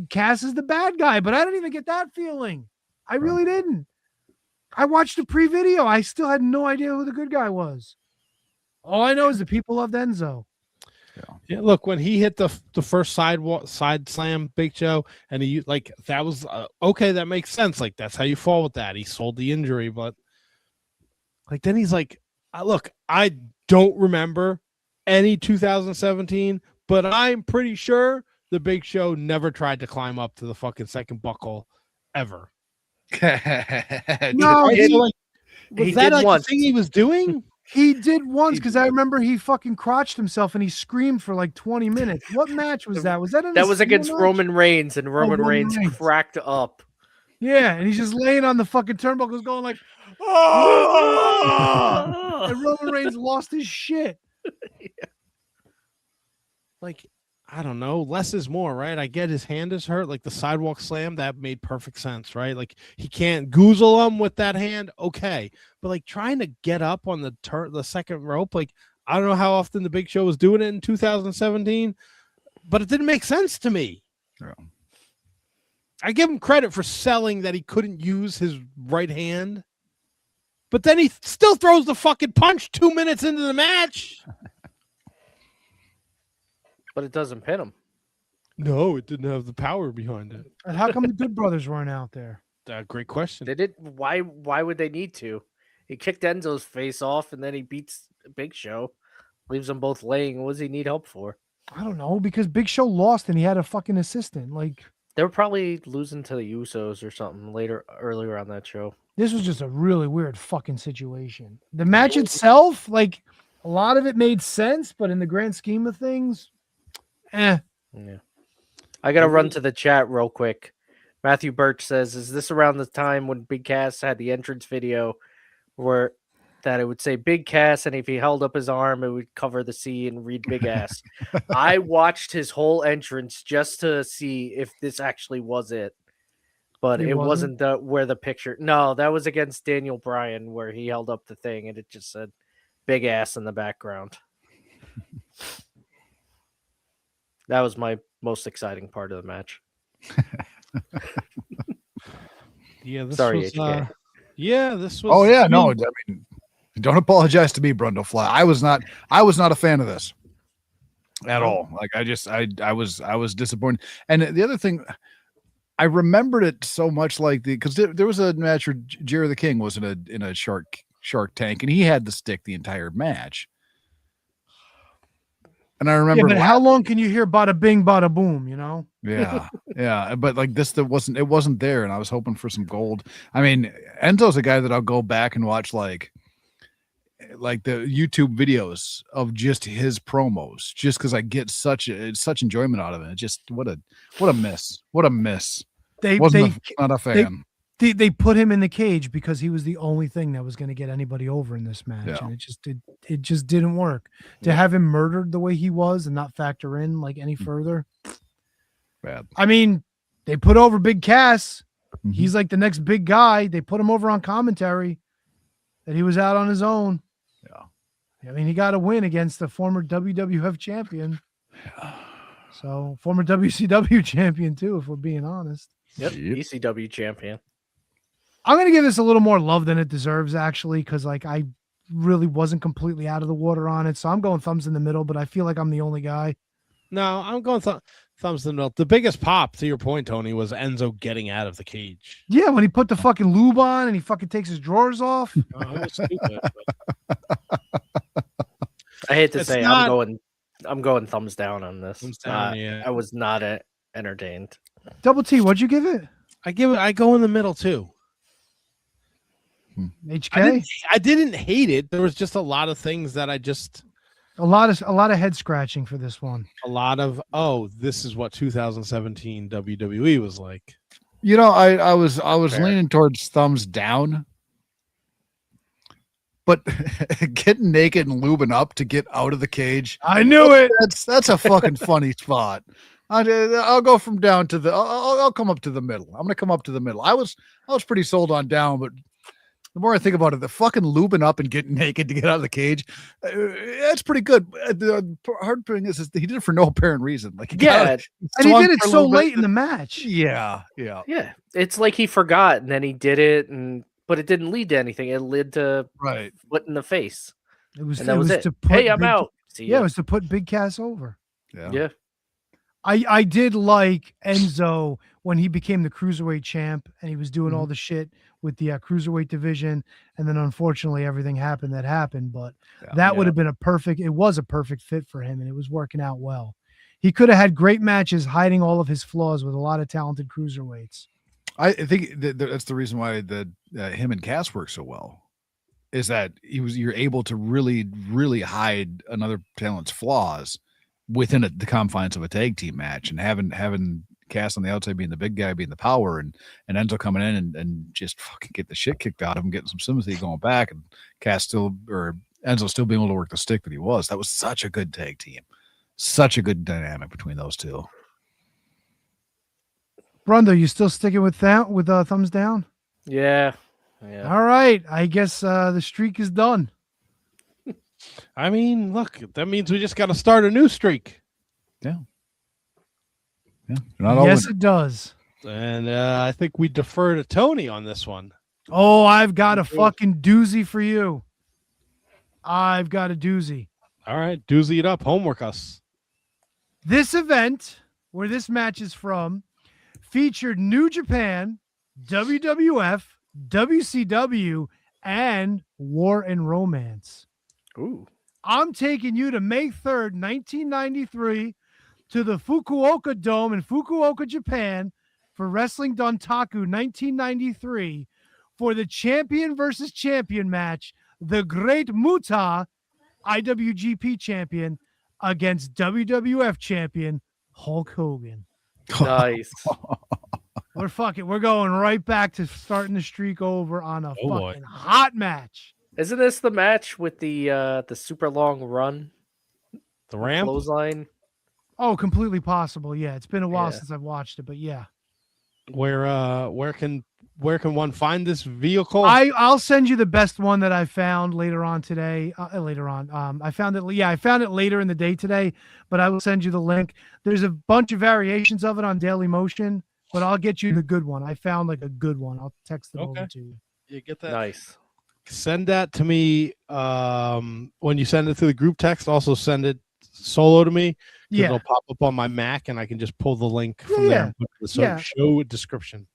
Cass is the bad guy. But I didn't even get that feeling. I really didn't. I watched the pre-video. I still had no idea who the good guy was. All I know is the people loved Enzo. Yeah, look, when he hit the first side slam, Big Show, and he like that was okay. That makes sense. Like that's how you fall with that. He sold the injury, but like then he's like, look, I don't remember any 2017, but I'm pretty sure the Big Show never tried to climb up to the fucking second buckle ever. No, was he that did like once. the thing he was doing? He did once because I remember he fucking crotched himself and he screamed for like 20 minutes. What match was that? Was that That was against match? Roman Reigns, and Roman Roman Reigns Reigns. cracked up. Yeah, and he's just laying on the fucking turnbuckles going like, and Roman Reigns lost his shit. Like, I don't know, less is more, right? I get his hand is hurt, like the sidewalk slam, that made perfect sense, right? Like he can't goozle him with that hand, okay. But like trying to get up on the second rope, like I don't know how often the Big Show was doing it in 2017, but it didn't make sense to me. Yeah. I give him credit for selling that he couldn't use his right hand, but then he still throws the fucking punch 2 minutes into the match. But it doesn't pin him. No, it didn't have the power behind it. And how come the Good Brothers weren't out there? Great question. They did. Why would they need to? He kicked Enzo's face off, and then he beats Big Show, leaves them both laying. What does he need help for? I don't know, because Big Show lost and he had a fucking assistant. Like They were probably losing to the Usos or something earlier on that show. this was just a really weird fucking situation. The match itself, like a lot of it made sense, but in the grand scheme of things, Yeah. I gotta run to the chat real quick. Matthew Birch says, "Is this around the time when Big Cass had the entrance video where that it would say Big Cass, and if he held up his arm, it would cover the C and read Big Ass?" I watched his whole entrance just to see if this actually was it, but it wasn't where the picture. No, that was against Daniel Bryan where he held up the thing and it just said Big Ass in the background. That was my most exciting part of the match. Yeah, this Sorry, was, HK. this was. Oh yeah, no, I mean, don't apologize to me, Brundlefly. I was not a fan of this at all. Like I was disappointed. And the other thing, I remembered it so much like because there was a match where Jerry the King was in a Shark Tank, and he had the stick the entire match. And I remember, but how long can you hear bada bing, bada boom, you know? Yeah. But like this, it wasn't there. And I was hoping for some gold. I mean, Enzo's a guy that I'll go back and watch like the YouTube videos of just his promos, just because I get such enjoyment out of it. Just what a miss. What a miss. Not a fan. They put him in the cage because he was the only thing that was going to get anybody over in this match, and it just didn't work. To have him murdered the way he was and not factor in like any further, bad. I mean, they put over Big Cass. Mm-hmm. He's like the next big guy. They put him over on commentary that he was out on his own. Yeah, I mean, he got a win against the former WWF champion. Yeah. So former WCW champion too, if we're being honest. Yep. ECW champion. I'm going to give this a little more love than it deserves, actually, because like I really wasn't completely out of the water on it. So I'm going thumbs in the middle, but I feel like I'm the only guy. No, I'm going thumbs in the middle. The biggest pop, to your point, Tony, was Enzo getting out of the cage. Yeah, when he put the fucking lube on and he fucking takes his drawers off. Oh, it was stupid, I hate to say I'm going thumbs down on this. Thumbs down, yeah. I was not entertained. Double T, what'd you give it? I go in the middle too. HK? I didn't hate it. There was just a lot of things that I just a lot of head scratching for this one. A lot of this is what 2017 WWE was like. You know, I was leaning towards thumbs down. But getting naked and lubing up to get out of the cage. I knew it. That's a fucking funny spot. I'll go from down to I'll come up to the middle. I'm going to come up to the middle. I was pretty sold on down, but the more I think about it, the fucking lubing up and getting naked to get out of the cage, that's pretty good. The hard thing is he did it for no apparent reason. Like, and he did it so late in the match. Yeah. It's like he forgot, and then he did it, but it didn't lead to anything. It led to foot in the face. It was it. To put I'm out. It was to put Big Cass over. Yeah. I did like Enzo when he became the cruiserweight champ and he was doing all the shit with the cruiserweight division. And then unfortunately everything happened that happened, but that would have been it was a perfect fit for him and it was working out well. He could have had great matches hiding all of his flaws with a lot of talented cruiserweights. I think that's the reason why him and Cass work so well, is that you're able to really, really hide another talent's flaws within the confines of a tag team match, and having Cass on the outside being the big guy, being the power, and Enzo coming in and just fucking get the shit kicked out of him, getting some sympathy going back, and Enzo still being able to work the stick that he was. That was such a good tag team. Such a good dynamic between those two. Brundo, you still sticking with that with thumbs down? Yeah. All right. I guess the streak is done. I mean, look, that means we just got to start a new streak. Yeah. Yes, it does. And I think we defer to Tony on this one. Oh, I've got a fucking doozy for you. I've got a doozy. All right, doozy it up. Homework us. This event, where this match is from, featured New Japan, WWF, WCW, and War and Romance. Ooh. I'm taking you to May 3rd, 1993, to the Fukuoka Dome in Fukuoka, Japan, for Wrestling Dontaku 1993 for the champion versus champion match, the Great Muta, IWGP champion, against WWF champion Hulk Hogan. Nice. We're going right back to starting the streak over on a fucking hot match. Isn't this the match with the super long run? The ramp? Clothesline? Oh, completely possible. Yeah, it's been a while since I've watched it, but yeah. Where can one find this vehicle? I'll send you the best one that I found later on today. I found it. Yeah, I found it later in the day today, but I will send you the link. There's a bunch of variations of it on Daily Motion, but I'll get you the good one. I found like a good one. I'll text it over to you. You get that? Nice. Send that to me when you send it through the group text. Also send it solo to me. Yeah, it'll pop up on my Mac, and I can just pull the link from there. So show description.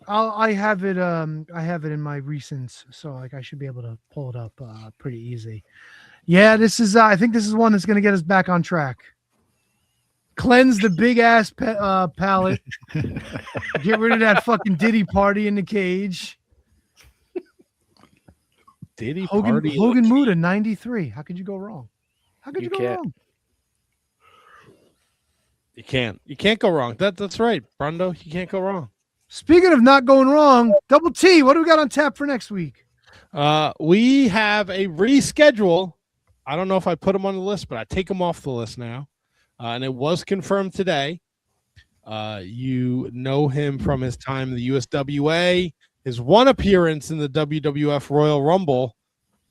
I have it. I have it in my recents, so like I should be able to pull it up pretty easy. Yeah, this is. I think this is one that's going to get us back on track. Cleanse the big ass palate. Get rid of that fucking Diddy party in the cage. Diddy Hogan Muta 93. How could you go wrong? How could you go wrong? You can't go wrong. That's right, Brundo. You can't go wrong. Speaking of not going wrong, Double T, what do we got on tap for next week? We have a reschedule. I don't know if I put him on the list, but I take him off the list now. And it was confirmed today. You know him from his time in the USWA, his one appearance in the WWF Royal Rumble.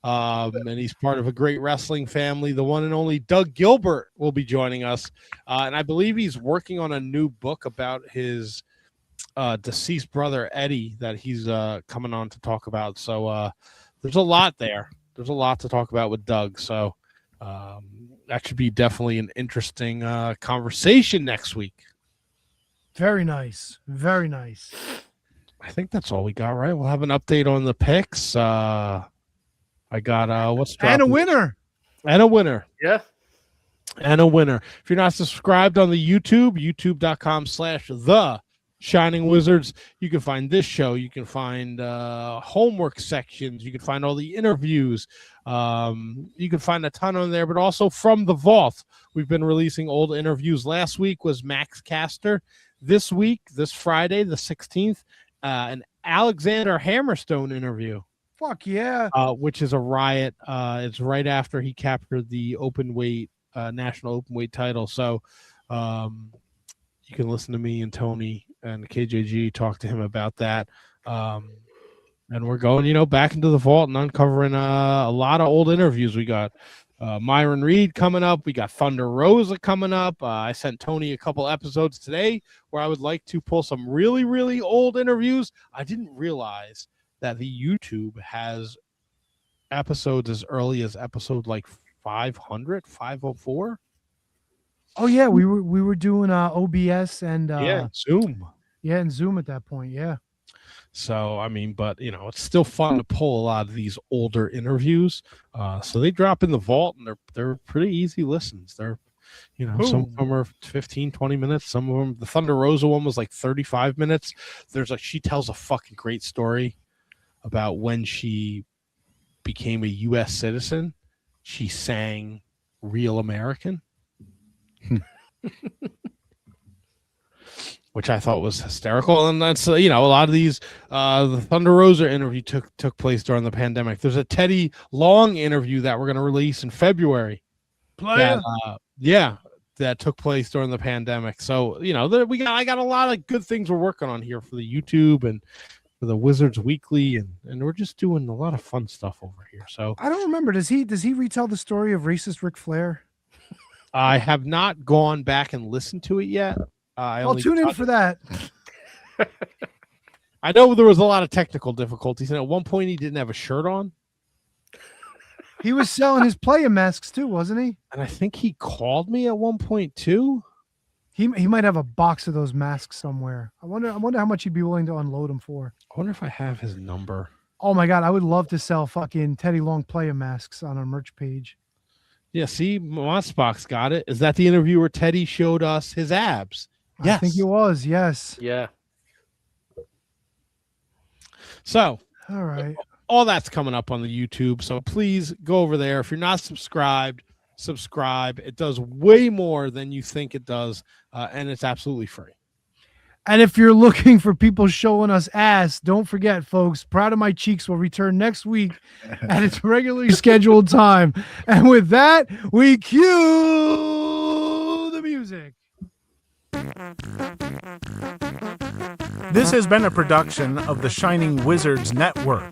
And he's part of a great wrestling family. The one and only Doug Gilbert will be joining us. And I believe he's working on a new book about his deceased brother, Eddie, that he's coming on to talk about. So there's a lot there. There's a lot to talk about with Doug. So that should be definitely an interesting conversation next week. Very nice. Very nice. I think that's all we got, right? We'll have an update on the picks. I got what's dropping? And a winner. And a winner. Yeah. And a winner. If you're not subscribed on the youtube.com/The Shining Wizards, you can find this show. You can find homework sections. You can find all the interviews. You can find a ton on there, but also from the vault. We've been releasing old interviews. Last week was Max Caster. This week, this Friday, the 16th, an Alexander Hammerstone interview. Fuck yeah. Which is a riot. It's right after he captured the open weight, national open weight title. So you can listen to me and Tony and KJG talk to him about that. And we're going, back into the vault and uncovering a lot of old interviews. We got Myron Reed coming up. We got Thunder Rosa coming up. I sent Tony a couple episodes today where I would like to pull some really, really old interviews. I didn't realize that the YouTube has episodes as early as episode like 500, 504. Oh yeah, we were doing OBS and Zoom. Yeah, and Zoom at that point. Yeah. So I mean, but it's still fun to pull a lot of these older interviews. So they drop in the vault, and they're pretty easy listens. They're some of them are 15, 20 minutes. Some of them, the Thunder Rosa one was like 35 minutes. She tells a fucking great story about when she became a U.S. citizen. She sang Real American, which I thought was hysterical. And that's, a lot of these, the Thunder Rosa interview took place during the pandemic. There's a Teddy Long interview that we're going to release in February. That took place during the pandemic. So, I got a lot of good things we're working on here for the YouTube and for the Wizards Weekly, and we're just doing a lot of fun stuff over here. So I don't remember. Does he retell the story of racist Ric Flair? I have not gone back and listened to it yet. I'll tune in for that. I know there was a lot of technical difficulties, and at one point he didn't have a shirt on. He was selling his player masks too, wasn't he? And I think he called me at one point too. He might have a box of those masks somewhere. I wonder how much he'd be willing to unload them for. I wonder if I have his number. Oh my God, I would love to sell fucking Teddy Long player masks on our merch page. Yeah, see, Mossbox got it. Is that the interview where Teddy showed us his abs? Yes. I think it was, yes. Yeah. So, all right. All that's coming up on the YouTube. So please go over there. If you're not subscribed, subscribe. It does way more than you think it does. And it's absolutely free. And if you're looking for people showing us ass, don't forget, folks, Proud of My Cheeks will return next week at its regularly scheduled time. And with that, we cue the music. This has been a production of the Shining Wizards Network.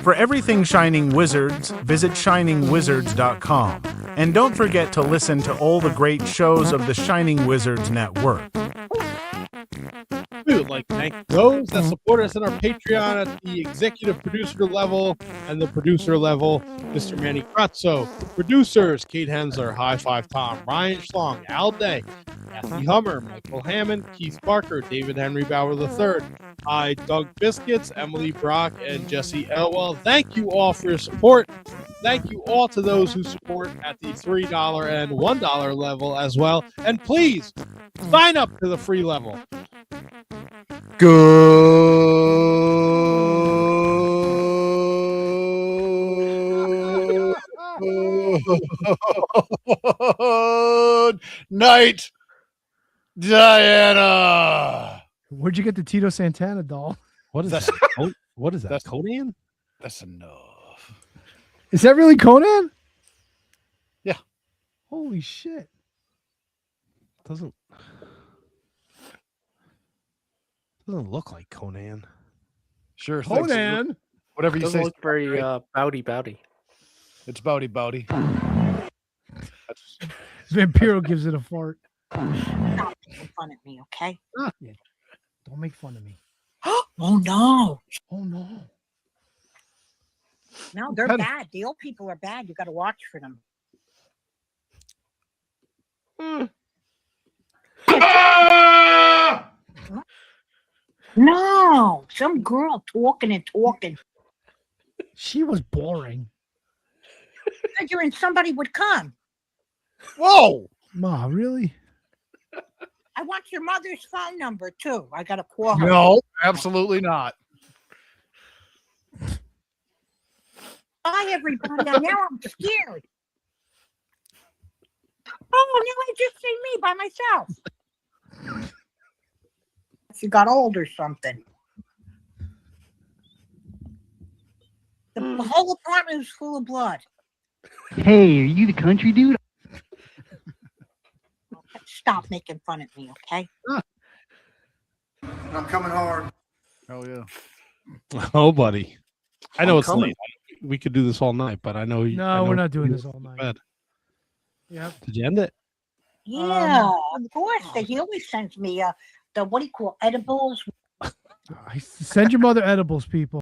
For everything Shining Wizards, visit shiningwizards.com. And don't forget to listen to all the great shows of the Shining Wizards Network. We would like to thank those that support us on our Patreon at the executive producer level and the producer level. Mr. Manny Russo, producers, Kate Hensler, High Five Tom, Ryan Schlong, Al Day, Kathy Hummer, Michael Hammond, Keith Barker, David Henry Bauer III, I, Doug Biscuits, Emily Brock, and Jesse Elwell. Thank you all for your support. Thank you all to those who support at the $3 and $1 level as well. And please sign up to the free level. Good night, Diana. Where'd you get the Tito Santana doll? What is that? What is that? That's Conan? That's enough. Is that really Conan? Yeah. Holy shit. Doesn't look like Conan. Sure. Conan. Thanks. Whatever you Doesn't say. look very bowdy. It's bowdy. Vampiro gives it a fart. Stop making fun of me, okay? Yeah. Don't make fun of me. Oh no. Oh no. No, they're bad. The old people are bad. You got to watch for them. No, some girl talking and talking. She was boring. Figuring somebody would come. Whoa. Ma, really? I want your mother's phone number too. I got to call her. No, absolutely not. Bye, everybody. Now I'm scared. Oh, now I just see me by myself. She got old or something. The whole apartment was full of blood. Hey, are you the country dude? Stop making fun of me, okay? I'm coming hard. Hell yeah. Oh, buddy. I know it's late. We could do this all night, but I know. No, we're not doing this all night. Bed. Yep. Did you end it? Yeah, of course. He always sends me the what do you call edibles? Send your mother edibles, people.